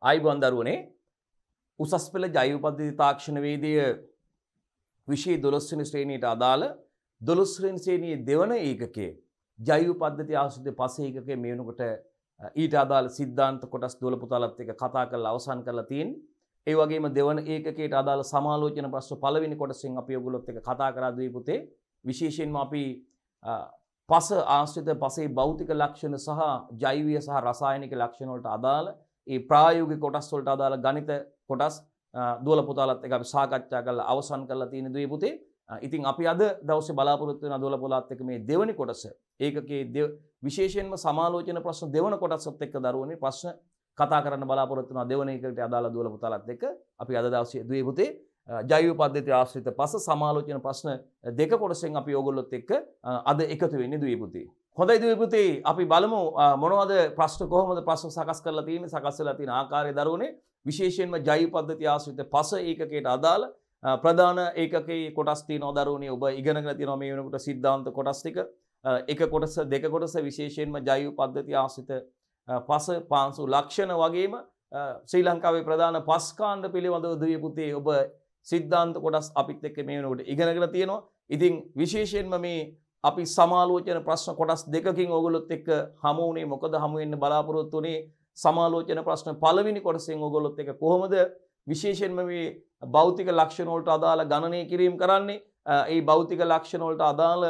ආයිබෝන් දරුවනේ උසස් පෙළ ජෛව පද්ධති තාක්ෂණ වේදීය විෂය 12 වෙනි ශ්‍රේණියට අදාළ 12 වෙනි ශ්‍රේණියේ දෙවන ඒකකයේ ජෛව පද්ධති ආශ්‍රිත පස ඒකකයේ මේ වෙනකොට ඊට අදාළ සිද්ධාන්ත කොටස් 12 පුතාලත් එක්ක කතා කරලා අවසන් කරලා තියෙන්නේ. ඒ වගේම දෙවන ඒකකයට අදාළ සමාලෝචන ප්‍රශ්න පළවෙනි කොටසෙන් අපි ඔයගොල්ලොත් එක්ක කතා කරා දුවේ පුතේ. විශේෂයෙන්ම අපි පස ආශ්‍රිත පසේ භෞතික ලක්ෂණ සහ ජෛවීය සහ රසායනික ලක්ෂණ වලට අදාළ ඒ ප්‍රායෝගික කොටස් වලට අදාළ ගණිත කොටස් දුවල පුතාලත් එක්ක අපි සාකච්ඡා කරලා අවසන් කරලා තියෙන දුවේ පුතේ. ඉතින් අපි අද දවසේ බලාපොරොත්තු වෙන දුවල පුතාලත් එක්ක මේ දෙවනි කොටස ඒකකයේ විශේෂයෙන්ම සමාලෝචන ප්‍රශ්න දෙවන කොටසත් එක්ක දරුවනේ ප්‍රශ්න කතා කරන්න බලාපොරොත්තු වෙන දෙවන එකකට අදාළ දුවල පුතාලත් එක්ක අපි අද දවසේ දුවේ පුතේ ජෛව පද්ධති ආශ්‍රිත පස සමාලෝචන ප්‍රශ්න දෙක කොටසෙන් අපි ඕගොල්ලොත් එක්ක අද එකතු වෙන්නේ දුවේ පුතේ. හොඳයි දුවේ පුතේ අපි බලමු මොනවද ප්‍රශ්න කොහොමද ප්‍රශ්න සකස් කරලා තියෙන්නේ සකස් වෙලා තියෙන ආකාරය දරුවනේ විශේෂයෙන්ම ජෛව පද්ධති ආශ්‍රිත පස ඒකකයට අදාළ ප්‍රධාන ඒකකයේ කොටස් තියෙනවා දරුවනේ ඔබ ඉගෙනගෙන තියෙනවා මේ වෙනකොට සිද්ධාන්ත කොටස් ටික එක කොටස දෙක කොටස විශේෂයෙන්ම ජෛව පද්ධති ආශ්‍රිත පස පාංශු ලක්ෂණ වගේම ශ්‍රී ලංකාවේ ප්‍රධාන පස් කාණ්ඩ පිළිබඳව දුවේ පුතේ ඔබ සිද්ධාන්ත කොටස් අපිත් එක්ක මේ වෙනකොට ඉගෙනගෙන තියෙනවා. ඉතින් විශේෂයෙන්ම මේ අපි සමාලෝචන ප්‍රශ්න කොටස් දෙකකින් ඕගොල්ලොත් එක්ක හමු වුණේ මොකද හමු වෙන්න බලාපොරොත්තු වුණේ සමාලෝචන ප්‍රශ්න පළවෙනි කොටසෙන් ඕගොල්ලොත් එක්ක කොහොමද විශේෂයෙන්ම මේ භෞතික ලක්ෂණ වලට අදාළ ගණනය කිරීම කරන්නේ ඒ භෞතික ලක්ෂණ වලට අදාළ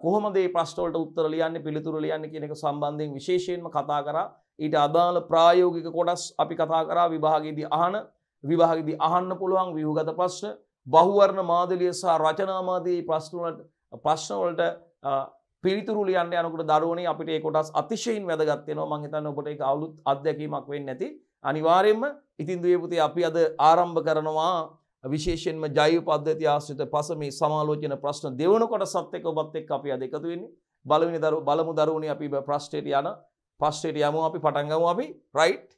කොහොමද මේ ප්‍රශ්න වලට උත්තර ලියන්නේ පිළිතුරු ලියන්නේ කියන එක සම්බන්ධයෙන් විශේෂයෙන්ම කතා කරා. ඊට අදාළ ප්‍රායෝගික කොටස් අපි කතා කරා විභාගයේදී අහන්න පුළුවන් ව්‍යුහගත ප්‍රශ්න බහුවර්ණ මාදලිය සහ රචනා මාදී ප්‍රශ්න වලට පිළිතුරු ලියන්න යනකොට දරුවනේ අපිට ඒ කොටස් අතිශයින් වැදගත් වෙනවා. මම හිතන්නේ ඔබට ඒක අවුලුත් අත්දැකීමක් වෙන්නේ නැති. අනිවාර්යයෙන්ම ඉතින් දුවේ පුතේ අපි අද ආරම්භ කරනවා විශේෂයෙන්ම ජෛව පද්ධති ආශ්‍රිත පස මේ සමාලෝචන ප්‍රශ්න දෙවන කොටසත් එක්ක ඔබත් එක්ක අපි අද එකතු වෙන්නේ. බලමු දරුවනේ අපි ප්‍රශ්නෙට යමු අපි පටන් ගමු අපි රයිට්.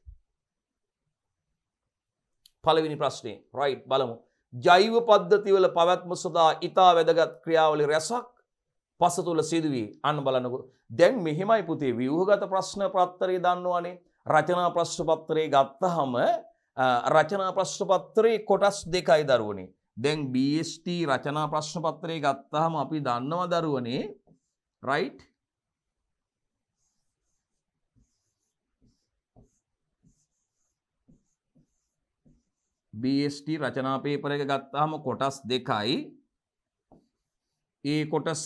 පළවෙනි ප්‍රශ්නේ රයිට් බලමු. ජෛව පද්ධතිවල පැවැත්ම සඳහා ඊතා වැදගත් ක්‍රියාවලි රැසක් පස තුල සිදුවේ. අන්න බලන්නකෝ. දැන් මෙහෙමයි පුතේ ව්‍යුහගත ප්‍රශ්න පත්‍රය දන්නවනේ. රචනා ප්‍රශ්න පත්‍රය ගත්තාම රචනා ප්‍රශ්න පත්‍රයේ කොටස් දෙකයි දරුවනේ. දැන් BST රචනා ප්‍රශ්න පත්‍රය ගත්තාම අපි දන්නවා දරුවනේ රයිට් BST රචනා පේපර් එක ගත්තාම කොටස් දෙකයි. ඒ කොටස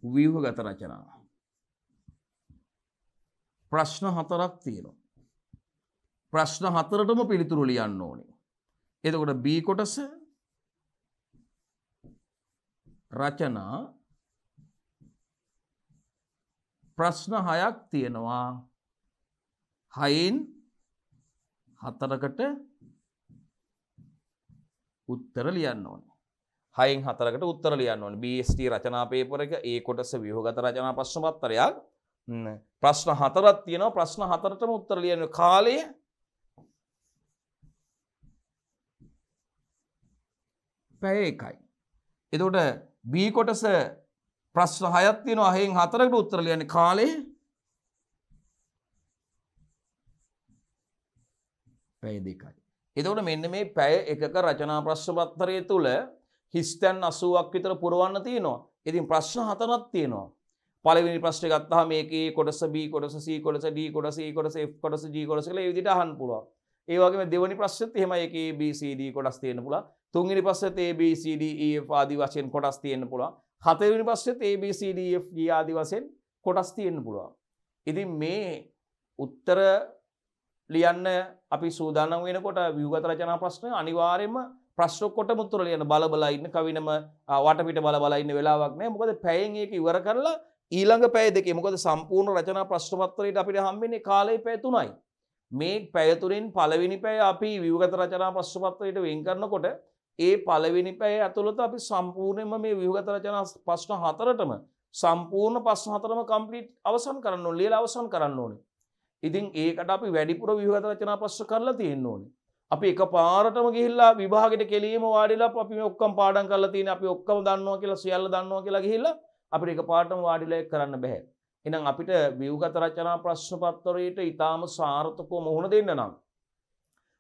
ව්‍යුහගත රචනා. ප්‍රශ්න 4ක් තියෙනවා. ප්‍රශ්න 4ටම පිළිතුරු ලියන්න ඕනේ. එතකොට B කොටස රචනා ප්‍රශ්න 6ක් තියෙනවා. 6න් 4කට උත්තර ලියන්න ඕනේ. 6න් 4කට උත්තර ලියන්න ඕනේ. BST රචනා පේපර් එක ඒ කොටස ව්‍යුහගත රචනා ප්‍රශ්න පත්‍රයක්. ප්‍රශ්න 4ක් තියෙනවා. ප්‍රශ්න 4ටම උත්තර ලියන්න කාලය පැය 1යි. එතකොට B කොටස ප්‍රශ්න 6ක් තියෙනවා. 6න් 4කට උත්තර ලියන්නේ කාලය පැය 2යි. එතකොට මෙන්න මේ පැය 1ක රචනා ප්‍රශ්න පත්‍රය තුල හිස්තැන් 80ක් විතර පුරවන්න තියෙනවා. ඉතින් ප්‍රශ්න 4ක් තියෙනවා. පළවෙනි ප්‍රශ්නේ ගත්තාම මේකේ කොටස B කොටස C කොටස D කොටස E කොටස F කොටස G කොටස කියලා ඒ විදිහට අහන්න පුළුවන්. ඒ වගේම දෙවෙනි ප්‍රශ්නෙත් එහෙමයි ඒකේ A B C D කොටස් තියෙන්න පුළුවන්. තුන්වෙනි ප්‍රශ්නෙත් A B C D E F ආදී වශයෙන් කොටස් තියෙන්න පුළුවන්. හතරවෙනි ප්‍රශ්නෙත් A B C D E F G ආදී වශයෙන් කොටස් තියෙන්න පුළුවන්. ඉතින් මේ උත්තර ලියන්න අපි සූදානම් වෙනකොට ව්‍යුහගත රචනා ප්‍රශ්න අනිවාර්යයෙන්ම ප්‍රශ්න කොටම උත්තර ලියන්න බල ඉන්න කවිනම වටපිට බල ඉන්න වෙලාවක් නැහැ. මොකද පැයෙන් ඒක ඉවර කරලා ඊළඟ පැය දෙකේ මොකද සම්පූර්ණ රචනා ප්‍රශ්න පත්‍රයට අපිට හම්බෙන්නේ කාලය පැය 3යි. මේ පැය තුනෙන් පළවෙනි පැය අපි ව්‍යුහගත රචනා ප්‍රශ්න පත්‍රයට වෙන් කරනකොට ඒ පළවෙනි පැය ඇතුළත අපි සම්පූර්ණයෙන්ම මේ ව්‍යුහගත රචනා ප්‍රශ්න 4ටම සම්පූර්ණ ප්‍රශ්න 4ම කම්ප්ලීට් අවසන් කරන්න ඕනේ. ලියලා අවසන් කරන්න ඕනේ. ඉතින් ඒකට අපි වැඩිපුර ව්‍යුහගත රචනා ප්‍රශ්න කරලා තියෙන්න ඕනේ. අපි එකපාරටම ගිහිල්ලා විභාගෙට කෙලියම වාඩිලා අපි මේ ඔක්කොම පාඩම් කරලා තියෙන අපි ඔක්කොම දන්නවා කියලා සියල්ල දන්නවා කියලා ගිහිල්ලා අපිට එකපාරටම වාඩිලා ඒක කරන්න බෑ. එහෙනම් අපිට ව්‍යුහගත රචනා ප්‍රශ්න පත්‍රයට ඊටාම සාර්ථකව මුහුණ දෙන්න නම්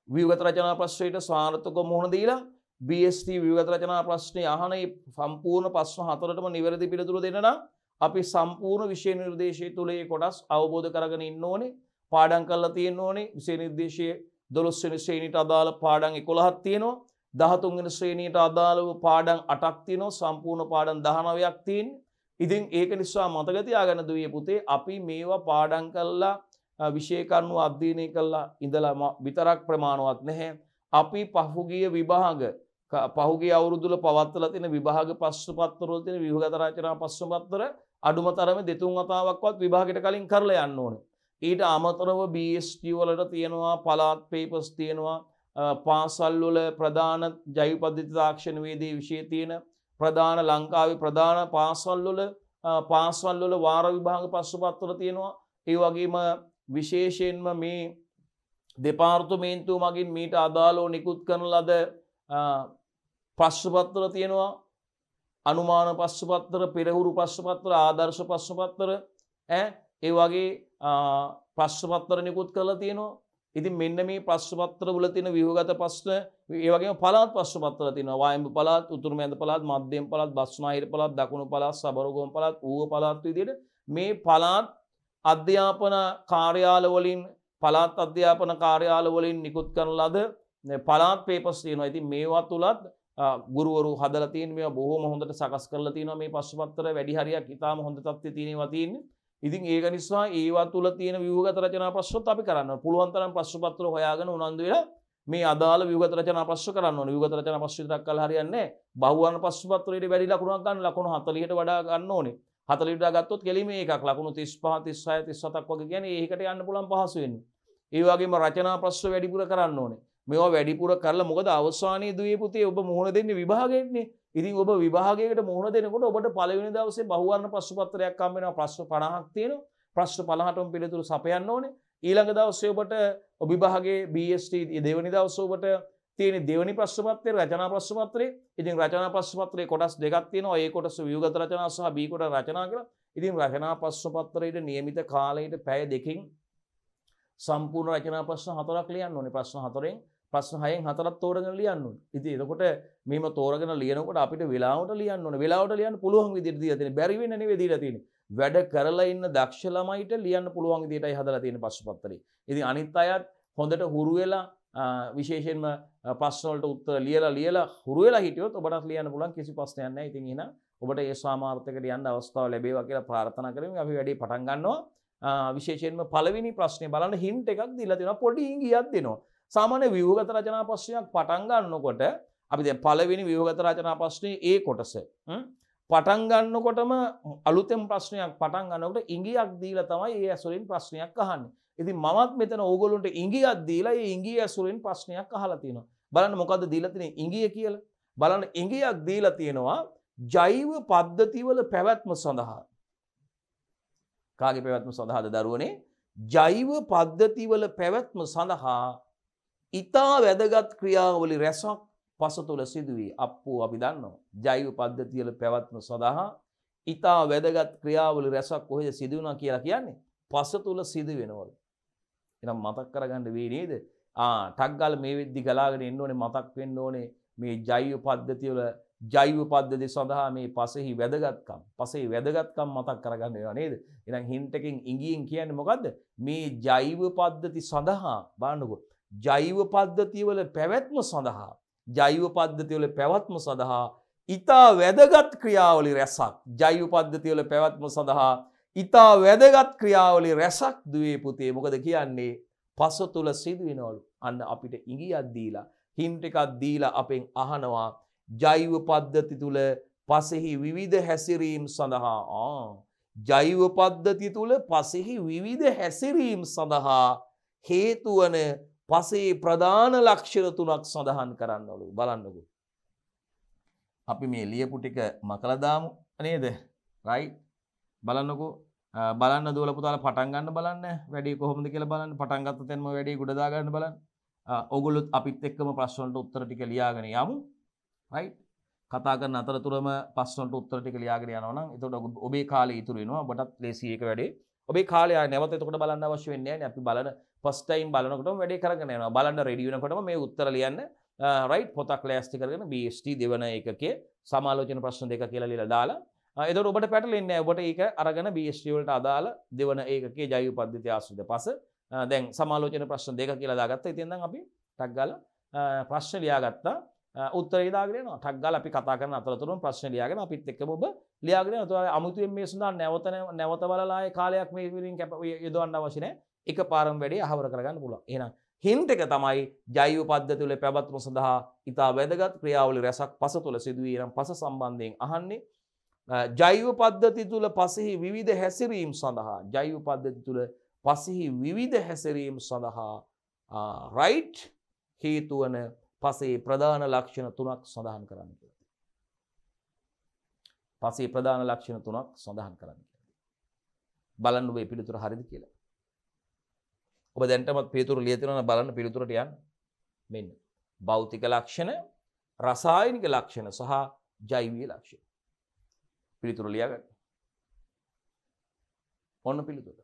ව්‍යුහගත රචනා ප්‍රශ්නයට සාර්ථකව මුහුණ දීලා BST ව්‍යුහගත රචනා ප්‍රශ්නේ අහන මේ සම්පූර්ණ ප්‍රශ්න හතරටම නිවැරදි පිළිතුරු දෙන්න නම් අපි සම්පූර්ණ විෂය නිර්දේශය තුල ඒ කොටස් අවබෝධ කරගෙන ඉන්න ඕනේ. පාඩම් කරලා තියෙන්න ඕනේ. විෂය නිර්දේශයේ 12 වෙනි ශ්‍රේණියට අදාළ පාඩම් 11ක් තියෙනවා. 13 වෙනි ශ්‍රේණියට අදාළව පාඩම් 8ක් තියෙනවා. සම්පූර්ණ පාඩම් 19ක් තියෙනවා. ඉතින් ඒක නිසා මතක තියාගන්න දුවේ පුතේ අපි මේවා පාඩම් කරලා විෂය කරුණු අධ්‍යයනය කළා ඉඳලා විතරක් ප්‍රමාණවත් නැහැ. අපි පහුගිය විභාග පහුගිය අවුරුදු වල පවත්වලා තියෙන විභාග ප්‍රශ්න පත්‍ර වල තියෙන ව්‍යුහගත රචනා ප්‍රශ්න පත්‍ර අඩුම තරමේ දෙතුන් වතාවක්වත් විභාගයට කලින් කරලා යන්න ඕනේ. ඊට අමතරව BST වලට තියෙනවා පළාත් පේපර්ස් තියෙනවා පාසල් වල ප්‍රධාන ජෛව පද්ධති තාක්ෂණ වේදී විෂය තියෙන ප්‍රධාන ලංකාවේ ප්‍රධාන පාසල් වල වාර විභාග ප්‍රශ්න පත්‍ර තියෙනවා. ඒ වගේම විශේෂයෙන්ම මේ දෙපාර්තමේන්තුව මගින් මීට අදාළව නිකුත් කරන ලද ප්‍රශ්න පත්‍ර තියෙනවා. අනුමාන ප්‍රශ්න පත්‍ර, පෙරහුරු ප්‍රශ්න පත්‍ර, ආදර්ශ ප්‍රශ්න පත්‍ර ඒ වගේ ප්‍රශ්න පත්‍ර නිකුත් කරලා තියෙනවා. ඉතින් මෙන්න මේ ප්‍රශ්න පත්‍ර වල තියෙන ව්‍යුහගත ප්‍රශ්න ඒ වගේම පළාත් ප්‍රශ්න පත්‍ර තියෙනවා. වායඹ පළාත්, උතුරු මැද පළාත්, මධ්‍යම පළාත්, බස්නාහිර පළාත්, දකුණු පළාත්, සබරගොම පළාත්, ඌව පළාත් විදිහට මේ පළාත් අධ්‍යාපන කාර්යාල වලින් පළාත් අධ්‍යාපන කාර්යාල වලින් නිකුත් කරන ලද පළාත් පේපර්ස් තියෙනවා. ඉතින් මේවා තුලත් ගුරුවරු හදලා තියෙන මේවා බොහොම හොඳට සකස් කරලා තියෙනවා. මේ ප්‍රශ්න පත්‍ර වැඩි හරියක් ඉතාම හොඳ තත්ත්වයේ තියෙනවා තියෙන්නේ. ඉතින් ඒක නිසා ඒවා තුල තියෙන ව්‍යුහගත රචනා ප්‍රශ්නත් අපි කරන්න ඕන. පුළුවන් තරම් ප්‍රශ්න පත්‍ර හොයාගෙන උනන්දු වෙලා මේ අදාළ ව්‍යුහගත රචනා ප්‍රශ්න කරන්න ඕන. ව්‍යුහගත රචනා ප්‍රශ්න විතරක් කළා හරියන්නේ නැහැ. බහුවර්ණ ප්‍රශ්න පත්‍රයේ වැඩි ලකුණක් ගන්න ලකුණු 40ට වඩා ගන්න ඕනේ. 40ට ගත්තොත් කෙලිම එකක් ලකුණු 35 36 37ක් වගේ කියන්නේ ඒකට යන්න පුළුවන් පහසු වෙන්නේ. ඒ වගේම රචනා ප්‍රශ්න වැඩිපුර කරන්න ඕනේ. මේවා වැඩිපුර කරලා මොකද අවසානයේ දුවේ පුතේ ඔබ මුහුණ දෙන්නේ විභාගයටනේ. ඉතින් ඔබ විභාගයකට මුහුණ දෙනකොට ඔබට පළවෙනි දවසේ බහුවර්ණ ප්‍රශ්න පත්‍රයක් හම්බ වෙනවා. ප්‍රශ්න 50ක් තියෙනවා. ප්‍රශ්න 50ටම පිළිතුරු සපයන්න ඕනේ. ඊළඟ දවසේ ඔබට විභාගයේ BST දෙවෙනි දවසේ ඔබට තියෙන දෙවෙනි ප්‍රශ්න පත්‍රය රචනා ප්‍රශ්න පත්‍රය. ඉතින් රචනා ප්‍රශ්න පත්‍රයේ කොටස් දෙකක් තියෙනවා. A කොටස ව්‍යුහගත රචනා සහ B කොටස රචනා කියලා. ඉතින් රචනා ප්‍රශ්න පත්‍රයේ නියමිත කාලයට පැය දෙකකින් සම්පූර්ණ රචනා ප්‍රශ්න 4ක් ලියන්න ඕනේ. ප්‍රශ්න 4න් ප්‍රශ්න 6න් 4ක් තෝරගෙන ලියන්න ඕනේ. ඉතින් එතකොට මෙහෙම තෝරගෙන ලියනකොට අපිට වෙලාවට ලියන්න ඕනේ. වෙලාවට ලියන්න පුළුවන් විදිහට දීලා තියෙන්නේ. බැරි වෙන්න නෙවෙයි දීලා තියෙන්නේ. වැඩ කරලා ඉන්න දක්ෂ ළමයිට ලියන්න පුළුවන් විදිහටයි හදලා තියෙන ප්‍රශ්න පත්‍රය. ඉතින් අනිත් අයත් හොඳට හුරු වෙලා විශේෂයෙන්ම ප්‍රශ්න වලට උත්තර ලියලා හුරු වෙලා හිටියොත් ඔබට ලියන්න පුළුවන් කිසි ප්‍රශ්නයක් නැහැ. ඉතින් එහෙනම් ඔබට ඒ සාමාර්ථයකට යන්න අවස්ථාව ලැබේවා කියලා ප්‍රාර්ථනා කරමින් අපි වැඩේ පටන් ගන්නවා. විශේෂයෙන්ම පළවෙනි ප්‍රශ්නේ බලන්න හින්ට් එකක් දීලා තියෙනවා. පොඩි ඉඟියක් දෙනවා. සාමාන්‍ය ව්‍යුහගත රචනා ප්‍රශ්නයක් පටන් ගන්නකොට අපි දැන් පළවෙනි ව්‍යුහගත රචනා ප්‍රශ්නේ ඒ කොටස පටන් ගන්නකොටම අලුතෙන් ප්‍රශ්නයක් පටන් ගන්නකොට ඉඟියක් දීලා තමයි ඒ ඇසුරින් ප්‍රශ්නයක් අහන්නේ. ඉතින් මමත් මෙතන ඕගොල්ලන්ට ඉඟියක් දීලා ඒ ඉඟිය ඇසුරින් ප්‍රශ්නයක් අහලා තියෙනවා. බලන්න මොකද්ද දීලා තියෙන්නේ ඉඟිය කියලා. බලන්න ඉඟියක් දීලා තියෙනවා ජෛව පද්ධතිවල පැවැත්ම සඳහා. කාගේ පැවැත්ම සඳහාද දරුවනේ? ජෛව පද්ධතිවල පැවැත්ම සඳහා ඊතා වැදගත් ක්‍රියාවලි රැසක් පස තුල සිදුවේ. අප්පෝ අපි දන්නවා. ජෛව පද්ධතිවල පැවැත්ම සඳහා ඊතා වැදගත් ක්‍රියාවලි රැසක් කොහෙද සිදු වුණා කියලා කියන්නේ? පස තුල සිදු වෙනවලු. එහෙනම් මතක් කරගන්න වෙයි නේද? ටක් ගාලා මේ වෙද්දි ගලාගෙන එන්න ඕනේ මතක් වෙන්න ඕනේ මේ ජෛව පද්ධතිය සඳහා මේ පසෙහි වැදගත්කම් මතක් කරගන්න වෙනවා නේද? එහෙනම් හින්ට් එකෙන් ඉඟියෙන් කියන්නේ මොකද්ද? මේ ජෛව පද්ධති සඳහා බලන්නකෝ. ජෛව පද්ධතිවල පැවැත්ම සඳහා ඊතා වැදගත් ක්‍රියාවලි රැසක් ජෛව පද්ධතිවල පැවැත්ම සඳහා ඊතා වැදගත් ක්‍රියාවලි රැසක් දුවේ පුතේ මොකද කියන්නේ? පස තුල සිදු වෙනවලු. අන්න අපිට ඉඟියක් දීලා හින්ට් එකක් දීලා අපෙන් අහනවා ජෛව පද්ධති තුල පසෙහි විවිධ හැසිරීම් සඳහා ජෛව පද්ධති තුල පසෙහි විවිධ හැසිරීම් සඳහා හේතු වන පසේ ප්‍රධාන ලක්ෂණ තුනක් සඳහන් කරන්නවලු. බලන්නකෝ. අපි මේ ලියපු ටික මකලා දාමු නේද? රයිට්. බලන්නකෝ. බලන්න දුවලා පුතාලා පටන් ගන්න බලන්න. වැඩි කොහොමද කියලා බලන්න. පටන් ගත්ත තැනම වැඩි ගොඩ දා ගන්න බලන්න. ඔගොල්ලොත් අපිත් එක්කම ප්‍රශ්න වලට උත්තර ටික ලියාගෙන යමු. right? කතා කරන අතරතුරම ප්‍රශ්න වලට උත්තර ටික ලියාගෙන යනවා නම් එතකොට ඔබේ කාලය ඉතුරු වෙනවා. ඔබටත් ලේසි එක වැඩේ. ඔබේ කාලය නැවත එතකොට බලන්න අවශ්‍ය වෙන්නේ නැහැ නේ. අපි බලන first time බලනකොටම වැඩේ කරගෙන යනවා. බලන්න රෙඩි වෙනකොටම මේ උත්තර ලියන්න right පොතක් ලෑස්ති කරගෙන BST දෙවන එකකේ සමාලෝචන ප්‍රශ්න දෙක කියලා ලියලා දාලා එතකොට ඔබට පැටලෙන්නේ නැහැ. ඔබට ඒක අරගෙන BST වලට අදාළ දෙවන ඒකකයේ ජෛව පද්ධතිය ආශ්‍රිත පස දැන් සමාලෝචන ප්‍රශ්න දෙක කියලා දාගත්තා. ඉතින් දැන් අපි ටක් ගාලා ප්‍රශ්න ලියාගත්තා. උත්තරේ දාගෙන යනවා. ටක් ගාලා අපි කතා කරන අතරතුරම ප්‍රශ්න ලියාගෙන අපිත් එක්කම ඔබ ලියාගෙන යනවා. ඒතකොට අමුතුවෙන් මේ සඳහා නැවත බලලා ආයේ කාලයක් මේ විදිහින් යොදවන්න අවශ්‍ය නැහැ. එකපාරම වැඩේ අහවර කරගන්න පුළුවන්. එහෙනම් හින්ට් එක තමයි ජෛව පද්ධති වල පැවැත්ම සඳහා ඉතා වැදගත් ක්‍රියාවලි රැසක් පස තුළ සිදුවී නම් පස සම්බන්ධයෙන් අහන්නේ. ජෛව පද්ධති තුළ පසෙහි විවිධ හැසිරීම් සඳහා ජෛව පද්ධති තුළ පසෙහි විවිධ හැසිරීම් සඳහා right හේතු වන පසේ ප්‍රධාන ලක්ෂණ තුනක් සඳහන් කරන්න කියලා. පසේ ප්‍රධාන ලක්ෂණ තුනක් සඳහන් කරන්න කියලා. බලන්න ඔබේ පිළිතුර හරිද කියලා. ඔබ දැන්ටමත් පිළිතුර ලියලා තියෙනවා නම් බලන්න පිළිතුරට යන්න. මෙන්න භෞතික ලක්ෂණ, රසායනික ලක්ෂණ සහ ජෛවීය ලක්ෂණ. පිළිතුර ලියාගන්න. ඔන්න පිළිතුර.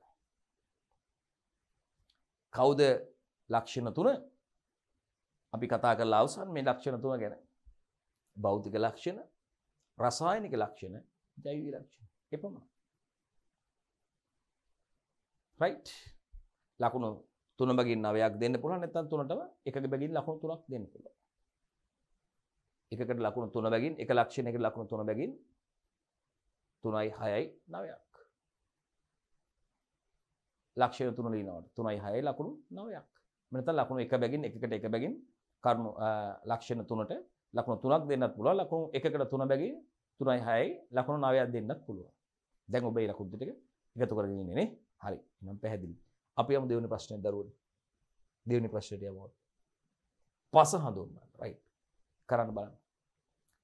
කවුද ලක්ෂණ තුන? අපි කතා කරලා අවසන් මේ ලක්ෂණ තුන ගැන. භෞතික ලක්ෂණ, රසායනික ලක්ෂණ, ජෛවික ලක්ෂණ. එපමණයි. right? ලකුණු 3 බැගින් 9ක් දෙන්න පුළුවන්. නැත්නම් 3ටම එකක බැගින් ලකුණු 3ක් දෙන්න පුළුවන්. එකකට ලකුණු 3 බැගින් එක ලක්ෂණයකට ලකුණු 3 බැගින් 3යි 6යි 9ක්. ලක්ෂණ 3 ලියනවාට 3යි 6යි ලකුණු 9ක්. නැත්නම් ලකුණු එක බැගින් එකකට එක බැගින් කරුණු ලක්ෂණ 3ට ලකුණු 3ක් දෙන්නත් පුළුවන්. ලකුණු එකකට 3 බැගින් 3යි 6යි ලකුණු 9ක් දෙන්නත් පුළුවන්. දැන් ඔබ මේ ලකුණු ටික එකතු කරගෙන ඉන්නේ නේ. හරි. එහෙනම් පැහැදිලි. අපි යමු දෙවෙනි ප්‍රශ්නෙට දරුවනේ. දෙවෙනි ප්‍රශ්නෙට යමු. පස හඳුන්වන්න. right. කරන්න බලන්න.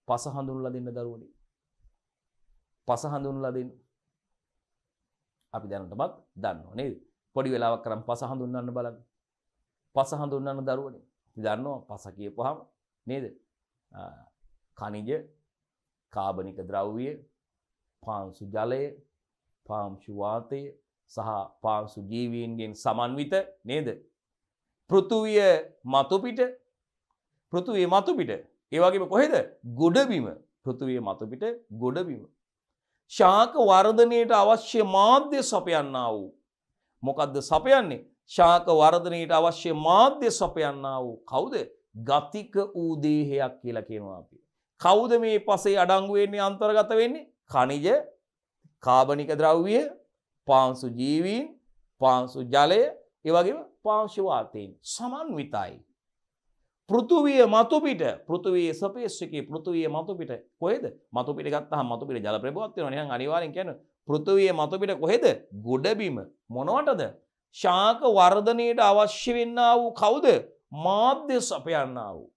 පස හඳුන්වලා දෙන්න දරුවනේ. පස හඳුන්වලා දෙන්න. අපි දැනටමත් දන්නවා නේද? පොඩි වෙලාවක් කරන් පස හඳුන්වන්න බලන්න. පස හඳුන්වන්න දරුවනේ. අපි දන්නවා පස කියපුවාම නේද? ඛනිජ, කාබනික ද්‍රව්‍ය, පාංශු ජලය, පාංශු වාතය සහ පාංශු ජීවීන්ගෙන් සමන්විත නේද? පෘථුවිය මතුපිට ඒ වගේම කොහෙද? ගොඩබිම. පෘථුවිය මතුපිට ගොඩබිම. ශාක වර්ධනයට අවශ්‍ය මාධ්‍ය සපයන්නා වූ මොකද්ද සපයන්නේ? ශාක වර්ධනයට අවශ්‍ය මාධ්‍ය සපයන්නා වූ කවුද? ගතික වූ දේහයක් කියලා කියනවා අපි. කවුද මේ පසේ අඩංගු වෙන්නේ අන්තර්ගත වෙන්නේ? ඛනිජ, කාබනික ද්‍රව්‍ය, පාංශු ජීවීන්, පාංශු ජලය, ඒ වගේම පාංශු වාතයෙන් සමන්විතයි. පෘථුවිය මතුපිට පෘථුවියේ සපේස් එකේ පෘථුවිය මතුපිට කොහෙද? මතුපිට ගත්තාම මතුපිට ජල ප්‍රභාවත් වෙනවා. එහෙනම් අනිවාර්යෙන් කියන්නේ පෘථුවිය මතුපිට කොහෙද? ගොඩබිම. මොනවටද? ශාක වර්ධනයට අවශ්‍ය වෙන්නා වූ කවුද? මාධ්‍ය සපයන්නා වූ.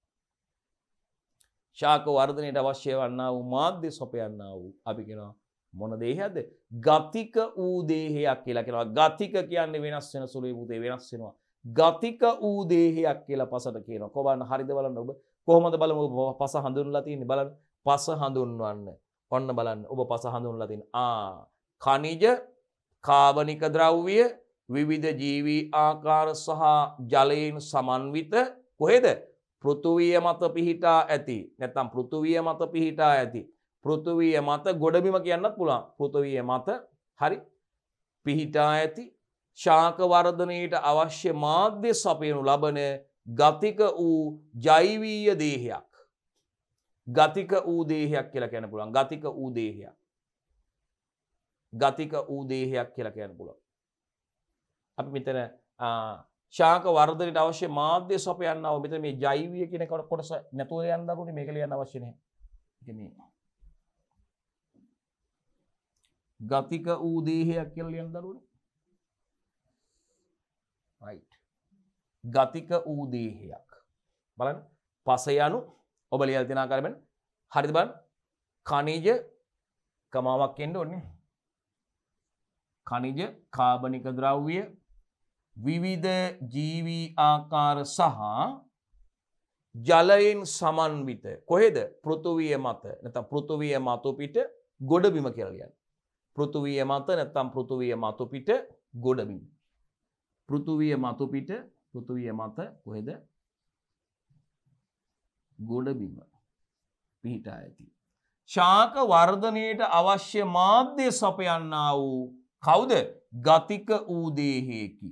ශාක වර්ධනයට අවශ්‍ය වන්නා වූ මාධ්‍ය සපයන්නා වූ අපි කියනවා මොන දේහයක්ද? ගතික වූ දේහයක් කියලා කියනවා. ගතික කියන්නේ වෙනස් වෙන සුළුයි පුතේ, වෙනස් වෙනවා. ගතික වූ දේහයක් කියලා පසට කියනවා. කොහොමද හරිද බලන්න ඔබ. කොහොමද බලමු ඔබ පස හඳුන්වලා තියෙන්නේ බලන්න. පස හඳුන්වන්න. ඔන්න බලන්න ඔබ පස හඳුන්වලා තියෙන්නේ. ඛනිජ, කාබනික ද්‍රව්‍ය, විවිධ ජීවී ආකාර සහ ජලයෙන් සමන්විත කොහෙද? පෘථුවිය මත පිහිටා ඇති. නැත්නම් පෘථුවිය මත පිහිටා ඇති. පෘථුවිය මත ගොඩබිම කියන්නත් පුළුවන්. පෘථුවිය මත හරි පිහිටා ඇති ශාක වර්ධනයට අවශ්‍ය මාධ්‍ය සපයනු ලබන ගතික වූ ජෛවීය දේහයක්. ගතික වූ දේහයක් කියලා කියන්න පුළුවන්. ගතික වූ දේහයක්. ගතික වූ දේහයක් කියලා කියන්න පුළුවන්. අපි මෙතන ශාක වර්ධනයට අවශ්‍ය මාධ්‍ය සපයන්නා වූ මෙතන මේ ජෛවීය කියන කොටස නැතුව යන්න දරුවනේ මේක ලියන්න අවශ්‍ය නැහැ. ඒක මේ ගතික වූ දේහයක් කියලා ලියන්න දරුවනේ. right. ගතික වූ දේහයක්. බලන්න පස යනු ඔබ ලියලා තියෙන ආකාරයෙන් හරිද බලන්න. ඛනිජ කමාවක් එන්න ඕනේ. ඛනිජ, කාබනික ද්‍රව්‍ය, විවිධ ජීවී ආකාර සහ ජලයෙන් සමන්විත කොහෙද පෘථුවිය මත නැත්නම් පෘථුවිය මත පිට ගොඩබිම කියලා කියන්නේ. පෘථුවිය මත නැත්නම් පෘථුවිය මත පිට ගොඩබිම. පෘථුවිය මත කොහෙද ගොඩබිම පිහිටා ඇති. ශාක වර්ධනයට අවශ්‍ය මාධ්‍ය සපයන්නා වූ කවුද? ගතික වූ දේහයකි.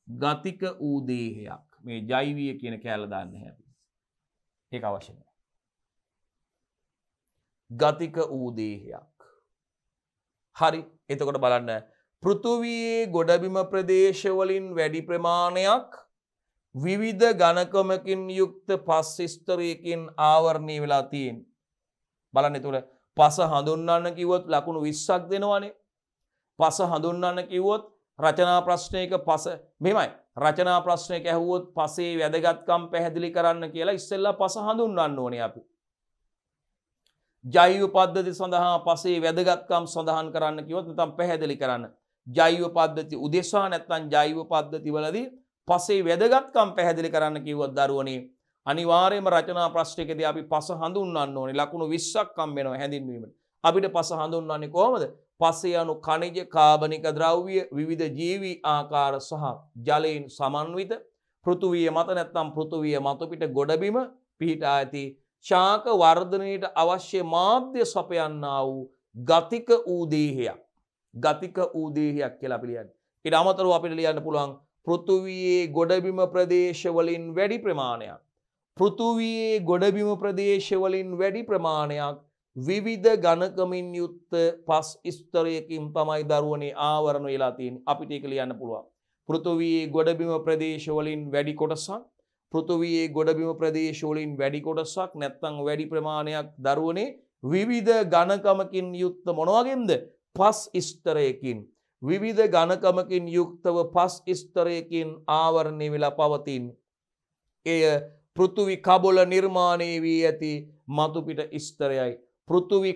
ගතික වූ දේහයක්. මේ ජෛවීය කියන කැලල දාන්න හැටි. ඒක අවශ්‍ය නැහැ. ගතික වූ දේහයක්. හරි. එතකොට බලන්න පෘථුවියේ ගොඩබිම ප්‍රදේශ වලින් වැඩි ප්‍රමාණයක් විවිධ ඝනකමකින් යුක්ත පස් ස්තරයකින් ආවරණය වෙලා තියෙනවා. බලන්න එතකොට පස හඳුන්වන්න කිව්වොත් ලකුණු 20ක් දෙනවනේ. පස හඳුන්වන්න කිව්වොත් රචනා ප්‍රශ්නයක පස මෙහෙමයි. රචනා ප්‍රශ්නයක ඇහුවොත් පසේ වැදගත්කම් පැහැදිලි කරන්න කියලා ඉස්සෙල්ලා පස හඳුන්වන්න ඕනේ අපි. ජෛව පද්ධති සඳහා පසේ වැදගත්කම් සඳහන් කරන්න කිව්වොත් නැත්නම් පැහැදිලි කරන්න. ජෛව පද්ධති උදෙසා නැත්නම් ජෛව පද්ධති වලදී පසේ වැදගත්කම් පැහැදිලි කරන්න කිව්වොත් දරුවනේ අනිවාර්යයෙන්ම රචනා ප්‍රශ්නයකදී අපි පස හඳුන්වන්න ඕනේ. ලකුණු 20ක් හම්බ වෙනවා හැඳින්වීමට. අපිට පස හඳුන්වන්නේ කොහොමද? පසේ අණු ඛනිජ කාබනික ද්‍රව්‍ය විවිධ ජීවී ආකාර සහ ජලයෙන් සමන්විත පෘථුවිය මත නැත්නම් පෘථුවිය මත පිට ගොඩබිම පිහිටා ඇති ශාක වර්ධනයට අවශ්‍ය මාධ්‍ය සපයන්නා වූ ගතික වූ දේහයක්. ගතික වූ දේහයක් කියලා අපි ලියන්නේ. ඊට අමතරව අපිට ලියන්න පුළුවන් පෘථුවියේ ගොඩබිම ප්‍රදේශ වලින් වැඩි ප්‍රමාණයක්. පෘථුවියේ ගොඩබිම ප්‍රදේශ වලින් වැඩි ප්‍රමාණයක් විවිධ ඝනකමින් යුක්ත පස් ස්තරයකින් තමයි දරුවනේ ආවරණ වෙලා තියෙන්නේ. අපිට ඒක ලියන්න පුළුවන්. පෘථුවියේ ගොඩබිම ප්‍රදේශ වලින් වැඩි කොටසක් පෘථුවියේ ගොඩබිම ප්‍රදේශ වලින් වැඩි කොටසක් නැත්නම් වැඩි ප්‍රමාණයක් දරුවනේ විවිධ ඝනකමකින් යුක්ත මොන වගේද? පස් ස්තරයකින් විවිධ ඝනකමකින් යුක්තව පස් ස්තරයකින් ආවරණය වෙලා පවතින. එය පෘථුවි කබොල නිර්මාණය වී ඇති මතුපිට ස්තරයයි. පෘථුවි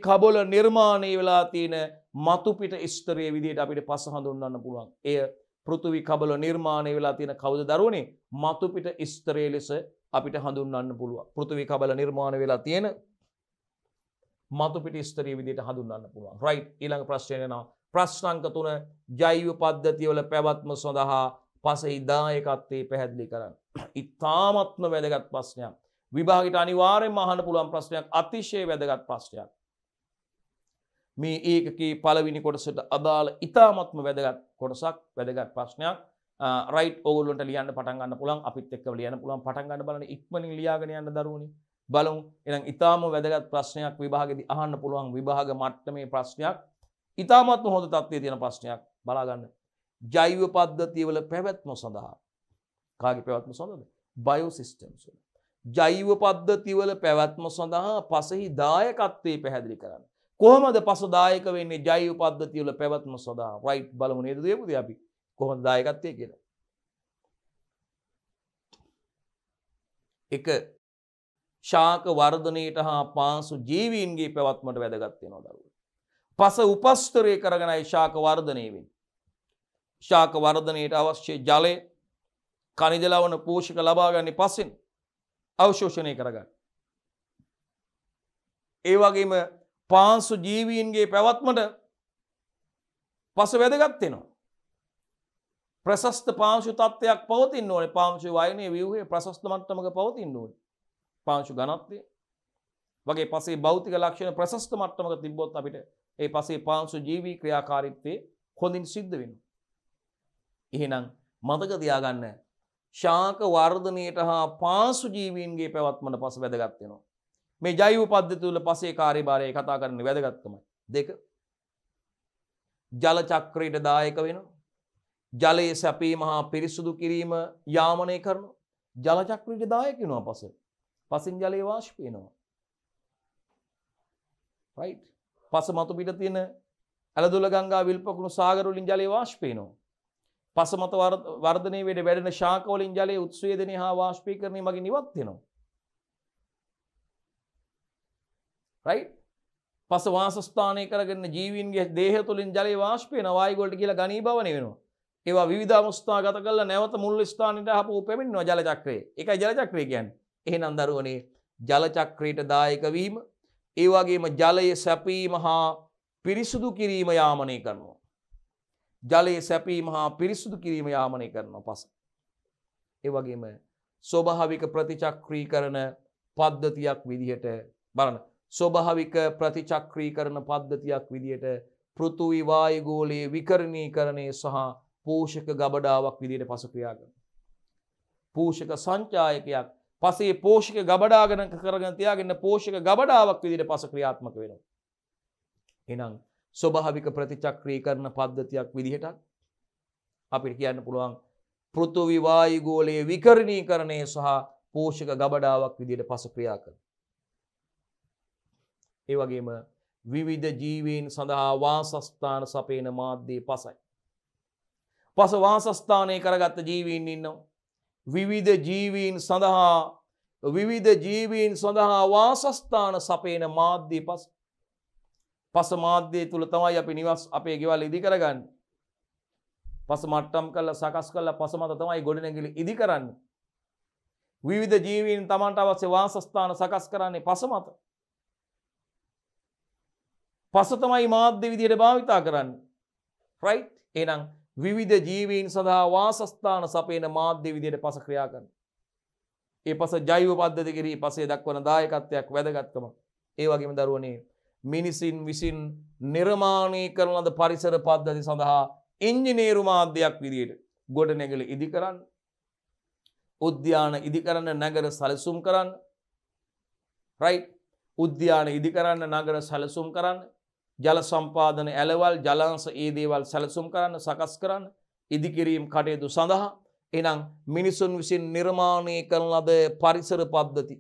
කබොල නිර්මාණය වෙලා තියෙන මතුපිට ස්තරයේ විදිහට අපිට පස හඳුන්වන්න පුළුවන්. එය පෘථුවි කබල නිර්මාණය වෙලා තියෙන කවුද දරුවනේ? මතුපිට ස්තරයේ ලෙස අපිට හඳුන්වන්න පුළුවන්. පෘථුවි කබල නිර්මාණය වෙලා තියෙන මතුපිට ස්තරයේ විදිහට හඳුන්වන්න පුළුවන්. රයිට්. ඊළඟ ප්‍රශ්නය එනවා. ප්‍රශ්න අංක 3 ජෛව පද්ධතිය වල පැවැත්ම සඳහා පසෙහි දායකත්වයේ පැහැදිලි කරන්න. ඉතාමත්ම වැදගත් ප්‍රශ්නයක්. විභාගයට අනිවාර්යයෙන්ම අහන්න පුළුවන් ප්‍රශ්නයක්. අතිශය වැදගත් ප්‍රශ්නයක්. මේ ඒකකේ පළවෙනි කොටසට අදාළ ඉතාමත්ම වැදගත් කොටසක්, වැදගත් ප්‍රශ්නයක්. රයිට්. ඕගොල්ලන්ට ලියන්න පටන් ගන්න පුළුවන්. අපිත් එක්ක ලියන්න පුළුවන්. පටන් ගන්න බලන්න ඉක්මනින් ලියාගෙන යන්න දරුවනේ. බලමු. එහෙනම් ඉතාම වැදගත් ප්‍රශ්නයක් විභාගෙදී අහන්න පුළුවන්. විභාග මට්ටමේ ප්‍රශ්නයක්. ඉතාමත්ම හොඳ තත්ත්වයේ තියෙන ප්‍රශ්නයක්. බලා ගන්න. ජෛව පද්ධතිය වල පැවැත්ම සඳහා කාගේ පැවැත්ම සඳහාද? බයෝසිස්ටම්ස් වල. ජෛව පද්ධතිය වල පැවැත්ම සඳහා පසෙහි දායකත්වයේ පැහැදිලි කරන්න. කොහොමද පස දායක වෙන්නේ ජෛව පද්ධතිය වල පැවැත්ම සඳහා? රයිට්. බලමු නේද දෙපුතේ අපි කොහොමද දායකත්වයේ කියලා. එක ශාක වර්ධනයට හා පාංශු ජීවීන්ගේ පැවැත්මට වැදගත් වෙනවා දරුවෝ. පස උපස්තරය කරගෙනයි ශාක වර්ධනය වෙන්නේ. ශාක වර්ධනයට අවශ්‍ය ජලය ඛනිජ ලවණ පෝෂක ලබා ගන්න පස්සෙන් අවශෝෂණය කරගන්න. ඒ වගේම පාංශු ජීවීන්ගේ පැවැත්මට පස වැදගත් වෙනවා. ප්‍රශස්ත පාංශු තත්ත්වයක් පවතින්න ඕනේ. පාංශු වයනේ ව්‍යුහයේ ප්‍රශස්ත මට්ටමක පවතින්න ඕනේ. පාංශු ඝනත්වය වගේ පසේ භෞතික ලක්ෂණ ප්‍රශස්ත මට්ටමක තිබ්බොත් අපිට ඒ පසේ පාංශු ජීවී ක්‍රියාකාරීත්වයේ හොඳින් සිද්ධ වෙනවා. එහෙනම් මතක තියාගන්න ශාක වර්ධනයට හා පාංශු ජීවීන්ගේ පැවැත්මට පස වැදගත් වෙනවා. මේ ජෛව පද්ධතිය තුළ පසේ කාර්යභාරය කතා කරන්නේ වැදගත්කමයි. 2 ජල චක්‍රයට දායක වෙනවා. ජලයේ සැපීම හා පිරිසුදු කිරීම යාමනය කරනවා. ජල චක්‍රයට දායක වෙනවා පස. පසින් ජලය වාෂ්ප වෙනවා. රයිට්. පස මතු පිට තියෙන ඇලදොල ගංගා විල්පකුණු සාගර වලින් ජලය වාෂ්ප වෙනවා. පස මත වර්ධනයේ වැඩෙන ශාක වලින් ජලයේ උත්සේදනය හා වාෂ්පීකරණය මගින් ඉවත් වෙනවා. රයිට්. පස වාසස්ථානය කරගෙන ජීවීන්ගේ දේහය තුළින් ජලය වාෂ්ප වෙන වායුගෝලයට කියලා ඝනීභවනය වෙනවා. ඒවා විවිධ අවස්ථා ගත කරලා නැවත මුල් ස්ථානෙට ආපහු පැමිණෙනවා ජල චක්‍රයේ. ඒකයි ජල චක්‍රය කියන්නේ. එහෙනම් දරුවනේ ජල චක්‍රයට දායක වීම, ඒ වගේම ජලයේ සැපීම හා පිරිසුදු කිරීම යාමනය කරනවා. ජලයේ සැපීම හා පිරිසුදු කිරීම යාමනය කරනවා පස. ඒ වගේම ස්වභාවික ප්‍රතිචක්‍රීකරණ පද්ධතියක් විදිහට බලන්න. ස්වභාවික ප්‍රතිචක්‍රීකරණ පද්ධතියක් විදිහට පෘථුවි වායුගෝලයේ විකරණීකරණය සහ පෝෂක ගබඩාවක් විදිහට පස ක්‍රියා කරනවා. පෝෂක සංචායකයක් පසේ පෝෂක ගබඩාගෙන කරගෙන තියාගෙන පෝෂක ගබඩාවක් විදිහට පස ක්‍රියාත්මක වෙනවා. එහෙනම් ස්වභාවික ප්‍රතිචක්‍රීකරණ පද්ධතියක් විදිහට අපිට කියන්න පුළුවන් පෘථුවි වායුගෝලයේ විකරණීකරණය සහ පෝෂක ගබඩාවක් විදිහට පස ක්‍රියා කරනවා. ඒ වගේම විවිධ ජීවීන් සඳහා වාසස්ථාන සපයන මාධ්‍යයේ පසයි. පස වාසස්ථානය කරගත්ත ජීවීන් ඉන්නවා. විවිධ ජීවීන් සඳහා වාසස්ථාන සපයන මාධ්‍යයේ පස. පස මාධ්‍යය තුල තමයි අපි නිවස් අපේ ගෙවල් ඉදි කරගන්නේ. පස මට්ටම් කරලා සකස් කරලා පස මත තමයි ගොඩනැගිලි ඉදි කරන්නේ. විවිධ ජීවීන් තමන්ට අවශ්‍ය වාසස්ථාන සකස් කරන්නේ පස මත. පස තමයි මාධ්‍ය විදියට භාවිතා කරන්නේ. රයිට්? එහෙනම් විවිධ ජීවීන් සඳහා වාසස්ථාන සපයන මාධ්‍ය විදියට පස ක්‍රියා කරනවා. ඒ පස ජෛව පද්ධති කිරී පසේ දක්වන දායකත්වයක් වැදගත්කම. ඒ වගේම දරුවනේ මිනිසින් විසින් නිර්මාණය කරන ලද පරිසර පද්ධති සඳහා ඉංජිනේරු මාධ්‍යයක් විදියට ගොඩනැගිලි ඉදි කරන්න, උද්‍යාන ඉදි කරන්න, නගර සැලසුම් කරන්න. රයිට්? උද්‍යාන ඉදි කරන්න, නගර සැලසුම් කරන්න, ජල සම්පාදන ඇලවල් ජලාංශ ඒ දේවල් සැලසුම් කරන්න, සකස් කරන්න, ඉදි කිරීම කටයුතු සඳහා එහෙනම් මිනිසුන් විසින් නිර්මාණය කරන ලද පරිසර පද්ධති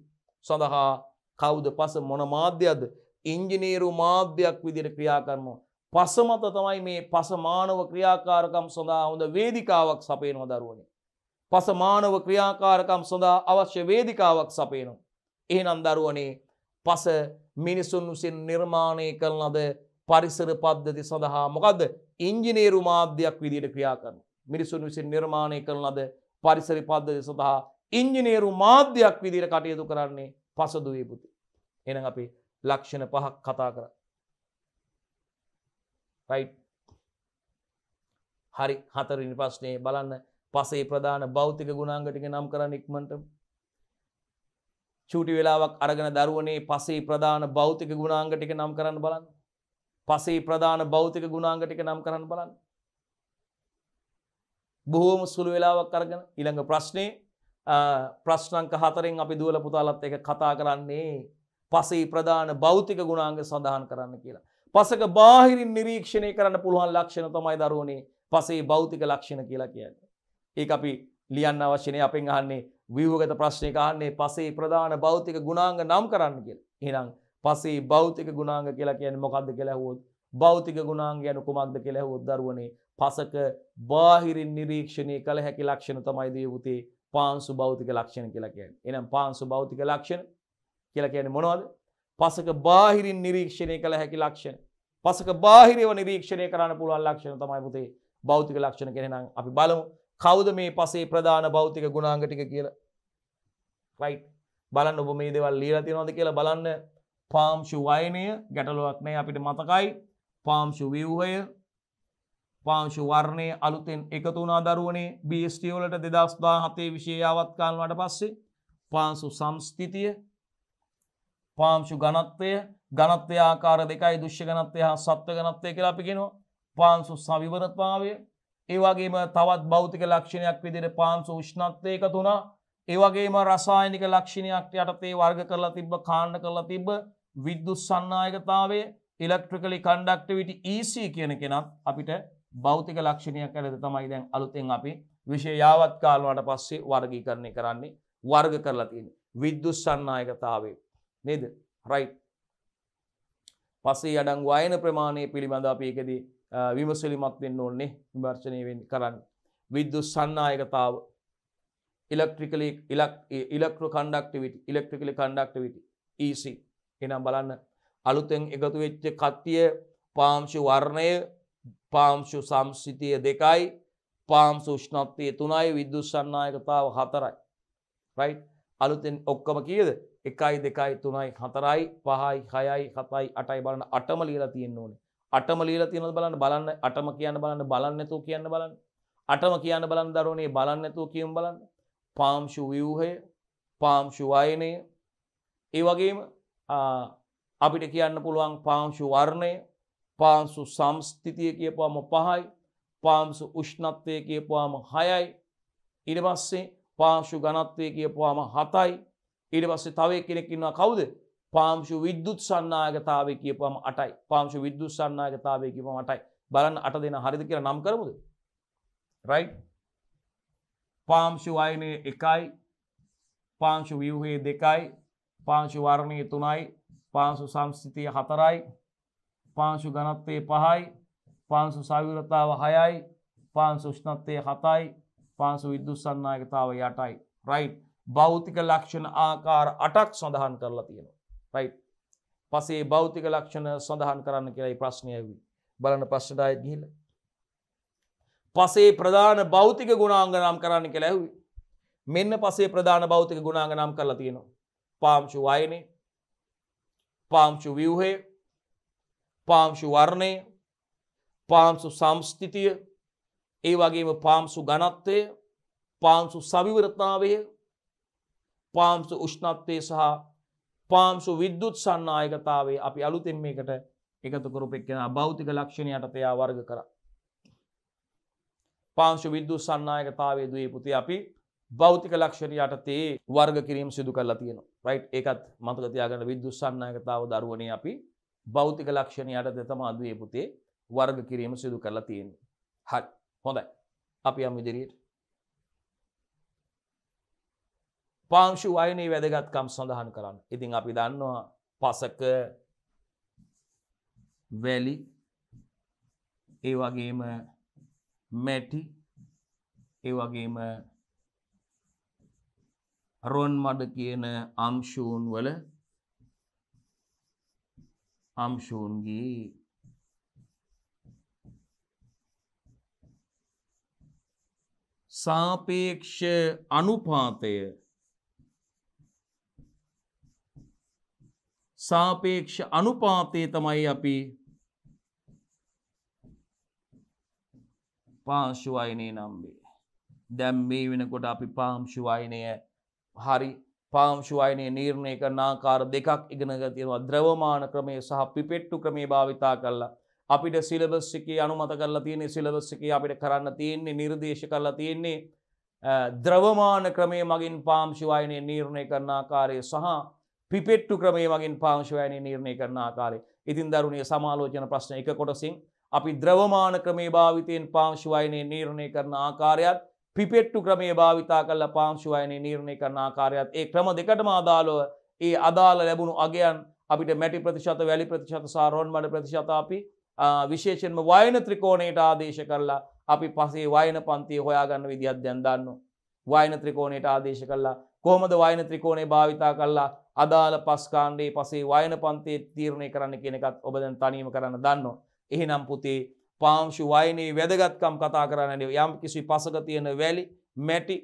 සඳහා කවුද පස මොන මාධ්‍යයක්ද? ඉංජිනේරු මාධ්‍යයක් විදිහට ක්‍රියා කරනවා. පස මත තමයි මේ පස මානව ක්‍රියාකාරකම් සඳහා හොඳ වේදිකාවක් සපයනවා දරුවනේ. පස මානව ක්‍රියාකාරකම් සඳහා අවශ්‍ය වේදිකාවක් සපයනවා. එහෙනම් දරුවනේ පස මිනිසුන් විසින් නිර්මාණය කරන ලද පරිසර පද්ධති සඳහා මොකද්ද? ඉංජිනේරු මාධ්‍යයක් විදිහට ක්‍රියා කරනවා. මිනිසුන් විසින් නිර්මාණය කරන ලද පරිසර පද්ධති සඳහා ඉංජිනේරු මාධ්‍යයක් විදිහට කටයුතු කරන්නේ පස දුවේ පුතේ. එහෙනම් අපි ලක්ෂණ පහක් කතා කරා. රයිට්? හරි. හතරවෙනි ප්‍රශ්නේ බලන්න. පසේ ප්‍රධාන භෞතික ගුණාංග ටික නම් කරන්න ඉක්මනට. චූටි වෙලාවක් අරගෙන දරුවනේ පසේ ප්‍රධාන භෞතික ගුණාංග ටික නම් කරන්න බලන්න. පසේ ප්‍රධාන භෞතික ගුණාංග ටික නම් කරන්න බලන්න. බොහෝම සුළු වෙලාවක් අරගෙන ඊළඟ ප්‍රශ්නේ ප්‍රශ්න අංක 4න් අපි දුවල පුතාලත් එක කතා කරන්නේ පසේ ප්‍රධාන භෞතික ගුණාංග සඳහන් කරන්න කියලා. පසක බාහිරින් නිරීක්ෂණය කරන්න පුළුවන් ලක්ෂණ තමයි දරුවනේ පසේ භෞතික ලක්ෂණ කියලා කියන්නේ. ඒක අපි ලියන්න අවශ්‍ය නැහැ. අපෙන් අහන්නේ ව්‍යුහගත ප්‍රශ්නයක අහන්නේ පසේ ප්‍රධාන භෞතික ගුණාංග නම් කරන්න කියලා. එහෙනම් පසේ භෞතික ගුණාංග කියලා කියන්නේ මොකක්ද කියලා අහුවොත් භෞතික ගුණාංග යන කුමක්ද කියලා අහුවොත් දරුවනේ පසක බාහිරින් නිරීක්ෂණය කළ හැකි ලක්ෂණ තමයි දේවුතේ පාංශු භෞතික ලක්ෂණ කියලා කියන්නේ. එහෙනම් පාංශු භෞතික ලක්ෂණ කියලා කියන්නේ මොනවද? පසක බාහිරින් නිරීක්ෂණය කළ හැකි ලක්ෂණ. පසක බාහිරව නිරීක්ෂණය කරන්න පුළුවන් ලක්ෂණ තමයි පුතේ භෞතික ලක්ෂණ කියන්නේ. නම් අපි බලමු කවුද මේ පසේ ප්‍රධාන භෞතික ගුණාංග ටික කියලා. රයිට්? බලන්න ඔබ මේ දේවල් ලියලා තියෙනවද කියලා බලන්න. පාංශු වයනය ගැටලුවක් නැහැ අපිට මතකයි. පාංශු ව්‍යුහය, පාංශු වර්ණය අලුතෙන් එකතු වුණා දරුවනේ BST වලට 2017 විෂය යාවත්කාල වලට පස්සේ. පාංශු සංස්ථිතිය, පාංශු ඝනත්වය, ඝනත්වය ආකාර දෙකයි දෘශ්‍ය ඝනත්වය හා සත්ත්ව ඝනත්වය කියලා අපි කියනවා. පාංශු සවිවරතාවය, ඒ වගේම තවත් භෞතික ලක්ෂණයක් විදිහට පාංශු උෂ්ණත්වය එකතු වුණා. ඒ වගේම රසායනික ලක්ෂණයක් යටතේ වර්ග කරලා තිබ්බ, කාණ්ඩ කරලා තිබ්බ විද්‍යුත් සන්නායකතාවය, ඉලෙක්ට්‍රිකලි කන්ඩක්ටිවිටි EC කියන කෙනත් අපිට භෞතික ලක්ෂණයක් ඇරෙද තමයි දැන් අලුතෙන් අපි විෂය යාවත් කාල වලට පස්සේ වර්ගීකරණය කරන්නේ, වර්ග කරලා තියෙන්නේ. විද්‍යුත් සන්නායකතාවය නේද? රයිට්. පස්සේ අඩංගු අයන ප්‍රමාණය පිළිබඳ අපි ඒකදී විමසලිමත් වෙන්න ඕනේ, විමර්ශනය වෙන්න කරන්නේ. විද්‍යුත් සන්නායකතාව, electrical conductivity EC. එහෙනම් බලන්න අලුතෙන් එකතු වෙච්ච කට්ටිය පාංශු වර්ණය පාංශු සංස්ථිතිය 2යි පාංශු උෂ්ණත්වය 3යි විද්‍යුත් සන්නායකතාව 4යි right අලුතෙන් ඔක්කොම කීයද 1යි 2යි 3යි 4යි 5යි 6යි 7යි 8යි බලන්න 8ම ලියලා තියෙන්න ඕනේ 8ම ලියලා තියෙනවද බලන්න 8ම කියන්න බලන්න නැතුව කියන්න බලන්න 8ම කියන්න බලන්න දරුවනේ බලන්න නැතුව කියමු බලන්න පාංශු ව්‍යුහය පාංශු වයනය ඒ වගේම අපිට කියන්න පුළුවන් පාංශු වර්ණය පාංශු සංස්ථිතිය කියපුවම 5යි පාංශු උෂ්ණත්වය කියපුවම 6යි ඊට පස්සේ පාංශු ඝනත්වය කියපුවම 7යි ඊට පස්සේ තව කෙනෙක් ඉන්නවා කවුද පාංශු විද්‍යුත් සන්නායකතාවය කියපුවම 8යි පාංශු විද්‍යුත් සන්නායකතාවය කියපුවම 8යි බලන්න 8 දෙනා හරියද කියලා නම් කරමුද right පාංශු වයනය 1යි පාංශු ව්‍යුහය 2යි පාංශු වර්ණය 3යි පාංශු සංස්ථිතිය 4යි පාංශු ඝනත්වය 5යි පාංශු සවිවරතාව 6යි පාංශු උෂ්ණත්වය 7යි පාංශු විද්‍යුත් සන්නායකතාවය 8යි right භෞතික ලක්ෂණ ආකාර 8ක් සඳහන් කරලා තියෙනවා right පස්සේ භෞතික ලක්ෂණ සඳහන් කරන්න කියලා මේ ප්‍රශ්නය ඇහුවේ බලන්න ප්‍රශ්නට ආයෙත් ගිහිල්ලා පස්සේ ප්‍රධාන භෞතික ගුණාංග නම් කරන්න කියලා ඇහුවේ මෙන්න පස්සේ ප්‍රධාන භෞතික ගුණාංග නම් කරලා තියෙනවා පාංශු වයනය පාංශු ව්‍යුහය පාංශු වර්ණය පාංශු සංස්ථිතිය ඒ වගේම පාංශු ඝනත්වය පාංශු සවිවරතාවය පාංශු උෂ්ණත්වය සහ පාංශු විද්‍යුත් සන්නායකතාවය අපි අලුතෙන් මේකට එකතු කරපු එක්කෙනා භෞතික ලක්ෂණ යටතේ වර්ග කරා පාංශු විද්‍යුත් සන්නායකතාවයේ දුවේ පුතේ අපි භෞතික ලක්ෂණ යටතේ වර්ග කිරීම සිදු කරලා තියෙනවා right ඒකත් මතක තියාගන්න විද්‍යුත් සන්නායකතාව දරුවනේ අපි භෞතික ලක්ෂණ යටතේ තමයි දුවේ පුතේ වර්ග කිරීම සිදු කරලා තියෙන්නේ හරි හොඳයි අපි යමු ඉදිරියට පාංශු වයනයේ වැදගත්කම් සඳහන් කරන්න ඉතින් අපි දන්නවා පසක වැලි ඒ වගේම මැටි ඒ වගේම රොන් මඩ කියන අංශූන් වල අංශූන්ගේ සාපේක්ෂ අනුපාතය තමයි අපි පාංශු වයනය නම් වේ. දැන් මේ වෙනකොට අපි පාංශු වයනය හරි පාංශු වයනය නිර්ණය කරන ආකාර දෙකක් ඉගෙන ගන්න තියෙනවා. ද්‍රවමාන ක්‍රමය සහ පිපෙට්ටු ක්‍රමය භාවිතා කරලා අපිට සිලබස් එකේ අනුමත කරලා තියෙන්නේ සිලබස් එකේ අපිට කරන්න තියෙන්නේ නිර්දේශ කරලා තියෙන්නේ ද්‍රවමාන ක්‍රමය මගින් පාංශු වයනය නිර්ණය කරන ආකාරය සහ පිපෙට්ටු ක්‍රමය මගින් පාංශු වයනය නිර්ණය කරන ආකාරය. ඉතින් දරුණිය සමාලෝචන ප්‍රශ්න එක කොටසින් අපි ද්‍රවමාන ක්‍රමයේ භාවිතයෙන් පාංශු වයනය නිර්ණය කරන ආකාරයත් පිපෙට්ටු ක්‍රමයේ භාවිතා කරලා පාංශු වයනය නිර්ණය කරන ආකාරයත් ඒ ක්‍රම දෙකටම අදාළව ඒ අදාළ ලැබුණු අගයන් අපිට මැටි ප්‍රතිශත වැලි ප්‍රතිශත සහ රොන් මඩ ප්‍රතිශත අපි විශේෂයෙන්ම වයන ත්‍රිකෝණයට ආදේශ කරලා අපි පස්සේ වයන පන්තිය හොයාගන්න විදිහක් දැන් දන්නවා. වයන ත්‍රිකෝණයට ආදේශ කරලා කොහොමද වයන ත්‍රිකෝණය භාවිතා කරලා අදාළ පස් කාණ්ඩයේ පස්සේ වයන පන්තිය තීරණය කරන්න කියන එකත් ඔබ දැන් තනියම කරන්න දන්නවා. එහෙනම් පුතේ පාංශු වයනයේ වැදගත්කම් කතා කරන්නේ යම් කිසි පසක තියෙන වැලි මැටි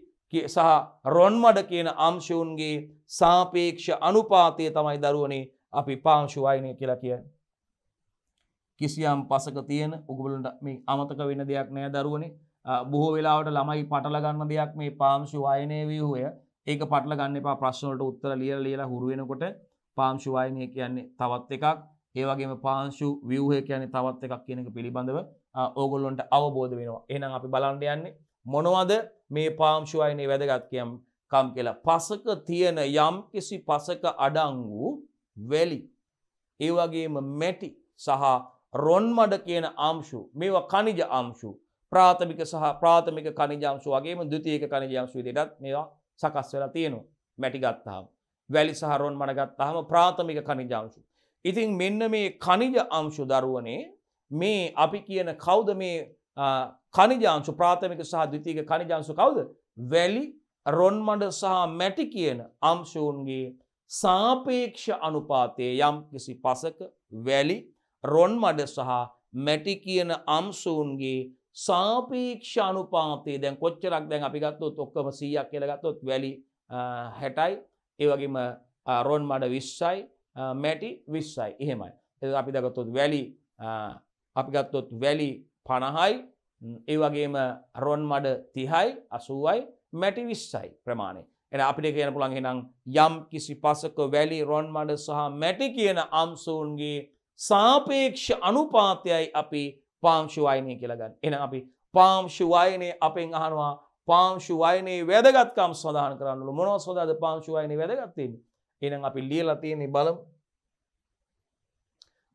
සහ රොන් මඩ කියන අංශුන්ගේ සාපේක්ෂ අනුපාතය තමයි දරුවනේ අපි පාංශු වයනය කියලා කියන්නේ. කිසියම් පසක තියෙන ඔයගොල්ලන්ට මේ අමතක වෙන දෙයක් නෑ දරුවනේ. බොහෝ වෙලාවට ළමයි පටල ගන්න දෙයක් මේ පාංශු වයනයේ ව්‍යුහය. ඒක පටල ගන්න එපා ප්‍රශ්න වලට උත්තර ලියලා හුරු වෙනකොට පාංශු වයනය කියන්නේ තවත් එකක්. ඒ වගේම පාංශු ව්‍යුහය කියන්නේ තවත් එකක් කියන එක පිළිබඳව ඕගොල්ලන්ට අවබෝධ වෙනවා. එහෙනම් අපි බලන්න යන්නේ මොනවද මේ පාංශු වයනයේ වැදගත්කම් කියලා. පසක තියෙන යම් කිසි පසක අඩංගු වැලි ඒ වගේම මැටි සහ රොන් මඩ කියන අංශු මේවා ඛනිජ අංශු ප්‍රාථමික ඛනිජ අංශු වගේම ද්විතීයික ඛනිජ අංශු විදිහටත් මේවා සකස් වෙලා තියෙනවා. මැටි ගත්තාම වැලි සහ රොන් මඩ ගත්තාම ප්‍රාථමික ඛනිජ අංශු. ඉතින් මෙන්න මේ ඛනිජ අංශු දරුවනේ මේ අපි කියන කවුද මේ ඛනිජ අංශු ප්‍රාථමික සහ ද්විතීයික ඛනිජ අංශු කවුද? වැලි රොන් මඩ සහ මැටි කියන අංශුන්ගේ සාපේක්ෂ අනුපාතයේ යම් කිසි පසක වැලි රොන් මඩ සහ මැටි කියන අංශුන්ගේ සාපේක්ෂ අනුපාතය දැන් කොච්චරක් දැන් අපි ගත්තොත් ඔක්කොම 100ක් කියලා ගත්තොත් වැලි 60යි ඒ වගේම රොන් මඩ 20යි මැටි 20යි එහෙමයි. ඒක අපි ගත්තොත් වැලි අපි ගත්තොත් වැලි 50යි ඒ වගේම රොන් මඩ 30යි 80යි මැටි 20යි ප්‍රමාණය. එහෙනම් අපිට කියන්න පුළුවන් එහෙනම් යම් කිසි පසක වැලි රොන් මඩ සහ මැටි කියන අංශුන්ගේ සාපේක්ෂ අනුපාතයයි අපි පාංශු වයනය කියලා ගන්න. එහෙනම් අපි පාංශු වයනේ අපෙන් අහනවා පාංශු වයනේ වැදගත්කම් සඳහන් කරන්න ඕන. මොනවද සදාද පාංශු වයනේ වැදගත් වෙන්නේ? එහෙනම් අපි ලියලා තියෙන්නේ බලමු.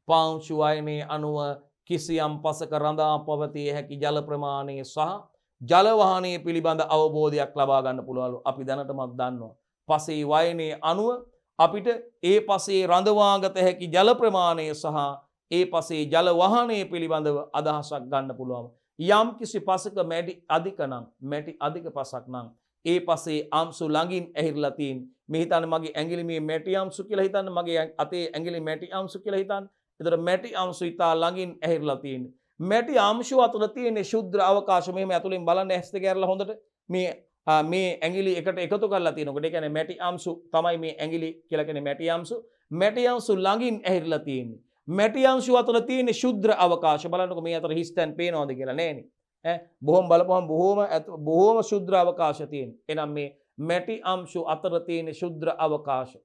පාංශු වයනේ අනුව කිසියම් පසක රඳා පවතිය හැකි ජල ප්‍රමාණය සහ ජල වහනය පිළිබඳ අවබෝධයක් ලබා ගන්න පුළුවන්ලු. අපි දැනටමත් දන්නවා. පසේ වයනේ අනුව අපිට ඒ පසේ රඳවාගත හැකි ජල ප්‍රමාණය සහ ඒ පසේ ජල වහනය පිළිබඳව අදහසක් ගන්න පුළුවන්. යම් කිසි පසක මැටි අධික නම් මැටි අධික පසක් නම් ඒ පසේ අංශු ළඟින් ඇහිරලා තියෙන. මේ හිතන්න මගේ ඇඟිලි මේ මැටි අංශු කියලා හිතන්න මගේ අතේ ඇඟිලි මැටි අංශු කියලා හිතන්න. එතකොට මැටි අංශු ඉතා ළඟින් ඇහිරලා තියෙන. මැටි අංශු අතර තියෙන ශුද්ධ අවකාශ මෙහෙම ඇතුලෙන් බලන්න ඇස් දෙක ඇරලා හොඳට මේ ඇඟිලි එකට එකතු කරලා තියෙනකොට ඒ කියන්නේ මැටි අංශු තමයි මේ ඇඟිලි කියලා කියන්නේ මැටි අංශු. මැටි අංශු ළඟින් ඇහිරලා තියෙන්නේ. මැටි අංශු අතර තියෙන ශුද්ධ අවකාශ බලන්නකො මේ අතර හිස්තැන් පේනවද කියලා නෑනේ. බොහොම බලපුවම බොහොම ශුද්ධ අවකාශ තියෙන. එහෙනම් මේ මැටි අංශු අතර තියෙන ශුද්ධ අවකාශ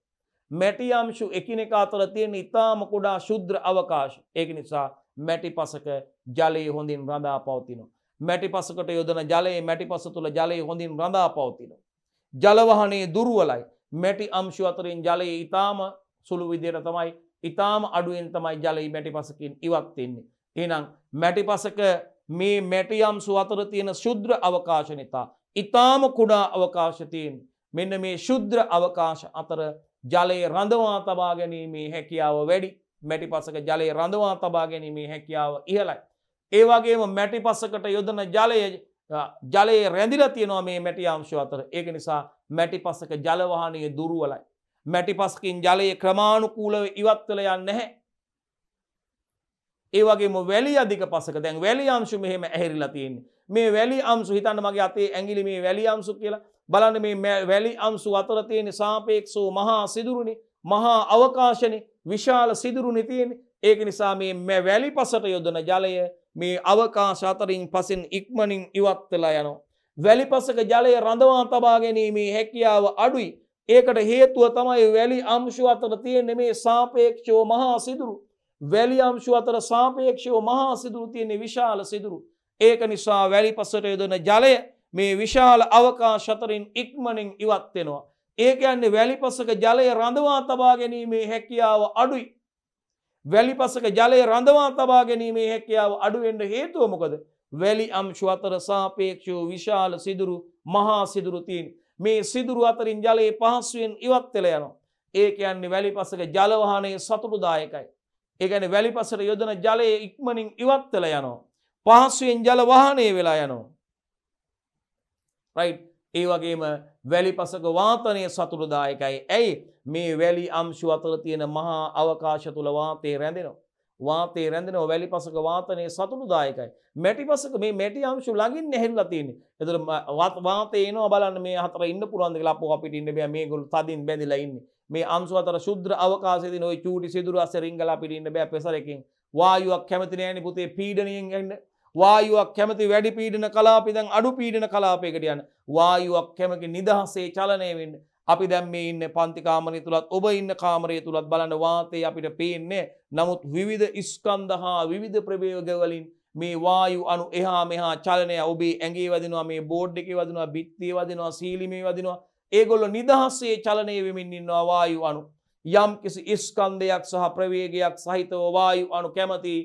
මැටි අංශු එකිනෙක අතර තියෙන ඊටාම කුඩා ශුද්ධ අවකාශ. ඒක නිසා මැටි පසක ජලයේ හොඳින් රඳා පවතිනවා. මැටි පසකට යොදන ජලයේ මැටි පස තුල ජලයේ හොඳින් රඳා පවතිනවා. ජල වහනේ දුර්වලයි. මැටි අංශු අතරින් ජලයේ ඊටාම සුළු විදියට තමයි ඊටාම අඩුවෙන් තමයි ජලයේ මැටි පසකින් ඉවත් වෙන්නේ. එහෙනම් මැටි පසක මේ මැටි අංශු අතර තියෙන ශුද්ධ අවකාශ නිසා ඊටාම කුඩා අවකාශ තියෙන. මෙන්න මේ ශුද්ධ අවකාශ අතර ජලයේ රඳවා තබා ගැනීමේ හැකියාව වැඩි. මැටි පසක ජලයේ රඳවා තබා ගැනීමේ හැකියාව ඉහළයි. ඒ වගේම මැටි පසකට යොදන ජලයේ රැඳිලා තියෙනවා මේ මැටි අංශු අතර. ඒක නිසා මැටි පසක ජල වහනය දුර්වලයි. මැටි පසකින් ජලයේ ක්‍රමානුකූලව ඉවත් වෙලා යන්නේ නැහැ. ඒ වගේම වැලි අධික පසක දැන් වැලි අංශු මෙහෙම ඇහිරිලා තියෙන්නේ. මේ වැලි අංශු හිතන්න මගේ අතේ ඇඟිලි මේ වැලි අංශු කියලා. බලන්න මේ වැලි අංශු අතර තියෙන සාපේක්ෂව මහා සිදුරුනේ මහා අවකාශනේ විශාල සිදුරුනේ තියෙන්නේ. ඒක නිසා මේ වැලි පසට යොදන ජලය මේ අවකාශ අතරින් පසින් ඉක්මනින් ඉවත් වෙලා යනවා. වැලි පසක ජලය රඳවා තබා ගැනීමේ හැකියාව අඩුයි. ඒකට හේතුව තමයි වැලි අංශු අතර තියෙන මේ සාපේක්ෂව මහා සිදුරු. වැලි අංශු අතර සාපේක්ෂව මහා සිදුරු තියෙන විශාල සිදුරු. ඒක නිසා වැලි පසට යොදන ජලය මේ විශාල අවකාශ අතරින් ඉක්මනින් ඉවත් වෙනවා. ඒ කියන්නේ වැලි පසක ජලය රඳවා තබා ගැනීමේ හැකියාව අඩුයි. වැලි පසක ජලය රඳවා තබා ගැනීමේ හැකියාව අඩු වෙන්න හේතුව මොකද? වැලි අංශු අතර සාපේක්ෂව විශාල සිදුරු මහා සිදුරු තියෙන. මේ සිදුරු අතරින් ජලයේ පහසුවෙන් ඉවත් වෙලා යනවා. ඒ කියන්නේ වැලි පසක ජල වහනය සතුටුදායකයි. ඒ කියන්නේ වැලි පසට යොදන ජලය ඉක්මනින් ඉවත් වෙලා යනවා. පහසුවෙන් ජල වහනය වෙලා යනවා. රයිට්. ඒ වගේම වැලි පසක වාතනය සතුටුදායකයි. ඇයි? මේ වැලි අංශු අතර තියෙන මහා අවකාශ තුල වාතය රැඳෙනවා. වාතය රැඳෙනවා වැලි පසක වාතනය සතුටුදායකයි. මැටි පසක මේ මැටි අංශු ළඟින් නැහෙලා තියෙන්නේ. එතකොට වාතය එනවා බලන්න මේ හතර ඉන්න පුළුවන්ද කියලා අපෝ අපිට ඉන්න බෑ මේගොල්ලෝ තදින් බැඳිලා ඉන්නේ. මේ අංශු අතර ශුද්ධ අවකාශයේ තියෙන ওই චූටි සිදුරු අස්සේ රිංගලා අපිට ඉන්න බෑ ප්‍රෙෂර් වායුවක් කැමති නෑනේ පුතේ පීඩනයෙන් යන්න. වායුවක් කැමති වැඩි පීඩන කලාපේ දැන් අඩු පීඩන කලාපයකට යන. වායුවක් කැමති නිදහසේ චලනය වෙන්න. අපි දැන් මේ ඉන්නේ පන්ති කාමරය තුලත් ඔබ ඉන්න කාමරය තුලත් බලන්න වාතය අපිට පේන්නේ. නමුත් විවිධ ස්කන්ධ හා විවිධ ප්‍රවේග වලින් මේ වායු අණු එහා මෙහා චලනය ඔබේ ඇඟේ වදිනවා මේ බෝඩ් එකේ වදිනවා බිත්තියේ වදිනවා සීලිමේ වදිනවා. ඒගොල්ලෝ නිදහසේ චලනය වෙමින් ඉන්නවා වායු අණු. යම් කිසි ස්කන්ධයක් සහ ප්‍රවේගයක් සහිතව වායු අණු කැමති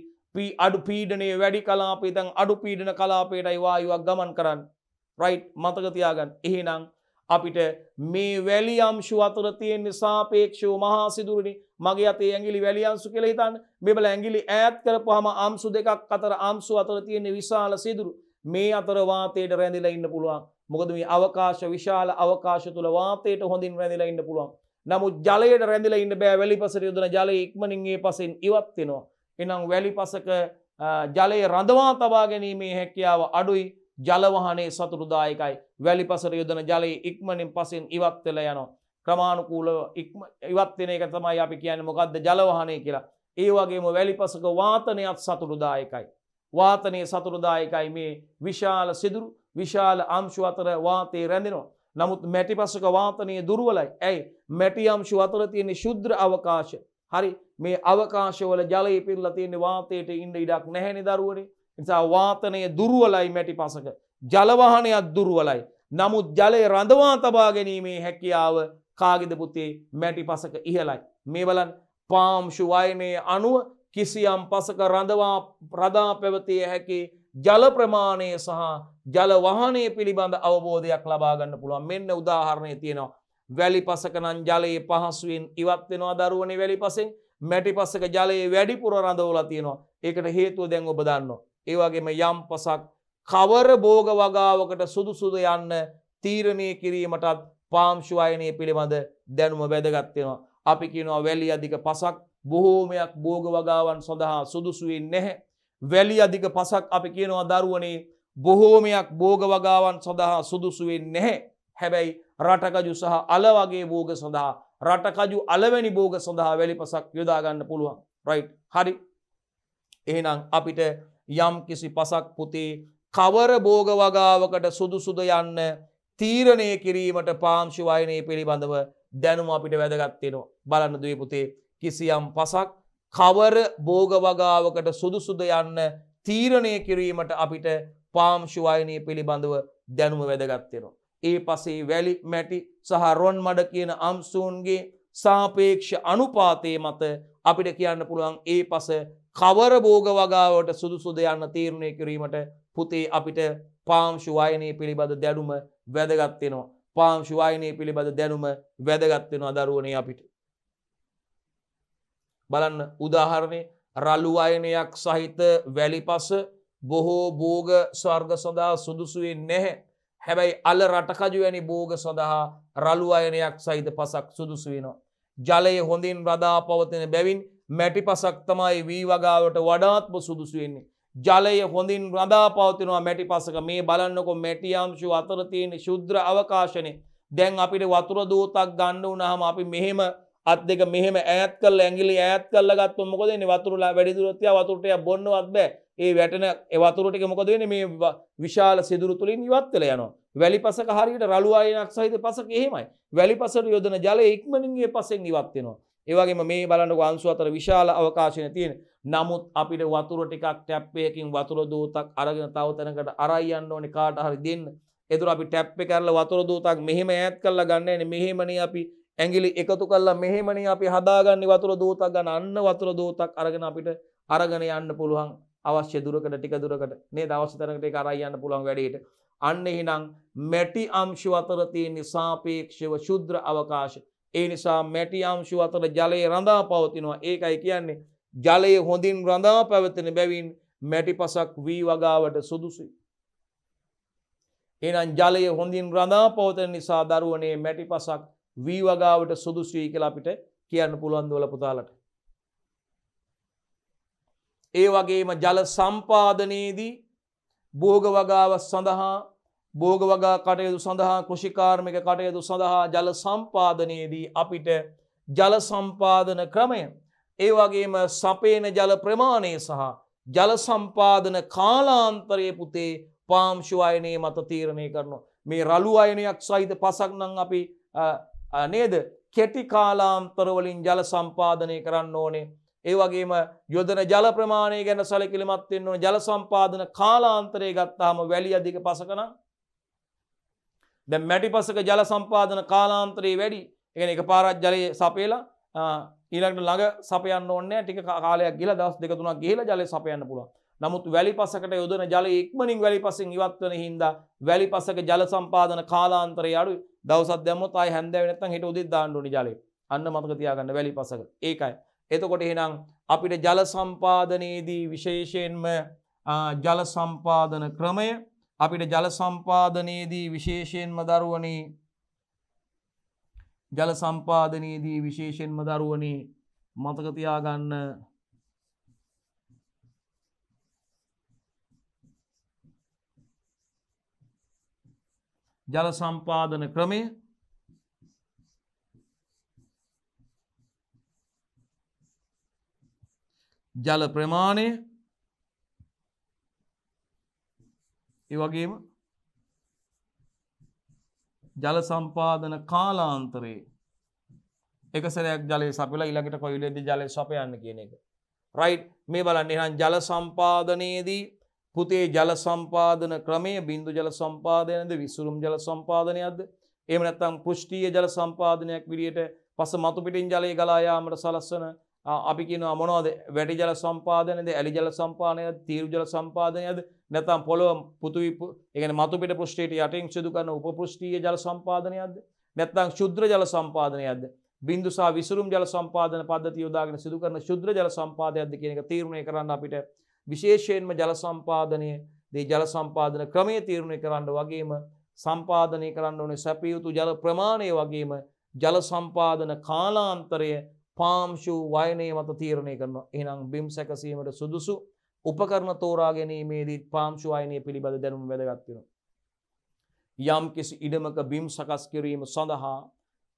අඩු පීඩනයේ වැඩි කලාපේ දැන් අඩු පීඩන කලාපයටයි වායුවක් ගමන් කරන්නේ. රයිට් මතක තියාගන්න. එහෙනම් අපිට මේ වැලි අංශු අතර තියෙන සාපේක්ෂව මහා සිදුරුනේ මගේ අතේ ඇඟිලි වැලි අංශු කියලා හිතන්න. මේ බල ඇඟිලි ඈත් කරපුවාම අංශු දෙකක් අතර අංශු අතර තියෙන විශාල සිදුරු මේ අතර වාතයට රැඳිලා ඉන්න පුළුවන්. මොකද මේ අවකාශ විශාල අවකාශ තුල වාතයට හොඳින් රැඳිලා ඉන්න පුළුවන්. නමුත් ජලයට රැඳිලා ඉන්න බෑ. වැලිපසට යොදන ජලය ඉක්මනින් ඒ පසෙන් ඉවත් වෙනවා. එහෙනම් වැලිපසක ජලය රඳවා තබා ගැනීමේ හැකියාව අඩුයි. ජල වහනේ සතුටුදායකයි. වැලිපසට යොදන ජලය ඉක්මනින් පසෙන් ඉවත් වෙලා යනවා. ක්‍රමානුකූලව ඉවත් වෙන එක තමයි අපි කියන්නේ මොකද්ද ජල වහනේ කියලා. ඒ වගේම වැලිපසක වාතනයත් සතුටුදායකයි. වාතනයේ සතුටුදායකයි. මේ විශාල සිදුරු විශාල අංශු අතර වාතය රැඳෙනවා. නමුත් මැටිපසක වාතනය දුර්වලයි. ඇයි? මැටි අංශු අතර තියෙන ශුද්‍ර අවකාශ. හරි මේ අවකාශවල ජලය පිරලා තියෙන වාතයට ඉන්න ඉඩක් නැහැනේ දරුවනේ. නිසා වාතනය දුර්වලයි මැටිපසක. ජල වහනයත් දුර්වලයි. නමුත් ජලය රඳවා තබා ගැනීමේ හැකියාව කාගේද පුතේ? මැටිපසක ඉහළයි. මේ බලන්න පාංශු වයනයේ අණුව කිසියම් පසක රඳා පැවතිය හැකි ජල ප්‍රමාණය සහ ජල වහනය පිළිබඳ අවබෝධයක් ලබා ගන්න පුළුවන්. මෙන්න උදාහරණයක් තියෙනවා. වැලිපසක නම් ජලයේ පහසුවෙන් ඉවත් වෙනවා දරුවනේ වැලිපසෙන්. මැටිපසක ජලයේ වැඩිපුර රඳවලා තියෙනවා. ඒකට හේතුව දැන් ඔබ දන්නවා. ඒ වගේම යම් පසක් කවර භෝග වගාවකට සුදුසුද යන්න තීරණය කිරීමටත් පාංශු වයනය පිළිබඳ දැනුම වැදගත් වෙනවා. අපි කියනවා වැලි අධික පසක් බොහෝමයක් භෝග වගාවන් සඳහා සුදුසු වෙන්නේ නැහැ. වැලි අධික පසක් අපි කියනවා දරුවනේ බොහෝමයක් භෝග වගාවන් සඳහා සුදුසු වෙන්නේ නැහැ. හැබැයි රටකජු සහ අල වගේ භෝග සඳහා රටකජු අලවැනි භෝග සඳහා වැලි පසක් යොදා ගන්න පුළුවන්. රයිට්. හරි. එහෙනම් අපිට යම් කිසි පසක් පුතේ කවර භෝග වගාවකට සුදුසුද යන්න තීරණය කිරීමට පාංශු වයනයේ පිළිබඳව දැනුම අපිට වැදගත් වෙනවා. බලන්න දුවේ පුතේ කිසියම් පසක් කවර භෝග වගාවකට සුදුසුද යන්න තීරණය කිරීමට අපිට පාංශු වයනයේ පිළිබඳව දැනුම වැදගත් වෙනවා. ඒ පසේ වැලි මැටි සහ රොන් මඩ කියන අංශුන්ගේ සාපේක්ෂ අනුපාතයේ මත අපිට කියන්න පුළුවන් ඒ පස කවර භෝග වගාවට සුදුසුද යන්න තීරණය කිරීමට පුතේ අපිට පාංශු වයනයේ පිළිබඳ දැනුම වැදගත් වෙනවා. පාංශු වයනයේ පිළිබඳ දැනුම වැදගත් වෙනවා දරුවනේ අපිට. බලන්න උදාහරණේ රළු වයනයක් සහිත වැලිපස බොහෝ භෝග ස්වර්ග සඳහා සුදුසු වෙන්නේ නැහැ. හැබැයි අල රටකජු වැනි භෝග සඳහා රළු වයනයක් සහිත පසක් සුදුසු වෙනවා. ජලය හොඳින් රඳා පවතින බැවින් මැටි පසක් තමයි වී වගාවට වඩාත්ම සුදුසු වෙන්නේ. ජලය හොඳින් රඳා පවතිනවා මැටි පසක. මේ බලන්නකො මැටි අංශු අතර තියෙන ශුද්‍ර අවකාශනේ. දැන් අපිට වතුර දූතක් ගන්න වුණාම අපි මෙහෙම අත් දෙක මෙහෙම ඈත් කරලා ඇඟිලි ඈත් කරලා ගත්තොත් මොකද වෙන්නේ? වතුරලා වැඩි දුරට තියා වතුර ටික බොන්නවත් බෑ. ඒ වැටෙන ඒ වතුර ටික මොකද වෙන්නේ? මේ විශාල සිදුරු තුලින් ඉවත් වෙලා යනවා. වැලිපසක හරියට රළු වයනක් සහිත පසක එහෙමයි. වැලිපසට යොදන ජලය ඉක්මනින් ඒ පසෙන් ඉවත් වෙනවා. ඒ වගේම මේ බලන්නකො අංශු අතර විශාල අවකාශන තියෙන. නමුත් අපිට වතුර ටිකක් ටැප් එකකින් වතුර දූතක් අරගෙන තව තැනකට අරයි යන්න ඕනේ කාට හරි දෙන්න. ඒතර අපි ටැප් එක කරලා වතුර දූතක් මෙහෙම ඈත් කරලා ගන්න යන්නේ. මෙහෙමනේ අපි ඇඟිලි එකතු කරලා මෙහෙමනේ අපි හදාගන්නේ වතුර දූතක් ගන්න. අන්න වතුර දූතක් අරගෙන අපිට අරගෙන යන්න පුළුවන් අවශ්‍ය දුරකට ටික දුරකට නේද? අවශ්‍ය තැනකට ඒක අරයි යන්න පුළුවන් වැඩේට. අන්න එහෙනම් මැටි අංශු අතර තියෙන සාපේක්ෂව ශුද්‍ර අවකාශ. ඒ නිසා මැටි අංශු අතර ජලය රඳා පවතිනවා. ඒකයි කියන්නේ ජලය හොඳින් රඳා පැවතෙන බැවින් මැටි පසක් වී වගාවට සුදුසුයි. එහෙනම් ජලය හොඳින් රඳා පවතන නිසා දරුවනේ මැටි පසක් වී වගාවට සුදුසුයි කියලා අපිට කියන්න පුළුවන් දවල පුතාලට. ඒ වගේම ජල සම්පාදනයේදී භෝග වගාව සඳහා භෝග වගා කටයුතු සඳහා කෘෂිකාර්මික කටයුතු සඳහා ජල සම්පාදනයේදී අපිට ජල සම්පාදන ක්‍රමය ඒ වගේම සපේන ජල ප්‍රමාණය සහ ජල සම්පාදන කාලාන්තරයේ පුතේ පාංශු වයනයේ මත තීරණය කරනවා. මේ රළු වයනයක් සහිත පසක් නම් අපි නේද කෙටි කාලාන්තර වලින් ජල සම්පාදනය කරන්න ඕනේ. ඒ වගේම යොදන ජල ප්‍රමාණය ගැන සැලකිලිමත් වෙන්න ඕනේ. ජල සම්පාදන කාලාන්තරය ගත්තාම වැලි අධික පසක නම් දැන් මැටි පසක ජල සම්පාදන කාලාන්තරය වැඩි. ඒ කියන්නේ එකපාරක් ජලය සපයලා ඊළඟට ළඟ සපයන්න ඕනේ නැහැ. ටික කාලයක් ගිහලා දවස් දෙක තුනක් ගිහලා ජලය සපයන්න පුළුවන්. නමුත් වැලි පසකට යොදන ජලය ඉක්මනින් වැලි පසෙන් ඉවත් වෙන හින්දා වැලි පසක ජල සම්පාදන කාලාන්තරය අඩුයි. දවසක් දැම්මොත් ආයි හැන්දෑවේ නැත්නම් හෙට උදේ දාන්න ඕනේ ජලය. අන්න මතක තියාගන්න වැලි පසක. ඒකයි. එතකොට එහෙනම් අපිට ජල සම්පාදනයේදී විශේෂයෙන්ම ජල සම්පාදන ක්‍රමය අපිට ජල සම්පාදනයේදී විශේෂයෙන්ම දරුවනේ ජල සම්පාදනයේදී විශේෂයෙන්ම දරුවනේ මතක තියාගන්න ජල සම්පාදන ක්‍රමය ජල ප්‍රමාණය ඒ වගේම ජල සම්පාදන කාලාන්තරයේ එක සැරයක් ජලය සපයලා ඊළඟට කොයි වෙලෙන්ද ජලය සපයන්න කියන එක. රයිට් මේ බලන්න එහෙනම් ජල සම්පාදනයේදී පුතේ ජල සම්පාදන ක්‍රමය බිඳු ජල සම්පාදනයද විසුරුම් ජල සම්පාදනයක්ද එහෙම නැත්නම් පෘෂ්ඨීය ජල සම්පාදනයක් විදියට පස මතු පිටින් ජලය ගලා යාමට සලස්වන අපි කියනවා මොනවද වැටි ජල සම්පාදනයද ඇලි ජල සම්පාදනයද තීරු ජල සම්පාදනයද නැත්නම් පොළොව පෘථිවි ඒ කියන්නේ මතු පිට පෘෂ්ඨයට යටින් සිදු කරන උපපෘෂ්ඨීය ජල සම්පාදනයක්ද නැත්නම් ශුද්ධ ජල සම්පාදනයක්ද බිඳු සහ විසුරුම් ජල සම්පාදන පද්ධතිය යොදාගෙන සිදු කරන ශුද්ධ ජල සම්පාදනයක්ද කියන එක තීරණය කරන්න අපිට විශේෂයෙන්ම ජල සම්පාදනයේ දී ජල සම්පාදන ක්‍රමයේ තීරණය කරන්න වගේම සම්පාදනය කරන්න ඕනේ සැපිය යුතු ජල ප්‍රමාණය වගේම ජල සම්පාදන කාලාන්තරය පාම්ශු වයනයේ මත තීරණය කරනවා. එහෙනම් බිම් සැකසීමට සුදුසු උපකරණ තෝරා ගැනීමේදී පාම්ශු වයනය පිළිබඳ දැනුම වැදගත් වෙනවා. යම් කිසි ඉඩමක බිම් සකස් කිරීම සඳහා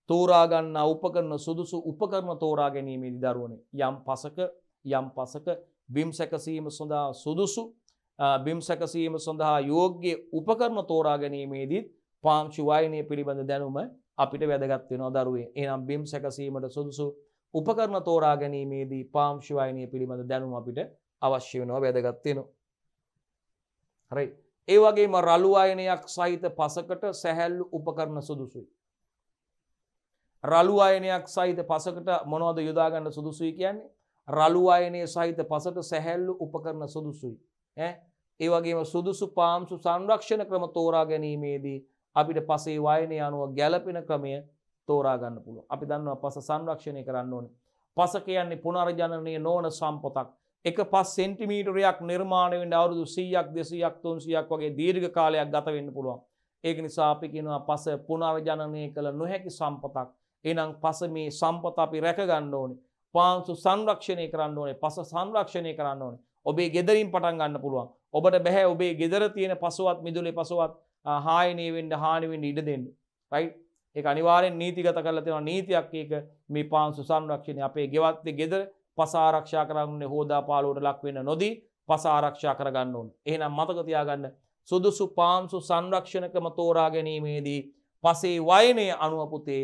තෝරා ගන්නා උපකරණ සුදුසු උපකරණ තෝරා ගැනීමේදී දරුවනේ යම් පසක බිම් සැකසීම සඳහා සුදුසු බිම් සැකසීම සඳහා යෝග්‍ය උපකරණ තෝරා ගැනීමේදී පාම්ශු වයනය පිළිබඳ දැනුම අපිට වැදගත් වෙනවා දරුවේ. එහෙනම් බිම් සැකසීමට සුදුසු උපකරණ තෝරා ගැනීමේදී පාම්ශු වයනය පිළිබඳ දැනුම අපිට අවශ්‍ය වෙනවා වැදගත් වෙනවා. හරි. ඒ වගේම රළු වයනයක් සහිත පසකට සැහැල්ලු උපකරණ සුදුසුයි. රළු වයනයක් සහිත පසකට මොනවද යොදා ගන්න සුදුසුයි කියන්නේ? රළු වයනයේ සහිත පසට සැහැල්ලු උපකරණ සුදුසුයි. ඒ වගේම සුදුසු පාම්ශු සංරක්ෂණ ක්‍රම තෝරා ගැනීමේදී අපිට පසේ වයනය අනුව ගැළපෙන ක්‍රමය තෝරා ගන්න පුළුවන්. අපි දන්නවා පස සංරක්ෂණය කරන්න ඕනේ. පස කියන්නේ පුනර්ජනනය නොවන සම්පතක්. එක 5 සෙන්ටිමීටරයක් නිර්මාණය වෙන්න අවුරුදු 100ක් 200ක් 300ක් වගේ දීර්ඝ කාලයක් ගත වෙන්න පුළුවන්. ඒක නිසා අපි කියනවා පස පුනර්ජනනය කළ නොහැකි සම්පතක්. එහෙනම් පස මේ සම්පත අපි රැක ගන්න ඕනේ. පාංශු සංරක්ෂණය කරන්න ඕනේ. පස සංරක්ෂණය කරන්න ඕනේ. ඔබේ ගෙදරින් පටන් ගන්න පුළුවන්. ඔබට බෑ ඔබේ ගෙදර තියෙන පසුවත් මිදුලේ පසුවත් හායනය වෙන්න හානි වෙන්න ඉඩ දෙන්න. රයිට්? ඒක අනිවාර්යෙන් නීතිගත කරලා තියෙනවා. නීතියක් ඒක මේ පාංශු සංරක්ෂණය අපේ ගෙවත්තේ ගෙදර පස ආරක්ෂා කරන්නේ හෝදා පාළුවට ලක් වෙන්න නොදී පස ආරක්ෂා කරගන්න ඕනේ. එහෙනම් මතක තියාගන්න සුදුසු පාංශු සංරක්ෂණ ක්‍රම තෝරා ගැනීමේදී පසේ වයනයේ අනුව පුතේ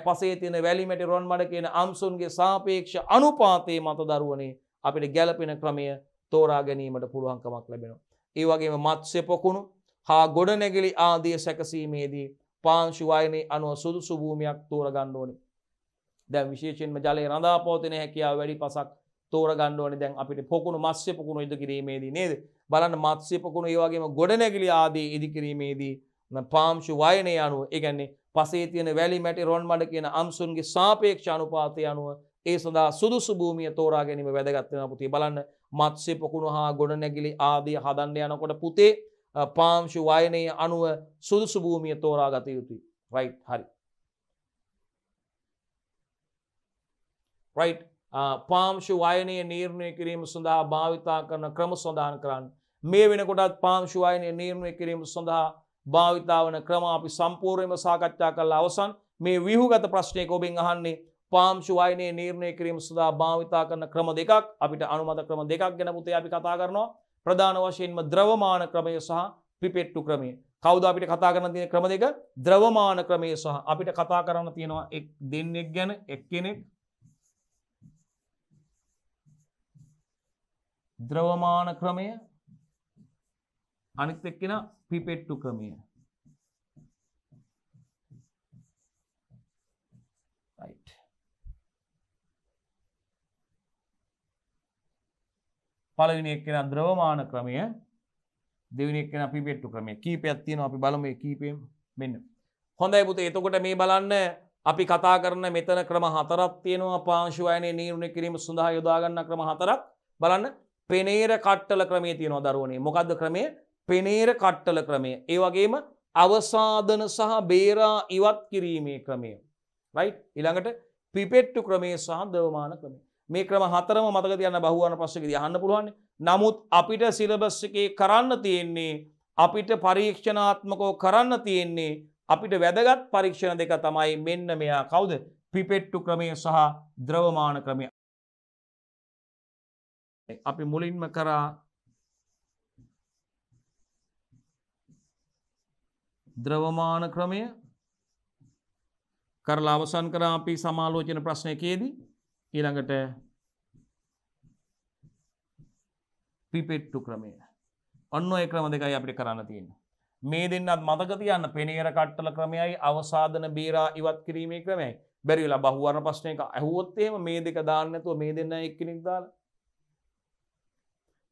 පසේ තියෙන වැලි මැටි රොන් මඩ කියන අංශුන්ගේ සාපේක්ෂ අනුපාතයේ මත දරුවනේ අපිට ගැළපෙන ක්‍රමය තෝරා ගැනීමට පුළුවන්කමක් ලැබෙනවා. ඒ වගේම මත්ස්‍ය පොකුණු හා ගොඩනැගිලි ආදී සැකසීමේදී පාංශු වයනයේ අනුව සුදුසු භූමියක් තෝරගන්න ඕනේ. දැන් විශේෂයෙන්ම ජලයේ රඳා පවතින හැකියාව වැඩි පසක් තෝරගන්න ඕනේ. දැන් අපිට පොකුණු මත්ස්‍ය පොකුණු ඉදි කිරීමේදී නේද? බලන්න මත්ස්‍ය පොකුණු ඒ වගේම ගොඩනැගිලි ආදී ඉදි කිරීමේදී පාංශු වයනයේ අනුව ඒ කියන්නේ පසේ තියෙන වැලි මැටි රොන් මඩ කියන අංශුන්ගේ සාපේක්ෂ අනුපාතය අනුව ඒ සඳහා සුදුසු භූමිය තෝරා ගැනීම වැදගත් වෙනවා පුතේ. බලන්න මත්ස්‍ය පොකුණු හා ගොඩනැගිලි ආදී හදන්න යනකොට පුතේ පාංශු වයනයේ අනුව සුදුසු භූමිය තෝරා ගත යුතුයි. රයිට් හරි. රයිට් පාංශු වයනයේ නිර්ණය කිරීම සඳහා භාවිතා කරන ක්‍රම සඳහන් කරන්න. මේ වෙනකොටත් පාංශු වයනයේ නිර්ණය කිරීම සඳහා භාවිතා වන ක්‍රම අපි සම්පූර්ණයෙන්ම සාකච්ඡා කරලා අවසන්. මේ ව්‍යුහගත ප්‍රශ්නයක ඔබෙන් අහන්නේ පාංශු වයනයේ නිර්ණය කිරීම සඳහා භාවිතා කරන ක්‍රම දෙකක් අපිට අනුමත ක්‍රම දෙකක් ගැන පුතේ අපි කතා කරනවා. ප්‍රධාන වශයෙන්ම ද්‍රවමාන ක්‍රමය සහ පිපෙට්ටු ක්‍රමය. කවුද අපිට කතා කරන්න තියෙන ක්‍රම දෙක? ද්‍රවමාන ක්‍රමය සහ අපිට කතා කරන්න තියෙනවා එක් දෙන්නෙක් ගැන එක්කෙනෙක් ද්‍රවමාන ක්‍රමය අනිත් එක්කෙනා පිපෙට්ටු ක්‍රමය. right පළවෙනි එක්කෙනා ද්‍රවමාන ක්‍රමය දෙවෙනි එක්කෙනා පිපෙට්ටු ක්‍රමය. කීපයක් තියෙනවා අපි බලමු මේ කීපෙම. මෙන්න හොඳයි පුතේ. එතකොට මේ බලන්න අපි කතා කරන මෙතන ක්‍රම හතරක් තියෙනවා. පාංශු වයනයේ නිර්ණය කිරීම සඳහා යොදා ගන්න ක්‍රම හතරක්. බලන්න පෙනේර කට්ටල ක්‍රමය තියෙනවා දරුවනේ. මොකද්ද ක්‍රමය? පෙනේර කට්ටල ක්‍රමය. ඒ වගේම අවසාදන සහ බේරා ඉවත් කිරීමේ ක්‍රමය. right ඊළඟට පිපෙට්ටු ක්‍රමයේ සහ ද්‍රවමාන ක්‍රමය. මේ ක්‍රම හතරම මතක තියන්න බහුවර්ණ ප්‍රශ්නකදී අහන්න පුළුවන්. නමුත් අපිට සිලබස් එකේ කරන්න තියෙන්නේ අපිට පරීක්ෂණාත්මකව කරන්න තියෙන්නේ අපිට වැදගත් පරීක්ෂණ දෙක තමයි මෙන්න මෙයා කවුද? පිපෙට්ටු ක්‍රමය සහ ද්‍රවමාන ක්‍රමය. අපි මුලින්ම කරා ද්‍රවමාන ක්‍රමය කරලා අවසන් කරා අපි සමාලෝචන ප්‍රශ්නයකදී. ඊළඟට පිපෙට්ටු ක්‍රමය. ඔන්න ඔය ක්‍රම දෙකයි අපිට කරන්න තියෙන්නේ. මේ දෙන්නත් මතක තියන්න පෙනීර කට්ටල ක්‍රමයයි අවසාදන බේරා ඉවත් කිරීමේ ක්‍රමයයි. බැරි වෙලා බහුවර්ණ ප්‍රශ්නයක අහුවොත් එහෙම මේ දෙක දාන්න නැතුව මේ දෙන්න එක්කෙනෙක් දාලා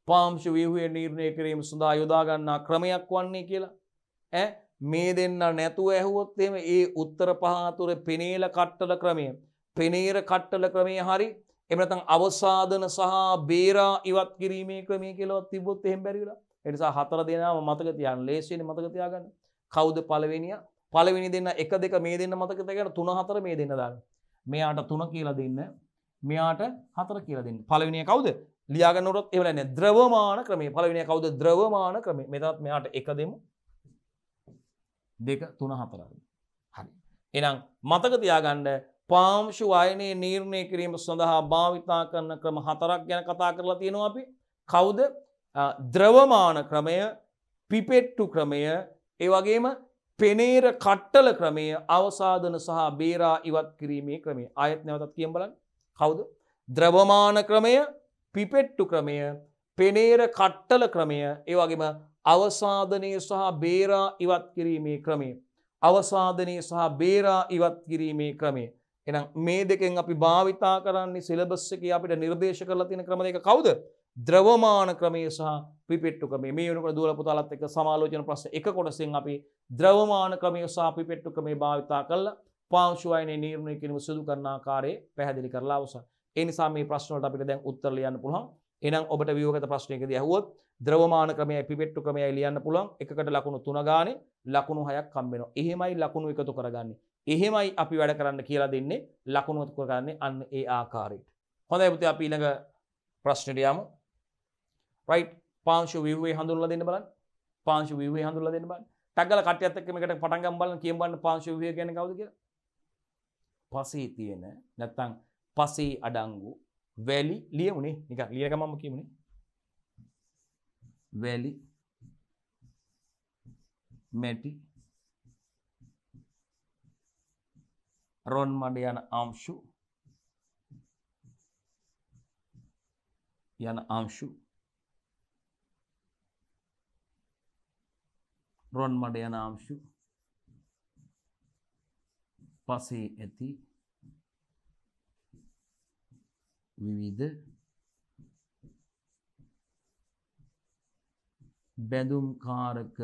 පාංශ ව්‍යුහය නිර්ණය කිරීම සඳහා යොදා ගන්නා ක්‍රමයක් වන්නේ කියලා මේ දෙන්න නැතුව ඇහුවොත් එහෙම ඒ උත්තර පහ අතර පෙනීර කට්ටල ක්‍රමය පෙනීර කට්ටල ක්‍රමය හරි එහෙම නැත්නම් අවසාදන සහ බේරා ඉවත් කිරීමේ ක්‍රමය කියලාවත් තිබ්බොත් එහෙම බැරි වෙලා ඒ නිසා හතර දෙනාම මතක තියාගන්න ලේසියෙන් මතක තියාගන්න කවුද පළවෙනියා පළවෙනි දෙන්න එක දෙක මේ දෙන්න මතක තියාගන්න 3 4 මේ දෙන්න දාන්න මෙයාට 3 කියලා දෙන්න මෙයාට 4 කියලා දෙන්න පළවෙනියා කවුද ලියා ගන්න උනොත් එහෙම නැහැ ද්‍රවමාන ක්‍රමය පළවෙනියා කවුද ද්‍රවමාන ක්‍රමය මෙතනත් මෙයාට එක දෙමු 2 3 4 හරි එහෙනම් මතක තියාගන්න පාංශු වයනේ නිර්ණය කිරීම සඳහා භාවිතා කරන ක්‍රම 4ක් ගැන කතා කරලා තියෙනවා අපි කවුද ද්‍රවමාන ක්‍රමය පිපෙට්ටු ක්‍රමය ඒ වගේම පෙනීර කට්ටල ක්‍රමය අවසාදන සහ බේරා ඉවත් කිරීමේ ක්‍රමය ආයත් නැවතත් කියමු බලන්න කවුද ද්‍රවමාන ක්‍රමය පිපෙට්ටු ක්‍රමය පෙනීර කට්ටල ක්‍රමය ඒ වගේම අවසාදනය සහ බේරා ඉවත් කිරීමේ ක්‍රමය අවසාදනය සහ බේරා ඉවත් කිරීමේ ක්‍රමය එහෙනම් මේ දෙකෙන් අපි භාවිතා කරන්නේ සිලබස් එකේ අපිට නිර්දේශ කරලා තියෙන ක්‍රම දෙක කවුද ද්‍රවමාන ක්‍රමය සහ පිපෙට්ටු ක්‍රමය මේ වෙනකොට දුවල පුතාලත් එක්ක සමාලෝචන ප්‍රශ්න එක කොටසෙන් අපි ද්‍රවමාන ක්‍රමය සහ පිපෙට්ටු ක්‍රමය භාවිතා කළා පාංශු වයනේ නිර්ණය කිරීම සිදු කරන ආකාරය පැහැදිලි කරලා අවසන්. ඒ නිසා මේ ප්‍රශ්න වලට අපිට දැන් උත්තර ලියන්න පුළුවන්. එහෙනම් ඔබට ව්‍යුහගත ප්‍රශ්නයකදී අහුවොත් ද්‍රවමාන ක්‍රමයයි පිපෙට්ටු ක්‍රමයයි ලියන්න පුළුවන්. එකකට ලකුණු 3 ගානේ ලකුණු 6ක් හම්බ වෙනවා. එහෙමයි ලකුණු එකතු කරගන්නේ. එහෙමයි අපි වැඩ කරන්න කියලා දෙන්නේ ලකුණු එකතු කරගන්නේ අන්න ඒ ආකාරයට. හොඳයි පුතේ අපි ඊළඟ ප්‍රශ්නෙට යමු. right පාංශු ව්‍යුහය හඳුන්වලා දෙන්න බලන්න. පාංශු ව්‍යුහය හඳුන්වලා දෙන්න බලන්න. ටග්ගල කට්ටියත් එක්ක මේකට පටන් ගමු බලන්න කියමු බලන්න පාංශු ව්‍යුහය කියන්නේ කවුද කියලා. පසේ තියෙන නැත්නම් පසේ අඩංගු වැලි ලියමුනේ නිකන් ලියන ගමන්ම කියමුනේ. වැලි මැටි රොන් මඩ යන අංශු රොන් මඩ යන අංශු පසේ ඇති විවිධ බැඳුම්කාරක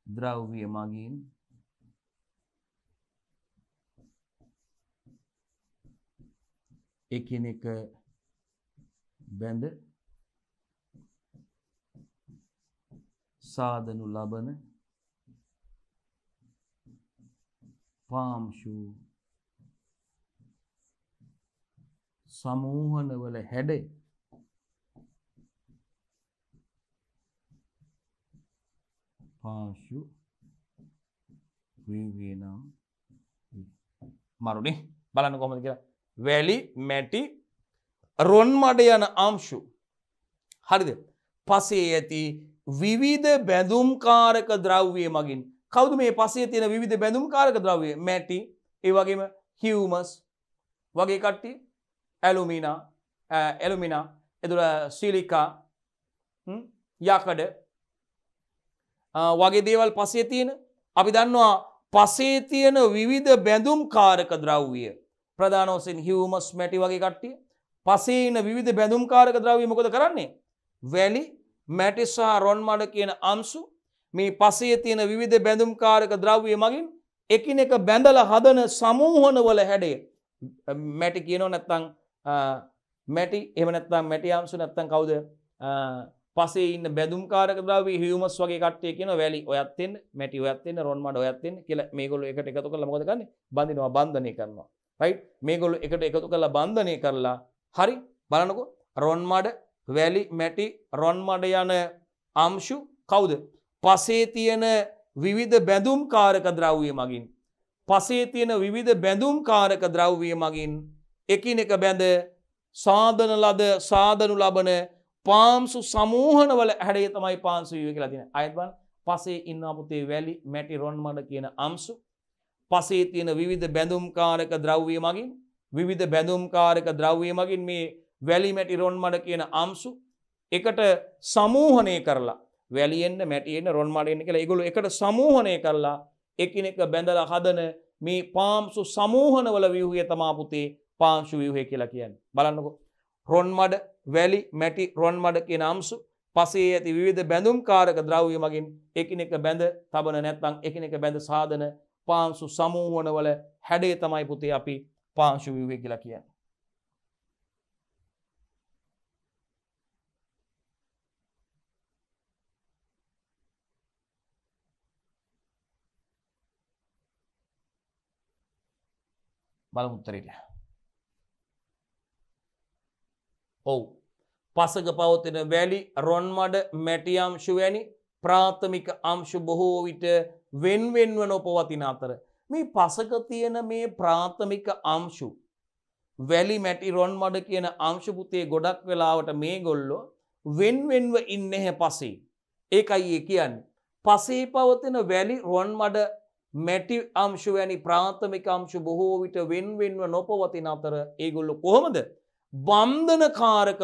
ද්‍රව්‍ය මගින් එකිනෙක බැඳ සාදනු ලබන පාංශු සමූහනවල හැඩය පාංශු ව්‍යුහය නම් මරුනේ බලන්න කොහොමද කියලා වැලි මැටි රොන් මඩ යන අංශු හරිද පසේ ඇති විවිධ බැඳුම්කාරක ද්‍රව්‍ය මගින් කවුද මේ පසේ තියෙන විවිධ බැඳුම්කාරක ද්‍රව්‍ය මැටි ඒ වගේම හියුමස් වගේ කට්ටිය ඇලුමිනා එදුර සිලිකා යකඩ වගේ දේවල් පසේ තියෙන අපි දන්නවා පසේ තියෙන විවිධ බැඳුම්කාරක ද්‍රව්‍ය ප්‍රධාන වශයෙන් හියුමස් මැටි වගේ කට්ටිය පසේ ඉන්න විවිධ බැඳුම්කාරක ද්‍රව්‍ය මොකද කරන්නේ වැලි මැටි සහ රොන් මඩ කියන අංශු මේ පසේ තියෙන විවිධ බැඳුම්කාරක ද්‍රව්‍ය මගින් එකිනෙක බැඳලා හදන සමූහනවල හැඩය මැටි කියනෝ නැත්නම් මැටි එහෙම නැත්නම් මැටි අංශු නැත්නම් කවුද පසේ ඉන්න බැඳුම්කාරක ද්‍රව්‍ය හියුමස් වගේ කට්ටිය කියන වැලි ඔයත් වෙන්න, මැටි ඔයත් වෙන්න, රොන් මඩ ඔයත් වෙන්න කියලා මේගොල්ලෝ එකට එකතු කරලා මොකද කරන්නේ? බඳිනවා, බන්ධනය කරනවා. රයිට්? මේගොල්ලෝ එකට එකතු කරලා බන්ධනය කරලා හරි බලන්නකෝ රොන් මඩ, වැලි, මැටි, රොන් මඩ යන අංශු කවුද? පසේ තියෙන විවිධ බැඳුම්කාරක ද්‍රව්‍ය මගින් පසේ තියෙන විවිධ බැඳුම්කාරක ද්‍රව්‍ය මගින් එකිනෙක බැඳ සාදනු ලබන පාම්සු සමූහනවල හැඩය තමයි පාංශු ව්‍යුහය කියලා තියෙනවා. අයත් බලන්න පසේ ඉන්නවා පුතේ වැලි, මැටි, රොන් මඩ කියන අංශු. පසේ තියෙන විවිධ බැඳුම්කාරක ද්‍රව්‍ය මගින් මේ වැලි, මැටි, රොන් මඩ කියන අංශු එකට සමූහණය කරලා වැලියෙන්න, මැටියෙන්න, රොන් මඩෙන්න කියලා ඒගොල්ලෝ එකට සමූහණය කරලා එකිනෙක බැඳලා හදන මේ පාම්සු සමූහනවල ව්‍යුහය තමයි පුතේ පාංශු ව්‍යුහය කියලා කියන්නේ. බලන්නකෝ රොන් මඩ, වැලි, මැටි, රොන් මඩ කියන අංශු පසේ ඇති විවිධ බැඳුම්කාරක ද්‍රව්‍ය මගින් එකිනෙක බැඳ තබන නැත්නම් එකිනෙක බැඳ සාදන පාංශු සමූහනවල හැඩය තමයි පුතේ අපි පාංශු ව්‍යුහය කියලා කියන්නේ. බලමු උත්තරේට. ඔව්. පසක පවතින වැලි, රොන් මඩ, මැටි අංශු වැනි ප්‍රාථමික අංශු බොහෝ විට වෙන්වෙන්ව නොපවතින අතර මේ පසක තියෙන මේ ප්‍රාථමික අංශු වැලි, මැටි, රොන් මඩ කියන අංශු පුතේ ගොඩක් වෙලාවට මේගොල්ලෝ වෙන්වෙන්ව ඉන්නේ පසේ. ඒකයි ඒ කියන්නේ. පසේ පවතින වැලි, රොන් මඩ, මැටි අංශු වැනි ප්‍රාථමික අංශු බොහෝ විට වෙන්වෙන්ව නොපවතින අතර ඒගොල්ලෝ කොහොමද? බන්ධනකාරක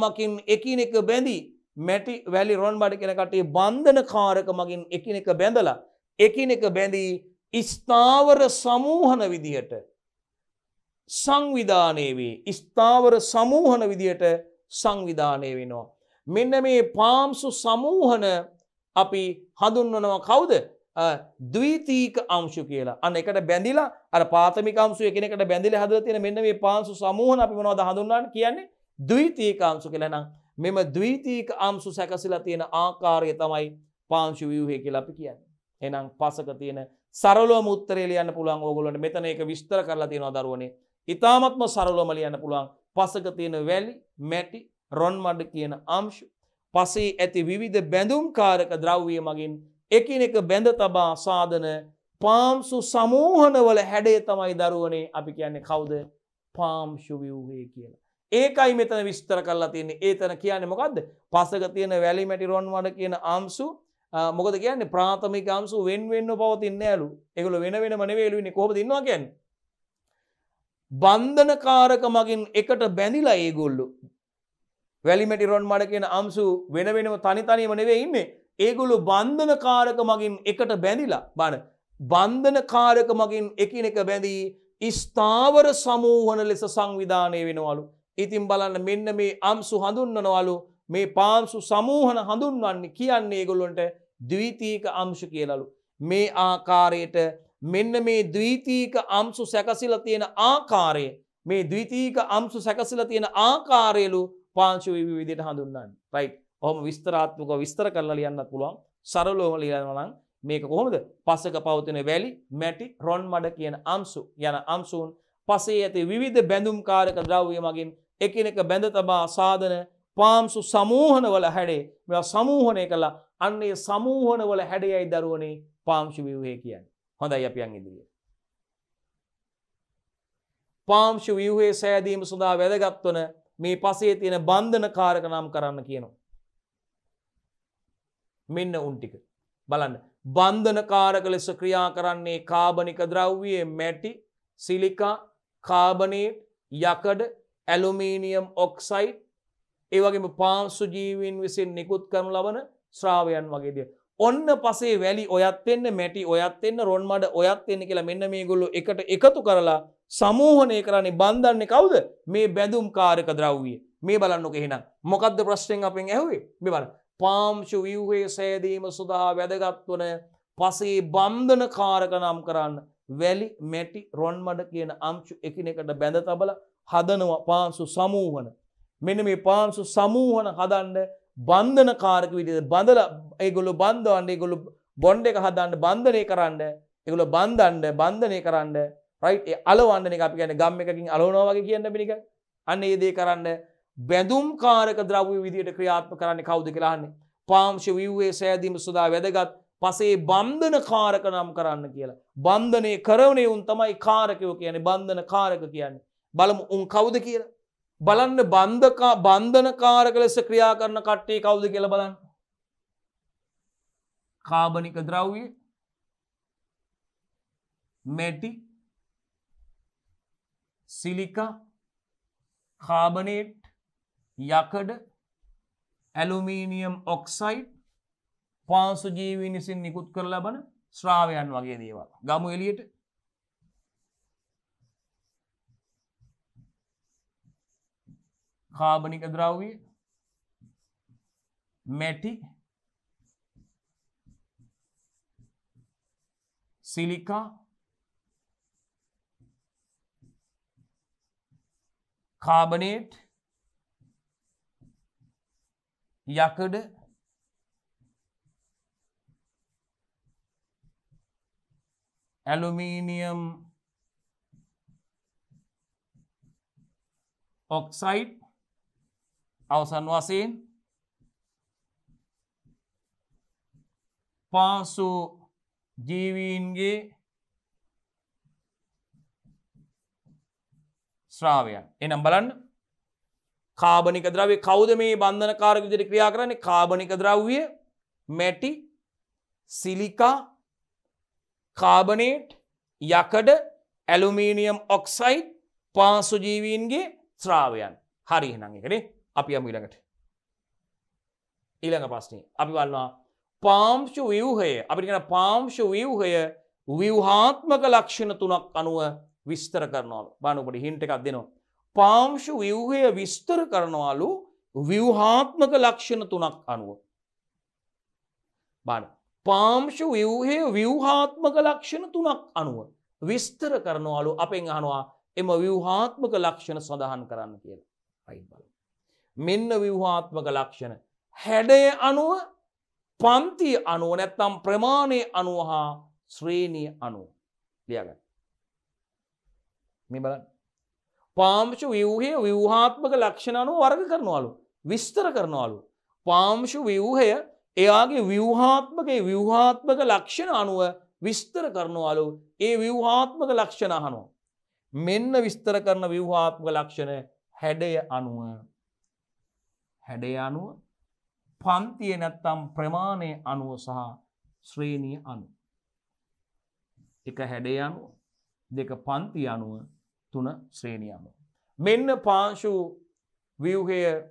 මගින් එකිනෙක බැඳී මැටි, වැලි, රොන් මඩ කියන කට්ටිය බන්ධනකාරක මගින් එකිනෙක බැඳලා එකිනෙක බැඳී ස්ථාවර සමූහන විදියට සංවිධානය වේ. ස්ථාවර සමූහන විදියට සංවිධානය වෙනවා. මෙන්න මේ පාම්සු සමූහන අපි හඳුන්වනවා කවුද? ද්විතීක අංශු කියලා. අන්න එකට බැඳිලා අර ප්‍රාථමික අංශු එකිනෙකට බැඳිලා හදලා තියෙන මෙන්න මේ පාංශු සමූහන අපි මොනවද හඳුන්වන්නේ කියන්නේ? ද්විතීක අංශු කියලා. නම් මෙම ද්විතීක අංශු සැකසීලා තියෙන ආකාරය තමයි පාංශු ව්‍යුහය කියලා අපි කියන්නේ. එහෙනම් පසක තියෙන සරලවම උත්තරේ ලියන්න පුළුවන් ඕගොල්ලන්ට. මෙතන ඒක විස්තර කරලා තියෙනවා දරුවනේ. ඊ타මත්ම සරලවම ලියන්න පුළුවන්. පසක තියෙන වැලි, මැටි, රොන් මඩ කියන අංශු පසේ ඇති විවිධ බැඳුම්කාරක ද්‍රව්‍ය මගින් එකිනෙක බැඳ තබා සාදන පාම්සු සමූහනවල හැඩය තමයි දරුවනේ අපි කියන්නේ කවුද? පාම්ශු ව්‍යුහය කියලා. ඒකයි මෙතන විස්තර කරලා තියෙන්නේ. ඒතන කියන්නේ මොකද්ද? පසක තියෙන වැලි, මැටි, රොන් මඩ කියන අංශු මොකද කියන්නේ? ප්‍රාථමික අංශු වෙන්වෙන්ව පවතින්නේ නෑලු. ඒගොල්ලෝ වෙන වෙනම නෙවෙයිලු ඉන්නේ. කොහොමද ඉන්නවා කියන්නේ? බන්ධනකාරක මගින් එකට බැඳිලා ඒගොල්ලෝ වැලි, මැටි, රොන් මඩ කියන අංශු වෙන වෙනම තනියම නෙවෙයි ඉන්නේ. ඒගොල්ලෝ බන්ධනකාරක මගින් එකට බැඳිලා බලන්න. බන්ධනකාරක මගින් එකිනෙක බැඳී ස්ථාවර සමූහන ලෙස සංවිධානය වෙනවලු. ඉතින් බලන්න මෙන්න මේ අංශු හඳුන්වනවලු. මේ පාංශු සමූහන හඳුන්වන්නේ කියන්නේ ඒගොල්ලන්ට ද්විතීක අංශු කියලාලු. මේ ආකාරයට මෙන්න මේ ද්විතීක අංශු සැකසීලා තියෙන ආකාරය මේ ද්විතීක අංශු සැකසීලා තියෙන ආකාරයලු පාංශු විවිධයට හඳුන්වන්නේ. රයිට්. ඔහොම විස්තරාත්මකව විස්තර කරලා ලියන්නත් පුළුවන්. සරලවම ලියනවා නම් මේක කොහොමද? පසක පවතින වැලි, මැටි, රොන් මඩ කියන අංශු යන අංශුන් පසේ ඇති විවිධ බැඳුම්කාරක ද්‍රව්‍ය මගින් එකිනෙක බැඳ තබා සාදන පාම්සු සමූහනවල හැඩේ මේවා සමූහණය කළා. අන්නේ සමූහනවල හැඩයයි දරුවනේ පාම්ශු ව්‍යුහය කියන්නේ. හොඳයි අපි යන් ඉදිරියට. පාම්ශු ව්‍යුහයේ සෑදීම සඳහා වැදගත් වන මේ පසේ තියෙන බන්ධනකාරක නම් කරන්න කියනවා. මෙන්න උන් ටික බලන්න. බන්ධනකාරක ලෙස ක්‍රියා කරන්නේ කාබනික ද්‍රව්‍ය, මැටි, සිලිකා, කාබනේට්, යකඩ, ඇලුමිනියම් ඔක්සයිඩ්, ඒ වගේම පාංශු ජීවීන් විසින් නිකුත් කරනු ලබන ශ්‍රාවයන් වගේ දේ. ඔන්න පසේ වැලි ඔයත් වෙන්න, මැටි ඔයත් වෙන්න, රොන් මඩ ඔයත් වෙන්න කියලා මෙන්න මේගොල්ලෝ එකට එකතු කරලා සමූහණය කරන්නේ බන්ධන්නේ කවුද? මේ බැඳුම්කාරක ද්‍රව්‍ය. මේ බලන්නකෝ එහෙනම්. මොකද්ද ප්‍රශ්නෙන් අපෙන් ඇහුවේ? මේ බලන්න. පාම්ශු ව්‍යුහයේ සෑදීම සඳහා වැදගත් වන පසේ බන්ධනකාරක නම් කරන්න වැලි, මැටි, රොන් මඩ කියන අංශු එකිනෙකට බැඳ තබලා හදනවා පාංශු සමූහන. මෙන්න මේ පාංශු සමූහන හදන්න බන්ධනකාරක විදිහට බඳලා ඒගොල්ලෝ බන්ධවන්න ඒගොල්ලෝ බොන්ඩ් එක හදන්න බන්ධනය කරන්න ඒගොල්ලෝ බන්ධනය කරන්න රයිට් ඒ අලවන්න එක අපි කියන්නේ ගම් එකකින් අලවනවා වගේ කියන්න බෑ නිකන් අන්න ඒ දේ කරන්න බැඳුම්කාරක ද්‍රව්‍ය විදිහට ක්‍රියාත්මක කරන්නේ කවුද කියලා අහන්නේ පාංශු ව්‍යුහයේ සෑදීම සඳහා වැදගත් පසේ බන්ධනකාරක නම් කරන්න කියලා බන්ධනය කරවනේ උන් තමයි කාරකයෝ කියන්නේ බන්ධනකාරක කියන්නේ බලමු උන් කවුද කියලා බලන්න බන්ධනකාරක ලෙස ක්‍රියා කරන කට්ටිය කවුද කියලා බලන්න කාබනික ද්‍රව්‍ය මැටි සිලිකා කාබනේට් යකඩ ඇලුමිනියම් ඔක්සයිඩ් පාංශු ජීවීන් විසින් නිකුත් කර ලබන ශ්‍රාවයන් වගේ දේවල් ගමු එළියට කාබනික ද්‍රව්‍ය මැටි සිලිකා කාබනේට් යකඩ ඇලුමිනියම් ඔක්සයිඩ් අවසන් වශයෙන් පාංශු ජීවීන්ගේ ශ්‍රාවයන් එනම් බලන්න කාබනික ද්‍රව්‍ය කවුද මේ බන්ධනකාරක විදිහට ක්‍රියා කරන්නේ කාබනික ද්‍රව්‍ය මැටි සිලිකා කාබනේට් යකඩ ඇලුමිනියම් ඔක්සයිඩ් පාංශු ජීවීන්ගේ ශ්‍රාවයන් හරි එහෙනම් ඒකනේ අපි යමු ඊළඟ ප්‍රශ්නේ අපි බලනවා පාංශු ව්‍යුහය අපිට කියන පාංශු ව්‍යුහය ව්‍යුහාත්මක ලක්ෂණ තුනක් අනුව විස්තර කරනවලු බලන්න ඔබට හින්ට් එකක් දෙනවා පාංශු ව්‍යුහය විස්තර කරනවලු ව්‍යුහාත්මක ලක්ෂණ තුනක් අනුව බලන්න පාංශු ව්‍යුහය ව්‍යුහාත්මක ලක්ෂණ තුනක් අනුව විස්තර කරනවලු අපෙන් අහනවා එම ව්‍යුහාත්මක ලක්ෂණ සඳහන් කරන්න කියලා. රයිට් බලන්න. මෙන්න ව්‍යුහාත්මක ලක්ෂණ හැඩය අනුව පන්ති අනුව නැත්නම් ප්‍රමාණය අනුව හා ශ්‍රේණිය අනුව ලියාගන්න. මේ බලන්න. පාංශු ව්‍යුහය ව්‍යුහාත්මක ලක්ෂණ අනුව වර්ග කරනවලු විස්තර කරනවලු. පාංශු ව්‍යුහය එයාගේ ව්‍යුහාත්මක ලක්ෂණ අනුව විස්තර කරනවලු ඒ ව්‍යුහාත්මක ලක්ෂණ අහනවා. මෙන්න විස්තර කරන ව්‍යුහාත්මක ලක්ෂණ හැඩය අනුව පන්තිය නැත්තම් ප්‍රමාණය අනුව සහ ශ්‍රේණිය අනුව. එක හැඩය අනුව දෙක පන්තිය අනුව තුන ශ්‍රේණිය අනුව. මෙන්න පාංශු ව්‍යුහය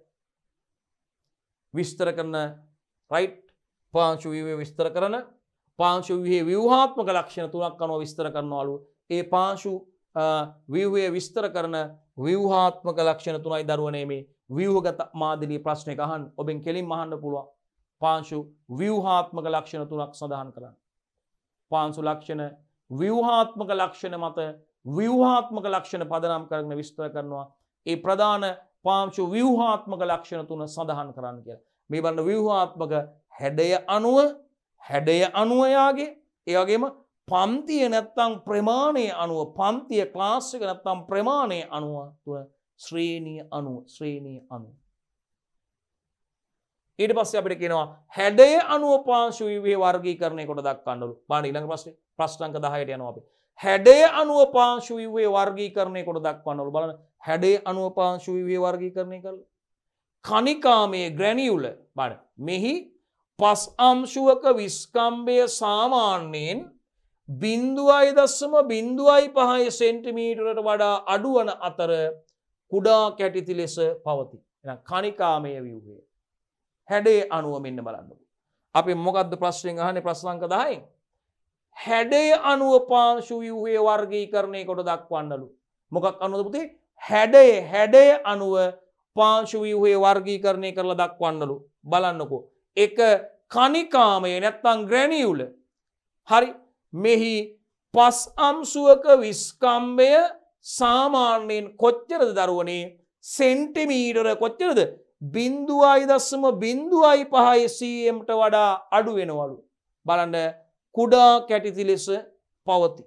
විස්තර කරන රයිට් පාංශු ව්‍යුහය විස්තර කරන පාංශු ව්‍යුහයේ ව්‍යුහාත්මක ලක්ෂණ තුනක් අනුව විස්තර කරනවලු ඒ පාංශු ව්‍යුහය විස්තර කරන ව්‍යුහාත්මක ලක්ෂණ තුනයි දරුවනේ මේ ව්‍යුහගත මාදිලී ප්‍රශ්නයක අහන්න ඔබෙන් කෙලින්ම අහන්න පුළුවන් පාංශු ව්‍යුහාත්මක ලක්ෂණ තුනක් සඳහන් කරන්න පාංශු ලක්ෂණ ව්‍යුහාත්මක ලක්ෂණ මත ව්‍යුහාත්මක ලක්ෂණ පදනම් කරගෙන විස්තර කරනවා ඒ ප්‍රධාන පාංශු ව්‍යුහාත්මක ලක්ෂණ තුන සඳහන් කරන්න කියලා මේ බලන ව්‍යුහාත්මක හැඩය අනුව යාගේ ඒ වගේම පන්තිය නැත්තම් ප්‍රමාණය අනුව පන්තිය ක්ලාස් එක නැත්තම් ප්‍රමාණය අනුව තුන ශ්‍රේණිය අනුව ඊට පස්සේ අපිට කියනවා හැඩය අනුව පාංශු ව්‍යුහයේ වර්ගීකරණය කොට දක්වන්නලු බලන්න ඊළඟ ප්‍රශ්නේ ප්‍රශ්න අංක 10ට යනවා අපි හැඩය අනුව පාංශු ව්‍යුහයේ වර්ගීකරණය කොට දක්වන්නලු බලන්න හැඩය අනුව පාංශු ව්‍යුහයේ වර්ගීකරණය කරලා කණිකාමයේ ග්‍රැනියුල බලන්න මෙහි පස් අංශුවක විස්කම්භය සාමාන්‍යයෙන් 0.05 සෙන්ටිමීටරට වඩා අඩු වන අතර කුඩා කැටිති ලෙස පවතී. එහෙනම් කණිකාමය ව්‍යුහය හැඩේ අනුව මෙන්න බලන්න. අපි මොකද්ද ප්‍රශ්නෙන් අහන්නේ ප්‍රශ්න අංක 10න්? හැඩය අනුව පාංශු ව්‍යුහයේ වර්ගීකරණය කොට දක්වන්නලු. මොකක් අනුවද පුතේ? හැඩය අනුව පාංශු ව්‍යුහයේ වර්ගීකරණය කරලා දක්වන්නලු. බලන්නකෝ. එක කණිකාමය නැත්තම් ග්‍රැනියුල. හරි. මෙහි පස් අංශුවක විස්කම්භය සාමාන්‍යයෙන් කොච්චරද දරුවනේ සෙන්ටිමීටර කොච්චරද 0.05 cmට වඩා අඩු වෙනවලු. බලන්න කුඩා කැටිති ලෙස පවති.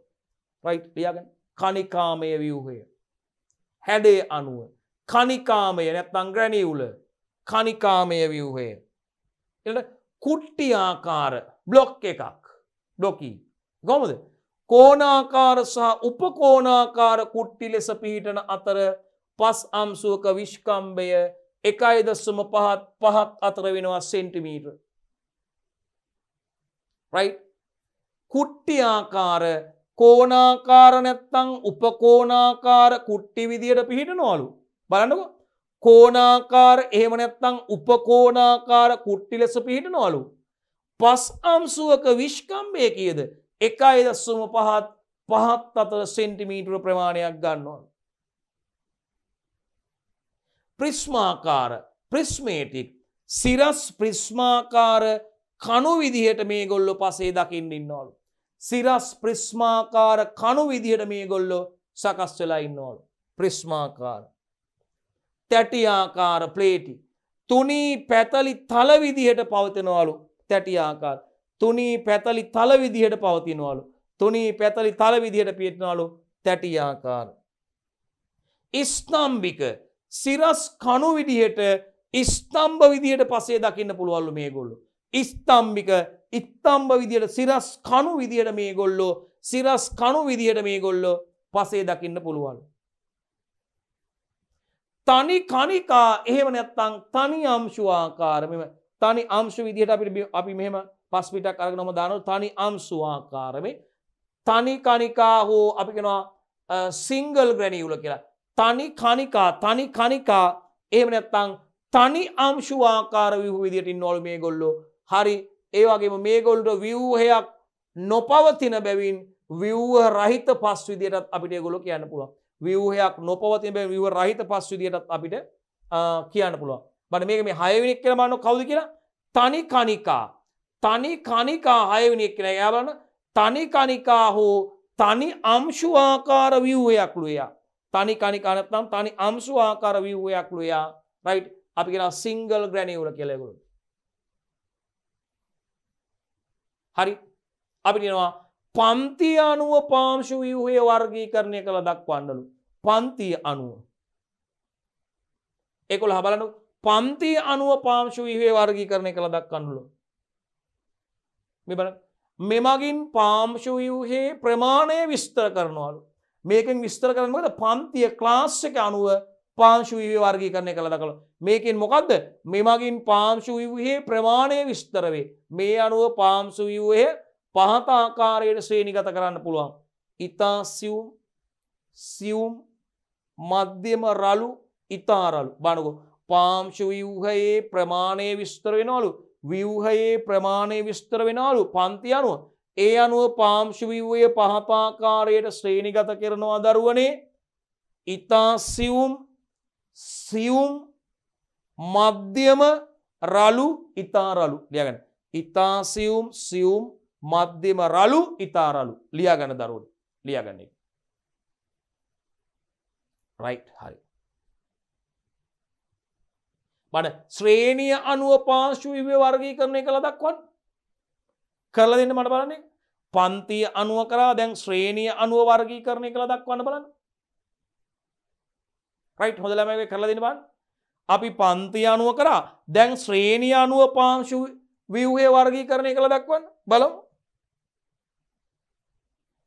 රයිට් ලියාගන්න. කණිකාමය ව්‍යුහය. හැඩේ අණුව. කණිකාමය නැත්නම් ග්‍රැනියුල. කණිකාමය ව්‍යුහය. ඊළඟ කුට්ටි ආකාර බ්ලොක් එකක්. බ්ලොකි. කොහොමද? කෝණාකාර සහ උපකෝණාකාර කුට්ටි ලෙස පිහිටන අතර පස් අංශුවක විස්කම්භය 1.5 අතර වෙනවා සෙන්ටිමීටර. රයිට්. කුට්ටි ආකාර කෝණාකාර නැත්නම් උපකෝණාකාර කුට්ටි විදියට පිහිටනවලු. බලන්නකෝ. කෝණාකාර එහෙම නැත්නම් උපකෝණාකාර කුට්ටි ලෙස පිහිටනවලු. පස් අංශුවක විස්කම්භය කීයද? 1.5 අතර සෙන්ටිමීටර ප්‍රමාණයක් ගන්නවා. ප්‍රිස්මාකාර ප්‍රිස්මේටික් සිරස් ප්‍රිස්මාකාර කණු විදිහට මේගොල්ලෝ පසේ දකින්න ඉන්නවලු. සිරස් ප්‍රිස්මාකාර කණු විදිහට මේගොල්ලෝ සකස් වෙලා ඉන්නවලු. ප්‍රිස්මාකාර තැටි ආකාර ප්ලේටි තුනී පැතලි තල විදිහට පවතිනවලු. තැටි ආකාර තුනී පැතලි තල විදිහට පවතිනවලු. තුනී පැතලි තල විදිහට පියටනවලු තැටි ආකාර. ස්තම්භික සිරස් කණු විදිහට ස්තම්භ විදිහට පසේ දකින්න පුළුවන්ලු මේගොල්ලෝ. ස්තම්භික ස්තම්භ විදිහට සිරස් කණු විදිහට මේගොල්ලෝ සිරස් කණු විදිහට මේගොල්ලෝ පසේ දකින්න පුළුවන්. තනි කණිකා එහෙම නැත්නම් තනි අංශු ආකාර මෙම තනි අංශු විදිහට අපි මෙහෙම පස් පිටක් අරගෙනම දානවා තනි අංශු ආකාරමේ තනි කණිකා හෝ අපි කියනවා සිංගල් ග්‍රැනියුල කියලා. තනි කණිකා එහෙම නැත්නම් තනි අංශු ආකාර ව්‍යුහ විදිහට ඉන්නවලු මේගොල්ලෝ. හරි ඒ වගේම මේගොල්ලෝ ව්‍යුහයක් නොපවතින බැවින් ව්‍යුහ රහිත පස් විදිහටත් අපිට ඒගොල්ලෝ කියන්න පුළුවන්. ව්‍යුහයක් නොපවතින බැවින් ව්‍යුහ රහිත පස් විදිහටත් අපිට කියන්න පුළුවන්. බලන්න මේක මේ 6 වෙනි එක කියලා බලන්න කවුද කියලා? තනි කණිකා 6 වෙනි එක කියලා. එයා බලන්න තනි කණිකා හෝ තනි අංශු ආකාර ව්‍යුහයක් ලුයා. තනි කණිකා නැත්නම් තනි අංශු ආකාර ව්‍යුහයක් ලුයා. රයිට් අපි කියනවා සිංගල් ග්‍රැනියුල කියලා ඒගොල්ලෝ. හරි අපි කියනවා පන්ති අණුව පාංශු ව්‍යුහය වර්ගීකරණය කළ දක්වන්නලු. පන්ති අණුව ඒගොල්ලෝ බලන්න පන්ති අණුව පාංශු ව්‍යුහය වර්ගීකරණය කළ දක්වන්නලු. මේ බලන්න මෙමගින් පාංශු ව්‍යුහයේ ප්‍රමාණය විස්තර කරනවලු. මේකෙන් විස්තර කරන්නේ මොකද? පන්තිය ක්ලාස් එක අණුව පාංශු ව්‍යුහය වර්ගීකරණය කළ දක්වනවා. මේකෙන් මොකද්ද? මෙමගින් පාංශු ව්‍යුහයේ ප්‍රමාණය විස්තර වේ. මේ අණුව පාංශු ව්‍යුහය පහත ආකාරයට ශ්‍රේණිගත කරන්න පුළුවන්. ඉතා සියුම් මධ්‍යම රළු ඉතා රළු. බලන්නකෝ පාංශු ව්‍යුහයේ ප්‍රමාණය විස්තර වෙනවලු. ව්‍යුහයේ ප්‍රමාණය විස්තර වෙනවලු පන්ති අණුව. ඒ අණුව පාංශු ව්‍යුහය පහත ආකාරයට ශ්‍රේණිගත කරනවා දරුවනේ. ඉතා සියුම් මධ්‍යම රළු ඉතා රළු. ලියාගන්න. ඉතා සියුම් මධ්‍යම රළු ඉතා රළු. ලියාගන්න දරුවනේ. ලියාගන්න එක. රයිට් හරි. බලන්න ශ්‍රේණිය අණුව පාංශු ව්‍යුහය වර්ගීකරණය කළ දක්වන්න. කරලා දෙන්න මට බලන්න. පන්තිය අණුව කරා දැන් ශ්‍රේණිය අණුව වර්ගීකරණය කළ දක්වන්න බලන්න. රයිට් හොඳ ළමයි මේ කරලා දෙන්න බලන්න. අපි පන්තිය අණුව කරා දැන් ශ්‍රේණිය අණුව පාංශු ව්‍යුහය වර්ගීකරණය කළ දක්වන්න බලමු.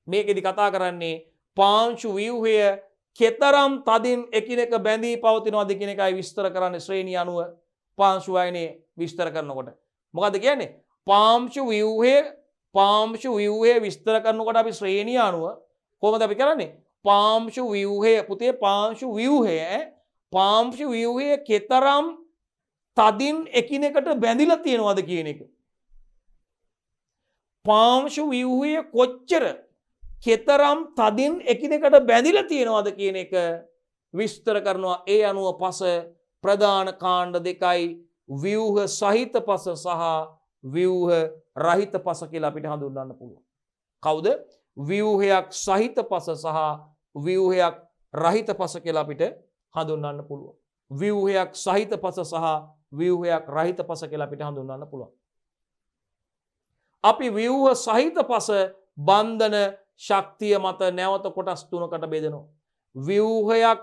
මේකෙදි කතා කරන්නේ පාංශු ව්‍යුහය කෙතරම් තදින් එකිනෙක බැඳී පවතිනවද කියන එකයි විස්තර කරන්නේ ශ්‍රේණිය අණුව පාංශු වයනේ විස්තර කරනකොට. මොකද්ද කියන්නේ? පාංශු ව්‍යුහය විස්තර කරනකොට අපි ශ්‍රේණිය අණුව කොහොමද අපි කරන්නේ? පාංශු ව්‍යුහය පුතේ පාංශු ව්‍යුහය කෙතරම් තදින් එකිනෙකට බැඳිලා තියෙනවද කියන එක. පාංශු ව්‍යුහය කොච්චර කෙතරම් තදින් එකිනෙකට බැඳිලා තියෙනවද කියන එක විස්තර කරනවා. ඒ අනුව පස ප්‍රධාන කාණ්ඩ දෙකයි ව්‍යුහ සහිත පස සහ ව්‍යුහ රහිත පස කියලා අපිට හඳුන්වන්න පුළුවන්. කවුද? ව්‍යුහයක් සහිත පස සහ ව්‍යුහයක් රහිත පස කියලා අපිට හඳුන්වන්න පුළුවන්. ව්‍යුහයක් සහිත පස සහ ව්‍යුහයක් රහිත පස කියලා අපිට හඳුන්වන්න පුළුවන්. අපි ව්‍යුහ සහිත පස බන්ධන ශක්තිය මත නැවත කොටස් තුනකට බෙදෙනවා. ව්‍යුහයක්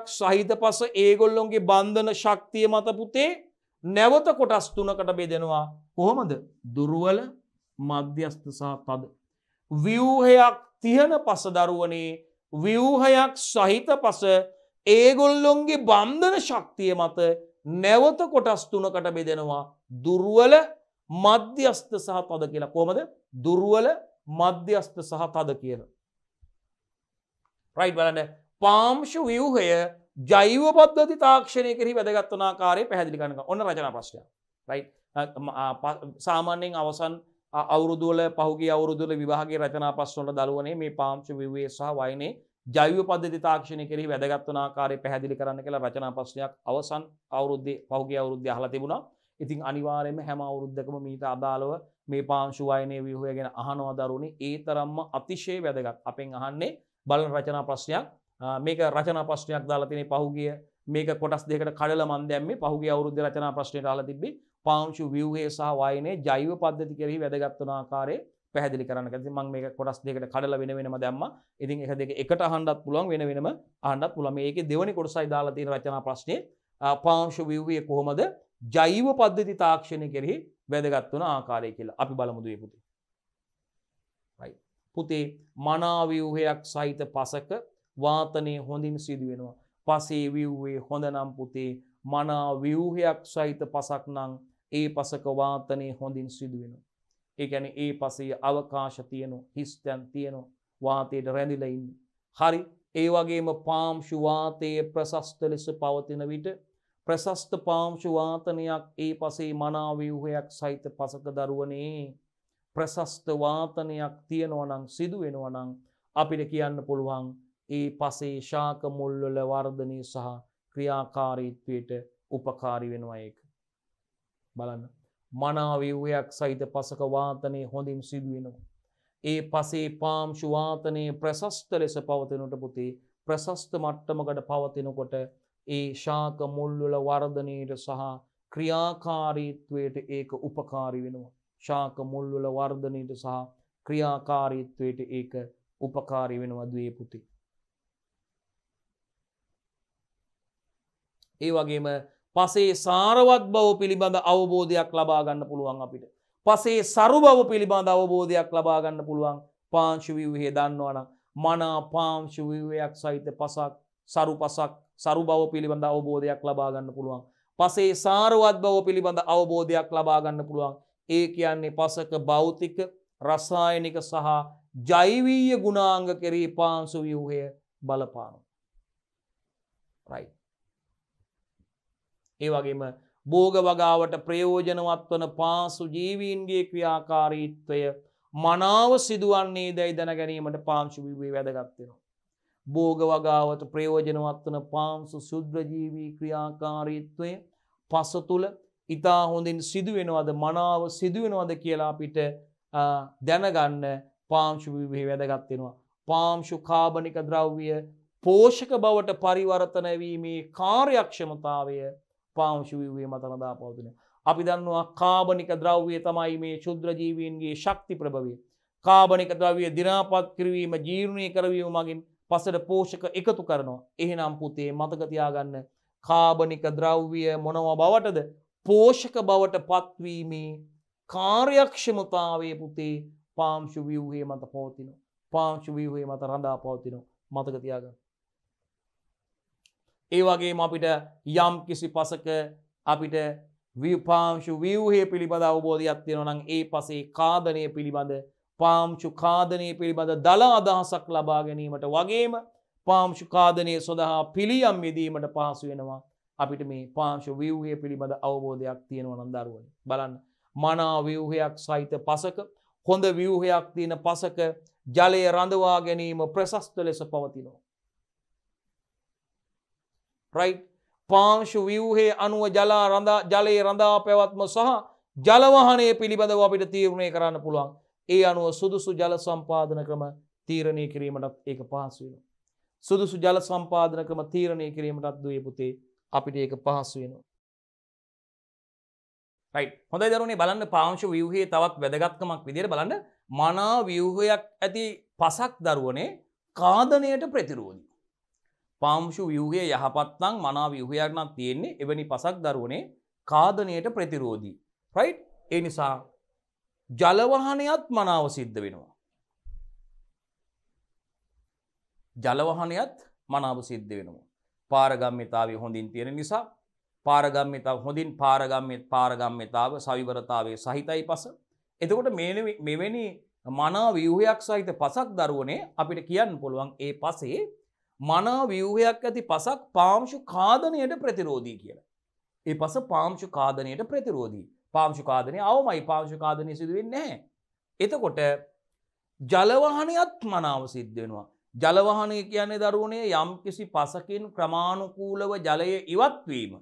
සහිත පස ඒගොල්ලොන්ගේ බන්ධන ශක්තිය මත පුතේ නැවත කොටස් තුනකට බෙදෙනවා. කොහොමද? දුර්වල, මධ්‍යස්ථ සහ තද. ව්‍යුහයක් තියෙන පස දරුවනේ ව්‍යුහයක් සහිත පස ඒගොල්ලොන්ගේ බන්ධන ශක්තිය මත නැවත කොටස් තුනකට බෙදෙනවා. දුර්වල, මධ්‍යස්ථ සහ තද කියලා. කොහොමද? දුර්වල, මධ්‍යස්ථ සහ තද කියලා. රයිට් බලන්න. පාංශු ව්‍යුහය ජෛව පද්ධති තාක්ෂණය කෙරෙහි වැදගත් වන ආකාරය පැහැදිලි කරනවා. ඔන්න රචනා ප්‍රශ්නයක්. රයිට්. සාමාන්‍යයෙන් අවසන් අවුරුදු වල පහුගිය අවුරුදු වල විභාගයේ රචනා ප්‍රශ්න වල දළුවනේ මේ පාංශු ව්‍යුහය සහ වයනේ ජෛව පද්ධති තාක්ෂණය කෙරෙහි වැදගත් වන ආකාරය පැහැදිලි කරන්න කියලා රචනා ප්‍රශ්නයක් අවසන් අවුරුද්දේ පහුගිය අවුරුද්දේ අහලා තිබුණා. ඉතින් අනිවාර්යයෙන්ම හැම අවුරුද්දකම මීට අදාළව මේ පාංශු වයනේ ව්‍යුහය ගැන අහනවා දරුවනේ. ඒ තරම්ම අතිශය වැදගත්. අපෙන් අහන්නේ බලන රචනා ප්‍රශ්නයක්. මේක රචනා ප්‍රශ්නයක් දාලා තියෙන්නේ පහුගිය මේක කොටස් දෙකකට කඩලා මන් දැම්මේ පහුගිය අවුරුද්දේ රචනා ප්‍රශ්නයට අහලා තිබ්බේ පාංශු ව්‍යුහය සහ වයනේ ජෛව පද්ධති කෙරෙහි වැදගත් වන ආකාරය පැහැදිලි කරන්න. ඉතින් මම මේක කොටස් දෙකකට කඩලා වෙන වෙනම දැම්මා. ඉතින් එක දෙක එකට අහන්නත් පුළුවන් වෙන වෙනම අහන්නත් පුළුවන්. මේකේ දෙවෙනි කොටසයි දාලා තියෙන රචනා ප්‍රශ්නේ පාංශු ව්‍යුහය කොහොමද ජෛව පද්ධති තාක්ෂණය කෙරෙහි වැදගත් වන ආකාරය කියලා. අපි බලමු දුවේ පුතේ. right. පුතේ මනා ව්‍යුහයක් සහිත පසක වාතනය හොඳින් සිදු වෙනවා. පසේ ව්‍යුහයේ හොඳ නම් පුතේ මනා ව්‍යුහයක් සහිත පසක් නම් ඒ පසක වාතනය හොඳින් සිදු වෙනවා. ඒ කියන්නේ ඒ පසේ අවකාශ තියෙනවා, හිස්තැන් තියෙනවා, වාතයට රැඳිලා ඉන්නේ. හරි. ඒ වගේම පාංශු වාතයේ ප්‍රශස්ත ලෙස පවතින විට ප්‍රශස්ත පාංශු වාතනයක් ඒ පසේ මනා ව්‍යුහයක් සහිත පසක දරුවනේ ප්‍රශස්ත වාතනයක් තියෙනවා නම් සිදු වෙනවා නම් අපිට කියන්න පුළුවන් ඒ පසේ ශාක මුල් වල වර්ධනය සහ ක්‍රියාකාරීත්වයට උපකාරී වෙනවා ඒක. බලන්න. මනා ව්‍යුහයක් සහිත පසක වාතනය හොඳින් සිදු වෙනවා. ඒ පසේ පාංශු වාතනයේ ප්‍රශස්ත ලෙස පවතිනකොට පුතේ ප්‍රශස්ත මට්ටමකට පවතිනකොට ඒ ශාක මුල් වල වර්ධනයට සහ ක්‍රියාකාරීත්වයට ඒක උපකාරී වෙනවා. ශාක මුල් වල වර්ධනයට සහ ක්‍රියාකාරීත්වයට ඒක උපකාරී වෙනවා දුවේ පුතේ. ඒ වගේම පසේ සාරවත් බව පිළිබඳ අවබෝධයක් ලබා ගන්න පුළුවන් අපිට. පසේ සරු බව පිළිබඳ අවබෝධයක් ලබා ගන්න පුළුවන් පාංශු ව්‍යුහය දන්නවනම් මනා පාංශු ව්‍යුහයක් සහිත පසක් සරු බව පිළිබඳ අවබෝධයක් ලබා ගන්න පුළුවන්. පසේ සාරවත් බව පිළිබඳ අවබෝධයක් ලබා ගන්න පුළුවන්. ඒ කියන්නේ පසක භෞතික, රසායනික සහ ජෛවීය ගුණාංග කෙරෙහි පාංශු ව්‍යුහය බලපානවා. right. ඒ වගේම භෝග වගාවට ප්‍රයෝජනවත් වන පාංශු ජීවීන්ගේ ක්‍රියාකාරීත්වය මනාව සිදුවන්නේ දැයි දැන ගැනීමට පාංශු ව්‍යුහය වැදගත් වෙනවා. භෝග වගාවට ප්‍රයෝජනවත් වන පාංශු ශුද්‍රජීවී ක්‍රියාකාරීත්වය පස තුල ඉතා හොඳින් සිදු වෙනවද මනාව සිදු වෙනවද කියලා අපිට දැනගන්න පාංශු ව්‍යුහය වැදගත් වෙනවා. පාංශු කාබනික ද්‍රව්‍ය පෝෂක බවට පරිවර්තන වීමේ කාර්යක්ෂමතාවය පාංශු ව්‍යුහය මත රඳා පවතිනවා. අපි දන්නවා කාබනික ද්‍රව්‍ය තමයි මේ ක්ෂුද්‍ර ජීවීන්ගේ ශක්ති ප්‍රභවය. කාබනික ද්‍රව්‍ය දිනාපත් කිරීම, ජීර්ණය කරවීම මගින් පසට පෝෂක එකතු කරනවා. එහෙනම් පුතේ මතක තියාගන්න කාබනික ද්‍රව්‍ය මොනවා බවටද? පෝෂක බවට පත්වීමේ කාර්යක්ෂමතාවයේ පුතේ පාංශු ව්‍යුහය මත පවතිනවා. පාංශු ව්‍යුහය මත රඳා පවතිනවා. මතක තියාගන්න. ඒ වගේම අපිට යම් කිසි පසක අපිට පාංශු ව්‍යුහය පිළිබඳ අවබෝධයක් තියෙනවා නම් ඒ පසේ කාදනය පිළිබඳ පාංශු කාදනය පිළිබඳ දල අදහසක් ලබා ගැනීමට වගේම පාංශු කාදනය සඳහා පිළියම් යෙදීමට පහසු වෙනවා. අපිට මේ පාංශු ව්‍යුහය පිළිබඳ අවබෝධයක් තියෙනවා නම් දරුවනේ. බලන්න. මනා ව්‍යුහයක් සහිත පසක, හොඳ ව්‍යුහයක් තියෙන පසක ජලය රඳවා ගැනීම ප්‍රශස්ත ලෙස පවතිනවා. right. පාංශු ව්‍යුහයේ අණුව ජලයේ රඳා පැවැත්ම සහ ජල වහනය පිළිබඳව අපිට තීරණය කරන්න පුළුවන්. ඒ අනුව සුදුසු ජල සම්පාදන ක්‍රම තීරණය කිරීමටත් ඒක පහසු වෙනවා. සුදුසු ජල සම්පාදනකම තීරණය කිරීමටත් දුවේ පුතේ අපිට ඒක පහසු වෙනවා. රයිට්. හොඳයි දරුවනේ බලන්න පාංශු ව්‍යුහයේ තවත් වැදගත්කමක් විදිහට බලන්න මනා ව්‍යුහයක් ඇති පසක් දරුවනේ කාදනයට ප්‍රතිරෝධී. පාංශු ව්‍යුහය යහපත් නම් මනා ව්‍යුහයක් නම් තියෙන්නේ එවැනි පසක් දරුවනේ කාදනයට ප්‍රතිරෝධී. රයිට්. ඒ නිසා ජල වහනයත් මනාව සිද්ධ වෙනවා. ජල වහනයත් මනාව සිද්ධ වෙනවා. පාරගම්‍යතාවය හොඳින් තියෙන නිසා පාරගම්‍යතාව හොඳින් පාරගම්‍යතාව සවිවරතාවයේ සහිතයි පස. එතකොට මෙවැනි මනා ව්‍යුහයක් සහිත පසක් දරුවනේ අපිට කියන්න පුළුවන් ඒ පසේ මනා ව්‍යුහයක් ඇති පසක් පාංශු කාදනයට ප්‍රතිරෝධී කියලා. ඒ පස පාංශු කාදනයට ප්‍රතිරෝධී. පාංශු කාදනය අවමයි පාංශු කාදනය සිදු වෙන්නේ නැහැ. එතකොට ජල වහනයත් මනාව සිද්ධ වෙනවා. ජල වහනය කියන්නේ දරුවනේ යම්කිසි පසකින් ක්‍රමානුකූලව ජලය ඉවත් වීම.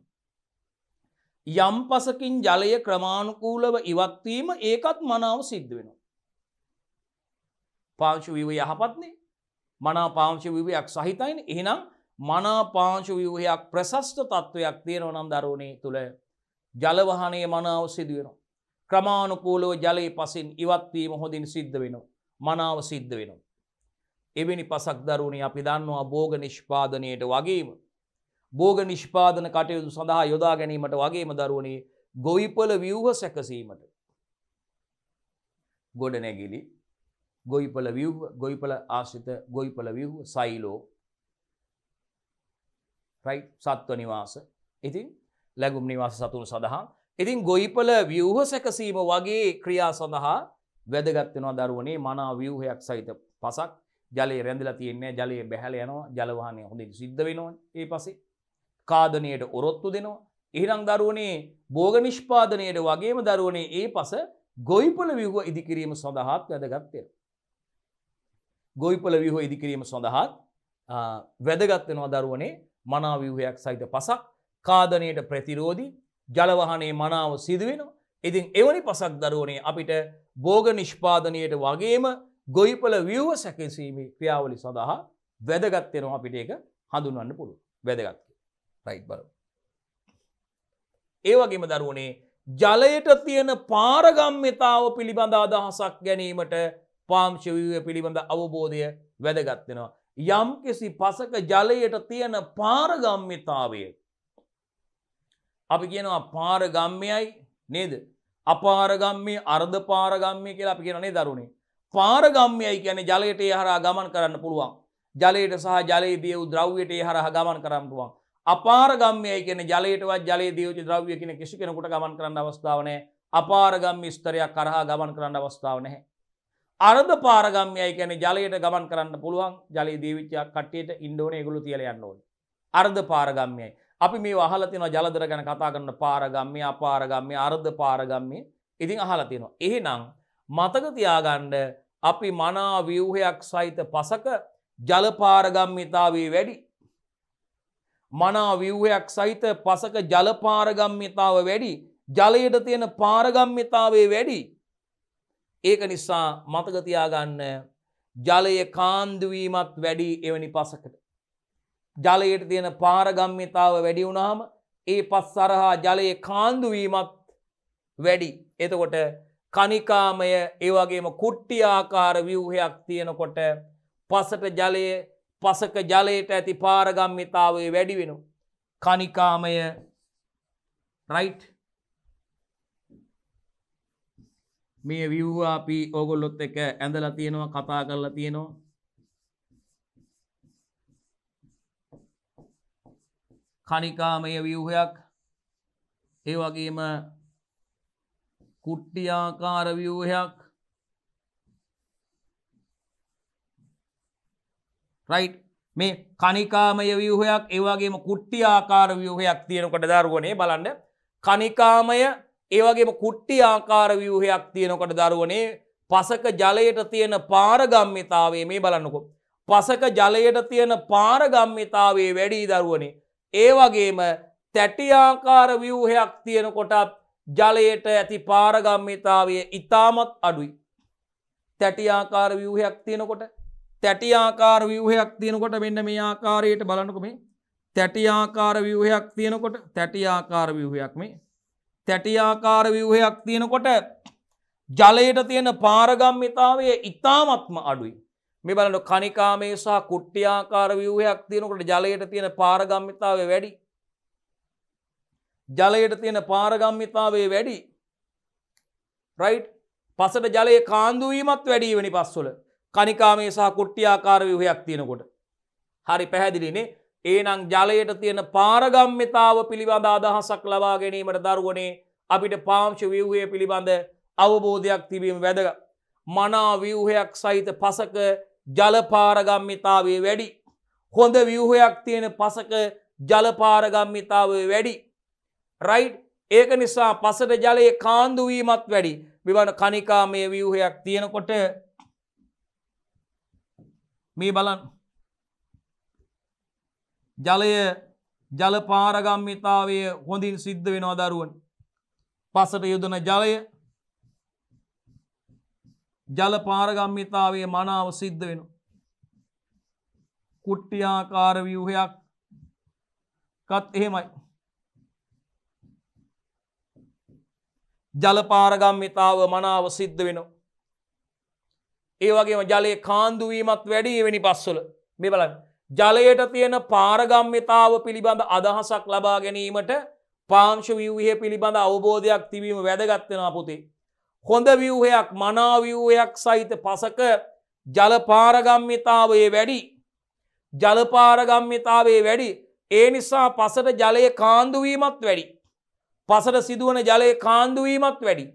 යම් පසකින් ජලය ක්‍රමානුකූලව ඉවත් වීම ඒකත් මනාව සිද්ධ වෙනවා. පාංශු ව්‍යුහය යහපත්නේ. මනා පාංශු ව්‍යුහයක් සහිතයිනේ. එහෙනම් මනා පාංශු ව්‍යුහයක් ප්‍රශස්ත තත්වයක් තියෙනවා නම් දරුවනේ තුල ජල වහනය මනාව සිදු වෙනවා. ක්‍රමානුකූලව ජලයේ පසින් ඉවත් වීම හොඳින් සිද්ධ වෙනවා. මනාව සිද්ධ වෙනවා. එවැනි පසක් දරුවනේ අපි දන්නවා භෝග නිෂ්පාදනයට වගේම භෝග නිෂ්පාදන කටයුතු සඳහා යොදා ගැනීමට වගේම දරුවනේ ගොවිපළ ව්‍යුහ සැකසීමට ගොඩනැගිලි ගොවිපළ ව්‍යුහ ගොවිපළ ආශ්‍රිත ගොවිපළ ව්‍යුහ සයිලෝ රයිට් සත්ව නිවාස ඉතින් ලැබුම් නිවාස සතුන් සඳහා ඉතින් ගොවිපළ ව්‍යුහ සැකසීම වගේ ක්‍රියා සඳහා වැදගත් වෙනවා දරුවනේ මනා ව්‍යුහයක් සහිත පසක් ජලයේ රැඳිලා තියෙන්නේ ජලයේ බැහැලා යනවා ජල වහනය හොඳින් සිද්ධ වෙනවා ඒ පස්සේ කාදනයට ඔරොත්තු දෙනවා එහෙනම් දරුවනේ භෝග නිෂ්පාදනයට වගේම දරුවනේ ඒ පස ගොවිපළ ව්‍යුහ ඉදිකිරීම සඳහාත් වැදගත් වෙනවා ගොවිපළ ව්‍යුහ ඉදිකිරීම සඳහාත් වැදගත් වෙනවා දරුවනේ මනා ව්‍යුහයක් සහිත පසක් කාදනයට ප්‍රතිරෝධී ජල වහනේ මනාව සිදු වෙනවා ඉතින් එවැනි පසක් දරුවනේ අපිට භෝග නිෂ්පාදනයට වගේම ගොවිපළ ව්‍යුහ සැකසීමේ ක්‍රියාවලිය සඳහා වැදගත් වෙනවා අපිට ඒක හඳුන්වන්න පුළුවන් වැදගත් රයිට් බලමු ඒ වගේම දරුවනේ ජලයට තියෙන පාරගම්‍යතාව පිළිබඳ අදහසක් ගැනීමට පාංශු ව්‍යුහය පිළිබඳ අවබෝධය වැදගත් වෙනවා යම්කිසි පසක ජලයට තියෙන පාරගම්‍යතාවය අපි කියනවා පාරගම්‍යයි නේද අපාරගම්‍ය අර්ධ පාරගම්‍ය කියලා අපි කියනවා නේද දරුවනේ පාරගම්‍යයි කියන්නේ ජලයට ඒ හරහා ගමන් කරන්න පුළුවන්. ජලයට සහ ජලයේ දිය වූ ද්‍රව්‍යයට ඒ හරහා ගමන් කරන්න පුළුවන්. අපාරගම්‍යයි කියන්නේ ජලයටවත් ජලයේ දිය වූ ද්‍රව්‍ය කියන කිසි කෙනෙකුට ගමන් කරන්න අවස්ථාවක් නැහැ. අපාරගම්‍ය ස්තරයක් කරහා ගමන් කරන්න අවස්ථාවක් නැහැ. අර්ධ පාරගම්‍යයි කියන්නේ ජලයට ගමන් කරන්න පුළුවන්. ජලයේ දිය වෙච්ච කට්ටියට ඉන්න ඕනේ ඒගොල්ලෝ තියලා යන්න ඕනේ. අර්ධ පාරගම්‍යයි. අපි මේව අහලා තියෙනවා ජලදර ගැන කතා කරන පාරගම්‍ය අපාරගම්‍ය අර්ධ පාරගම්‍ය. ඉතින් අහලා තියෙනවා. එහෙනම් මතක තියාගන්න අපි මනා ව්‍යුහයක් සහිත පසක ජල පාරගම්‍යතාවයේ වැඩි මනා ව්‍යුහයක් සහිත පසක ජල පාරගම්‍යතාව වැඩි ජලයට තියෙන පාරගම්‍යතාවයේ වැඩි ඒක නිසා මතක තියාගන්න ජලයේ කාන්දු වීමත් වැඩි එවැනි පසකට ජලයට තියෙන පාරගම්‍යතාව වැඩි වුණාම ඒ පස් හරහා ජලයේ කාන්දු වීමත් වැඩි එතකොට කනිකාමය ඒ වගේම කුට්ටි ආකාර ව්‍යුහයක් තියෙනකොට පසට ජලයේ පසක ජලයට ඇති පාරගම්‍යතාවය වැඩි වෙනවා. කනිකාමය රයිට් මේ ව්‍යුහ අපි ඕගොල්ලොත් එක්ක ඇඳලා තියෙනවා කතා කරලා තියෙනවා. කනිකාමය ව්‍යුහයක් ඒ වගේම කුට්ටි ආකාර ව්‍යුහයක් රයිට් මේ කනිකාමය ව්‍යුහයක් ඒ වගේම කුට්ටි ආකාර ව්‍යුහයක් තියෙනකොට දරුවනේ බලන්න කනිකාමය ඒ වගේම කුට්ටි ආකාර ව්‍යුහයක් තියෙනකොට දරුවනේ පසක ජලයට තියෙන පාරගම්‍යතාවය මේ බලන්නකෝ පසක ජලයට තියෙන පාරගම්‍යතාවයේ වැඩි දරුවනේ ඒ වගේම තැටි ආකාර ව්‍යුහයක් තියෙනකොටත් ජලයට ඇති පාරගම්‍යතාවය ඉතාමත් අඩුයි. තැටි ආකාර ව්‍යුහයක් තියෙනකොට තැටි ආකාර ව්‍යුහයක් තියෙනකොට මෙන්න මේ ආකාරයට බලන්නකො මේ තැටි ආකාර ව්‍යුහයක් තියෙනකොට තැටි ආකාර ව්‍යුහයක් මේ තැටි ආකාර ව්‍යුහයක් තියෙනකොට ජලයට තියෙන පාරගම්මිතාවය ඉතාමත්ම අඩුයි. මේ බලන්න කණිකාමේ සහ කුට්ටි ආකාර ව්‍යුහයක් තියෙනකොට ජලයට තියෙන පාරගම්මිතාවය වැඩි. ජලයට තියෙන පාරගම්මිතාවය වැඩි. රයිට්. පසට ජලයේ කාන්දු වීමත් වැඩි වෙනි පස්වල. කණිකාමේ සහ කුට්ටි ආකාර ව්‍යුහයක් තියෙනකොට. හරි පැහැදිලිනේ. එහෙනම් ජලයට තියෙන පාරගම්මිතාව පිළිබඳ අදහසක් ලබා ගැනීමට දරුවනේ අපිට පාංශ ව්‍යුහය පිළිබඳ අවබෝධයක් තිබීම වැදගත්. මනා ව්‍යුහයක් සහිත පසක ජල පාරගම්මිතාවය වැඩි. හොඳ ව්‍යුහයක් තියෙන පසක ජල පාරගම්මිතාවය වැඩි. රයිට්. ඒක නිසා පසට ජලයේ කාන්දු වීමත් වැඩි. මෙවන කණිකාමය ව්‍යුහයක් තියෙනකොට මේ බලන්න ජල පාරගම්මිතාවය හොඳින් සිද්ධ වෙනවා දරුවනේ. පසට යොදන ජල පාරගම්මිතාවය මනාව සිද්ධ වෙනවා. කුට්ටි ආකාර ව්‍යුහයක් කත් එහෙමයි. ජල පාරගම්මිතාව මනාව සිද්ධ වෙනවා. ඒ වගේම ජලයේ කාන්දු වීමත් වැඩි වෙනි පස්වල. මේ බලන්න. ජලයට තියෙන පාරගම්මිතාව පිළිබඳ අදහසක් ලබා ගැනීමට පාංශ ව්‍යුහය පිළිබඳ අවබෝධයක් තිබීම වැදගත් වෙනවා පුතේ. හොඳ ව්‍යුහයක් මනා ව්‍යුහයක් සහිත පසක ජල පාරගම්මිතාවය වැඩි. ජල පාරගම්මිතාවය වැඩි. ඒ නිසා පසට ජලයේ කාන්දු වීමත් වැඩි. පසට සිදුවන ජලයේ කාන්දු වීමත් වැඩි.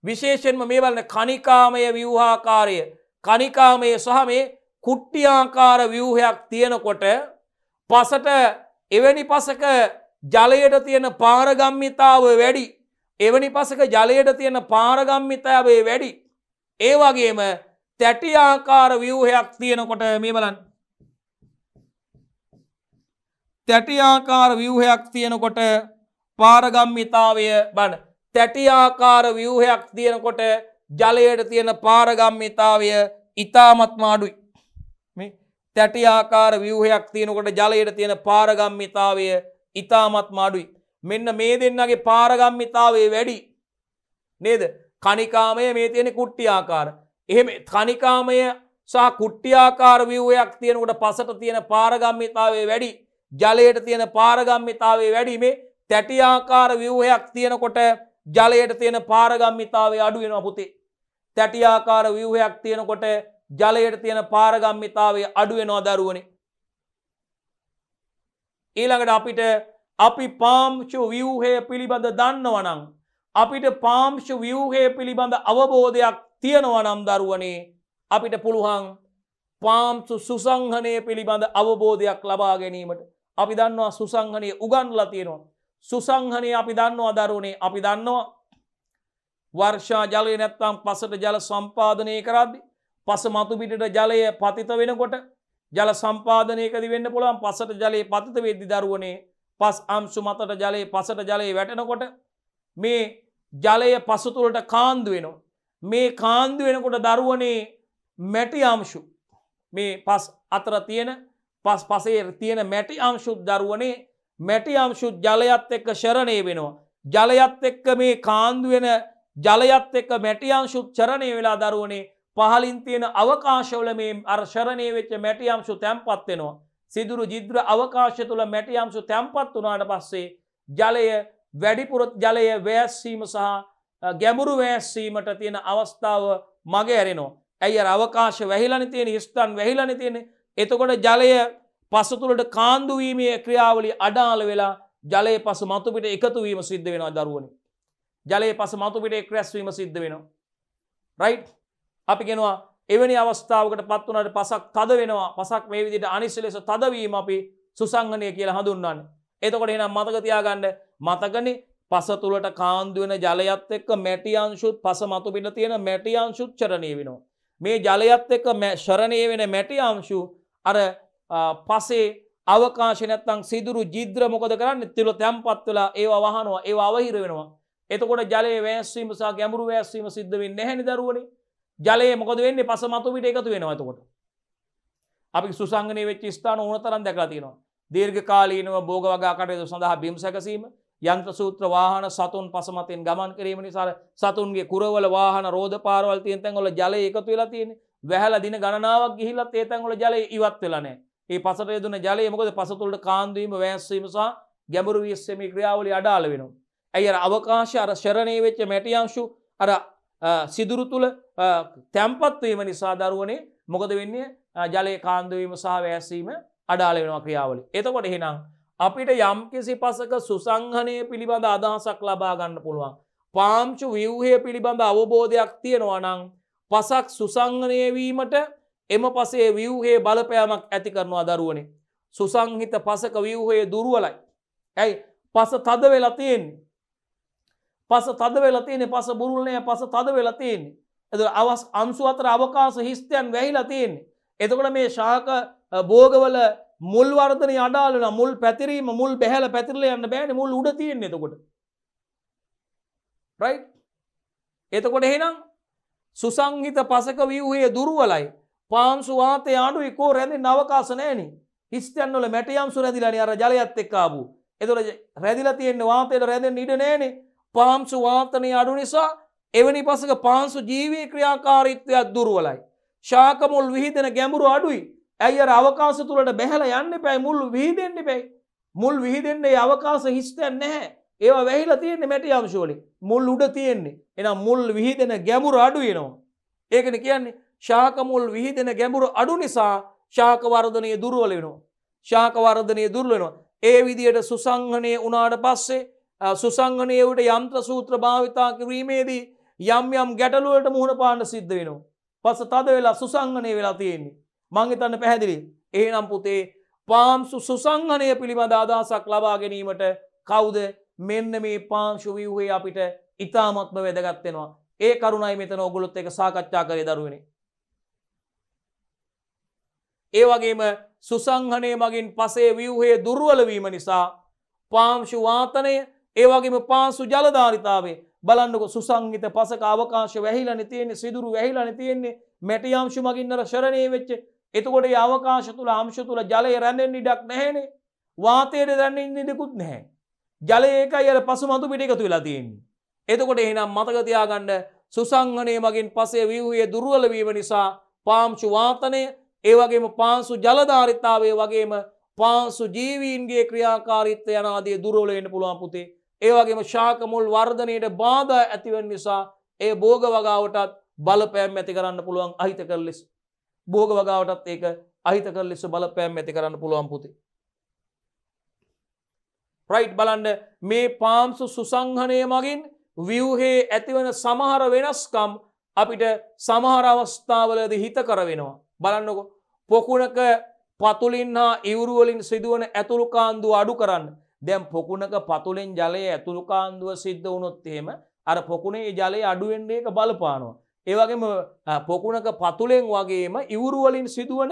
විශේෂයෙන්ම මේ බලන්න කණිකාමය ව්‍යුහාකාරය කණිකාමය සහ මේ කුට්ටි ආකාර ව්‍යුහයක් තියෙනකොට පසට එවැනි පසක ජලයට තියෙන පාරගම්මිතාව වැඩි. එවැනි පසක ජලයට තියෙන පාරගම්මිතාවය වැඩි. ඒ වගේම තැටි ආකාර ව්‍යුහයක් තියෙනකොට මේ බලන්න තැටි ආකාර ව්‍යුහයක් තියෙනකොට පාරගම්මිතාවය බලන්න තැටි ආකාර ව්‍යුහයක් තියෙනකොට ජලයට තියෙන පාරගම්මිතාවය ඉතාමත්ම අඩුයි. මේ තැටි ආකාර ව්‍යුහයක් තියෙනකොට ජලයට තියෙන පාරගම්මිතාවය ඉතාමත්ම අඩුයි. මෙන්න මේ දෙන්නගේ පාරගම්මිතාවය වැඩි. නේද? කණිකාමය මේ තියෙන කුට්ටි ආකාර. එහෙම කණිකාමය සහ කුට්ටි ආකාර ව්‍යුහයක් තියෙනකොට පසට තියෙන පාරගම්මිතාවය වැඩි. ජලයට තියෙන පාරගම්මිතාවය වැඩි. මේ තැටි ආකාර ව්‍යුහයක් තියෙනකොට ජලයට තියෙන පාරගම්මිතාවය අඩු වෙනවා පුතේ. තැටි ආකාර ව්‍යුහයක් තියෙනකොට ජලයට තියෙන පාරගම්මිතාවය අඩු වෙනවා දරුවනේ. ඊළඟට අපි පාංශ ව්‍යුහය පිළිබඳ දන්නවා නම් අපිට පාංශ ව්‍යුහය පිළිබඳ අවබෝධයක් තියෙනවා නම් දරුවනේ අපිට පුළුවන් පාංශ සුසංහනය පිළිබඳ අවබෝධයක් ලබා ගැනීමට. අපි දන්නවා සුසංහනය උගන්වලා තියෙනවා. සුසංහනය අපි දන්නවා දරුවනේ අපි දන්නවා වර්ෂා ජලය නැත්තම් පසට ජල සම්පාදනය කරද්දී පස මතු පිටට ජලය පතිත වෙනකොට ජල සම්පාදනයකදී වෙන්න පුළුවන් පසට ජලයේ පතිත වෙද්දී දරුවනේ පස් අංශු මතට ජලයේ පසට ජලයේ වැටෙනකොට මේ ජලය පස තුලට කාන්දු වෙනවා. මේ කාන්දු වෙනකොට දරුවනේ මැටි අංශු මේ පස් අතර තියෙන පසේ තියෙන මැටි අංශු දරුවනේ මැටි අංශු ජලයත් එක්ක ශරණය වෙනවා. ජලයත් එක්ක මේ කාන්දු වෙන ජලයත් එක්ක මැටි අංශු ශරණය වෙලා දරුවනේ පහලින් තියෙන අවකාශවල මේ අර ශරණය වෙච්ච මැටි අංශු තැම්පත් වෙනවා. සිදුරු ජිද්‍ර අවකාශය තුල මැටි අංශු තැම්පත් වුණාට පස්සේ ජලය වැඩිපුර ජලය වැස්සීම සහ ගැඹුරු වැස්සීමට තියෙන අවස්ථාව මගේ ඇරෙනවා. ඇයි අර අවකාශ වැහිලානේ තියෙන්නේ ස්ථාන වැහිලානේ තියෙන්නේ. එතකොට ජලය පස තුලට කාන්දු වීමේ ක්‍රියාවලිය අඩාල වෙලා ජලයේ පස මතු පිට එකතු වීම සිද්ධ වෙනවා දරුවනේ. ජලයේ පස මතු පිට එක්රැස් වීම සිද්ධ වෙනවා. රයිට්? අපි කියනවා එවැනි අවස්ථාවකට පත් වුණාට පසක් තද වෙනවා. පසක් මේ විදිහට අනිශ්චය ලෙස තද වීම අපි සුසංහනය කියලා හඳුන්වන්නේ. එතකොට එහෙනම් මතක තියාගන්න මතකනේ පස තුලට කාන්දු වෙන ජලයත් එක්ක මැටි අංශුත් පස මතු පිට තියෙන මැටි අංශුත් චරණය වෙනවා. මේ ජලයත් එක්ක ශරණය වෙන මැටි අංශු අර පසේ අවකාශය නැත්තම් සිදුරු ජිද්‍ර මොකද කරන්නේ? තිල තැම්පත් වෙලා ඒවා වහනවා, ඒවා අවහිර වෙනවා. එතකොට ජලයේ වැස්සීම සහ ගැඹුරු වැස්සීම සිද්ධ වෙන්නේ නැහැ නේ දරුවනේ. ජලයේ මොකද වෙන්නේ? පස මතු පිට එකතු වෙනවා එතකොට. අපි සුසංගනීය වෙච්ච ස්ථාන ඕන තරම් දැකලා තියෙනවා. දීර්ඝකාලීනව භෝග වගා කටයුතු සඳහා බිම් සැකසීම, යන්ත්‍ර සූත්‍ර වාහන සතුන් පසමතින් ගමන් කිරීම නිසා සතුන්ගේ කුරවල වාහන රෝද පාරවල් තියෙන තැන්වල ජලය එකතු වෙලා තියෙන්නේ. වැහැලා දින ගණනාවක් ගිහිල්ලත් ඒ තැන්වල ජලය ඉවත් වෙලා නැහැ. මේ පසට යෙදුන ජලය මොකද පස තුළට කාන්දු වීම, වැස් වීම සහ ගැඹුරු විශ්වමී ක්‍රියාවලිය අඩාල වෙනවා. ඇයි අර අවකාශය අර ශරණීය වෙච්ච මැටි අංශු අර සිදුරු තුල තැම්පත් වීම නිසා දරුවනේ මොකද වෙන්නේ? ජලයේ කාන්දු වීම සහ වැස් වීම අඩාල වෙනවා ක්‍රියාවලිය. එතකොට එහෙනම් අපිට යම්කිසි පසක සුසංහනය පිළිබඳ අදහසක් ලබා ගන්න පුළුවන්. පාංශු ව්‍යුහය පිළිබඳ අවබෝධයක් තියෙනවා නම් පසක් සුසංහනය වීමට එම පසේ ව්‍යුහයේ බලපෑමක් ඇති කරනවා දරුවනේ. සුසංහිත පසක ව්‍යුහයේ දුර්වලයි. ඇයි? පස තද වෙලා තියෙන්නේ. පස තද වෙලා තියෙන්නේ. පස බුරුල් නෑ. පස තද වෙලා තියෙන්නේ. එතකොට අංශු අතර අවකාශ හිස්තයන් වැහිලා තියෙන්නේ. එතකොට මේ ශාක භෝගවල මුල් වර්ධනය අඩාල වෙනවා. මුල් පැතිරීම, මුල් බැහැලා පැතිරලා යන්න බෑනේ. මුල් උඩ තියෙන්නේ එතකොට. right? එතකොට එහෙනම් සුසංහිත පසක ව්‍යුහයේ දුර්වලයි. පාංශු වාතය අඩුයි. කෝ රැඳෙන්න අවකාශ නැහෙනි. හිස්තයන් වල මැටි අංශු රැඳිලානේ අර ජලයත් එක්ක ආපු. එතකොට රැඳිලා තියෙන්නේ වාතයට රැඳෙන්න ඉඩ නැහෙනේ. පාංශු වාතනය අඩු නිසා එවැනි පසක පාංශු ජීවී ක්‍රියාකාරීත්වයක් දුර්වලයි. ශාක මුල් විහිදෙන ගැඹුරු අඩුයි. ඇයි අර අවකාශ තුලට බැහැලා යන්න එපා. මුල් විහිදෙන්න එපා. මුල් විහිදෙන්නේ අවකාශ හිස්තයන් නැහැ. ඒවා වැහිලා තියෙන්නේ මැටි අංශු වලින්. මුල් උඩ තියෙන්නේ. එහෙනම් මුල් විහිදෙන ගැඹුරු අඩු වෙනවා. ඒකනේ කියන්නේ ශාක මුල් විහිදෙන ගැඹුරු අඩු නිසා ශාක වර්ධනයේ දුර්වල වෙනවා. ශාක වර්ධනයේ දුර්වල වෙනවා. ඒ විදිහට සුසංහනය වුණාට පස්සේ සුසංහනයේ උඩ යන්ත්‍ර සූත්‍ර භාවිතා කිරීමේදී යම් යම් ගැටලු වලට මුහුණ පාන්න සිද්ධ වෙනවා. පස්ස තද වෙලා සුසංහනය වෙලා තියෙන්නේ. මං හිතන්නේ පැහැදිලි. එහෙනම් පුතේ පාංශු සුසංහනය පිළිබඳ අදහසක් ලබා ගැනීමට කවුද මෙන්න මේ පාංශු ව්‍යුහය අපිට ඉතාමත්ම වැදගත් වෙනවා. ඒ කරුණයි මෙතන ඔයගොල්ලොත් එක්ක සාකච්ඡා කරේ දරුවනේ. ඒ වගේම සුසංහනය මගින් පසේ ව්‍යුහයේ දුර්වල වීම නිසා පාංශු වාතනය, ඒ වගේම පාංශු ජලධාරිතාවේ බලන්නකො සුසංහිත පසක අවකාශ වැහිලානේ තියෙන්නේ, සිදුරු වැහිලානේ තියෙන්නේ මැටි අංශු මගින් අර ශරණීය වෙච්ච. එතකොට මේ අවකාශ තුල අංශ තුල ජලය රැඳෙන්න ඉඩක් නැහැනේ. වාතයට රැඳෙන්න ඉඩකුත් නැහැ. ජලය ඒකයි අර පසු මතු පිට එකතු වෙලා තියෙන්නේ. එතකොට එහෙනම් මතක තියාගන්න සුසංහනය මගින් පසේ ව්‍යුහයේ දුර්වල වීම නිසා පාංශු වාතනය, ඒ වගේම පාංශු ජලධාරිතාවය වගේම පාංශු ජීවීන්ගේ ක්‍රියාකාරීත්වය යන ආදී දුර්වල වෙන්න පුළුවන් පුතේ. ඒ වගේම ශාක මුල් වර්ධනයට බාධා ඇති වෙන නිසා ඒ භෝග වගාවටත් බලපෑම් ඇති කරන්න පුළුවන් අහිතකර ලෙස. භෝග වගාවටත් ඒක අහිතකර ලෙස බලපෑම් ඇති කරන්න පුළුවන් පුතේ. right බලන්න මේ පාංශු සුසංහනය මගින් ව්‍යුහයේ ඇතිවන සමහර වෙනස්කම් අපිට සමහර අවස්ථාවලදී හිතකර වෙනවා. බලන්නකො පොකුණක පතුලින් හා ඉවුරු වලින් සිදුවන ඇතුළු කාන්දුව අඩු කරන්න. දැන් පොකුණක පතුලෙන් ජලය ඇතුළු කාන්දුව සිද්ධ වුණොත් එහෙම අර පොකුණේ ජලය අඩු වෙන්න ඒක බලපානවා. ඒ වගේම පොකුණක පතුලෙන් වගේම ඉවුරු වලින් සිදුවන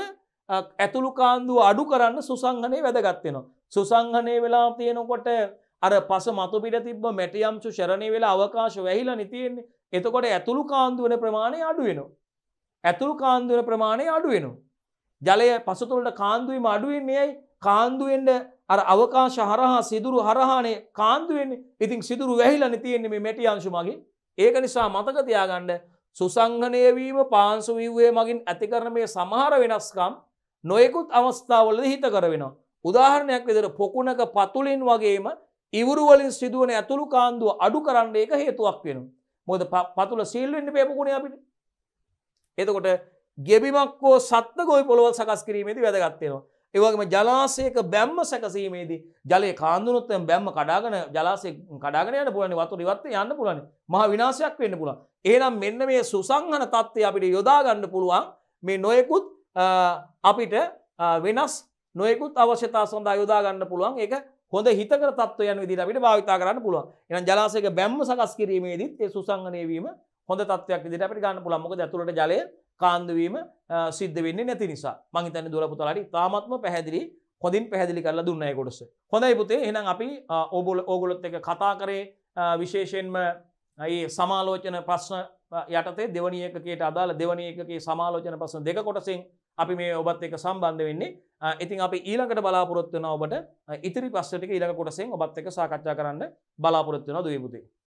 ඇතුළු කාන්දුව අඩු කරන්න සුසංහනය වැදගත් වෙනවා. සුසංහනය වෙලා තියෙනකොට අර පස මතු පිට තිබ්බ මැටි අංශු ශරණය වෙලා අවකාශ වැහිලානේ තියෙන්නේ. එතකොට ඇතුළු කාන්දුව වෙන ප්‍රමාණය අඩු වෙනවා. ඇතුළු කාන්දු වෙන ප්‍රමාණය අඩු වෙනවා. ජලය පසුතුලට කාන්දු වීම අඩු වෙන්නේ ඇයි? කාන්දු වෙන්න අර අවකාශ හරහා සිදුරු හරහානේ කාන්දු වෙන්නේ. ඉතින් සිදුරු වැහිලානේ තියෙන්නේ මේ මැටි අංශු මගින්. ඒක නිසා මතක තියාගන්න සුසංහනය වීම පාංශු ව්‍යුහයේ මගින් ඇති කරන මේ සමහර වෙනස්කම් නොයෙකුත් අවස්ථාවලදී හිතකර වෙනවා. උදාහරණයක් විදිහට පොකුණක පතුලින් වගේම ඉවුරු වලින් සිදුවන ඇතුළු කාන්දුව අඩු කරන්න ඒක හේතුවක් වෙනවා. මොකද පතුල සීල් වෙන්න බෑ පොකුණේ අපිට. එතකොට ගෙබිමක් හෝ සත්ත්ව ගොවි පොළවල් සකස් කිරීමේදී වැදගත් වෙනවා. ඒ වගේම ජලාශයක බැම්ම සැකසීමේදී ජලයේ කාන්දුනොත් බැම්ම කඩාගෙන ජලාශය කඩාගෙන යන්න පුළුවන්, වතුර ඉවත් යන්න පුළුවන්. මහා විනාශයක් වෙන්න පුළුවන්. එහෙනම් මෙන්න මේ සුසංහන තත්ත්වය අපිට යොදා ගන්න පුළුවන් මේ නොයෙකුත් අපිට වෙනස් නොයෙකුත් අවශ්‍යතා සඳහා යොදා ගන්න පුළුවන්. ඒක හොඳ හිතකර තත්ත්වය යන විදිහට අපිට භාවිතා කරන්න පුළුවන්. එහෙනම් ජලාශයක බැම්ම සකස් කිරීමේදීත් මේ සුසංහනය වීම හොඳ තත්ත්වයක් විදිහට අපිට ගන්න පුළුවන්. මොකද ඇතුළට ජලය කාන්දු වීම සිද්ධ වෙන්නේ නැති නිසා. මම හිතන්නේ දුර පුතාලාට තාමත්ම පැහැදිලි, හොඳින් පැහැදිලි කරලා දුන්නා ඒ කොටස. හොඳයි පුතේ. එහෙනම් අපි ඕගොල්ලොත් එක්ක කතා කරේ විශේෂයෙන්ම මේ සමාලෝචන ප්‍රශ්න යටතේ දෙවනි ඒකකයට අදාළ දෙවනි ඒකකයේ සමාලෝචන ප්‍රශ්න දෙක කොටසෙන් අපි මේ ඔබත් එක්ක සම්බන්ධ වෙන්නේ. ඉතින් අපි ඊළඟට බලාපොරොත්තු වෙනවා ඔබට ඉතිරි ප්‍රශ්න ටික ඊළඟ කොටසෙන් ඔබත් එක්ක සාකච්ඡා කරන්න බලාපොරොත්තු වෙනවා දුවේ පුතේ.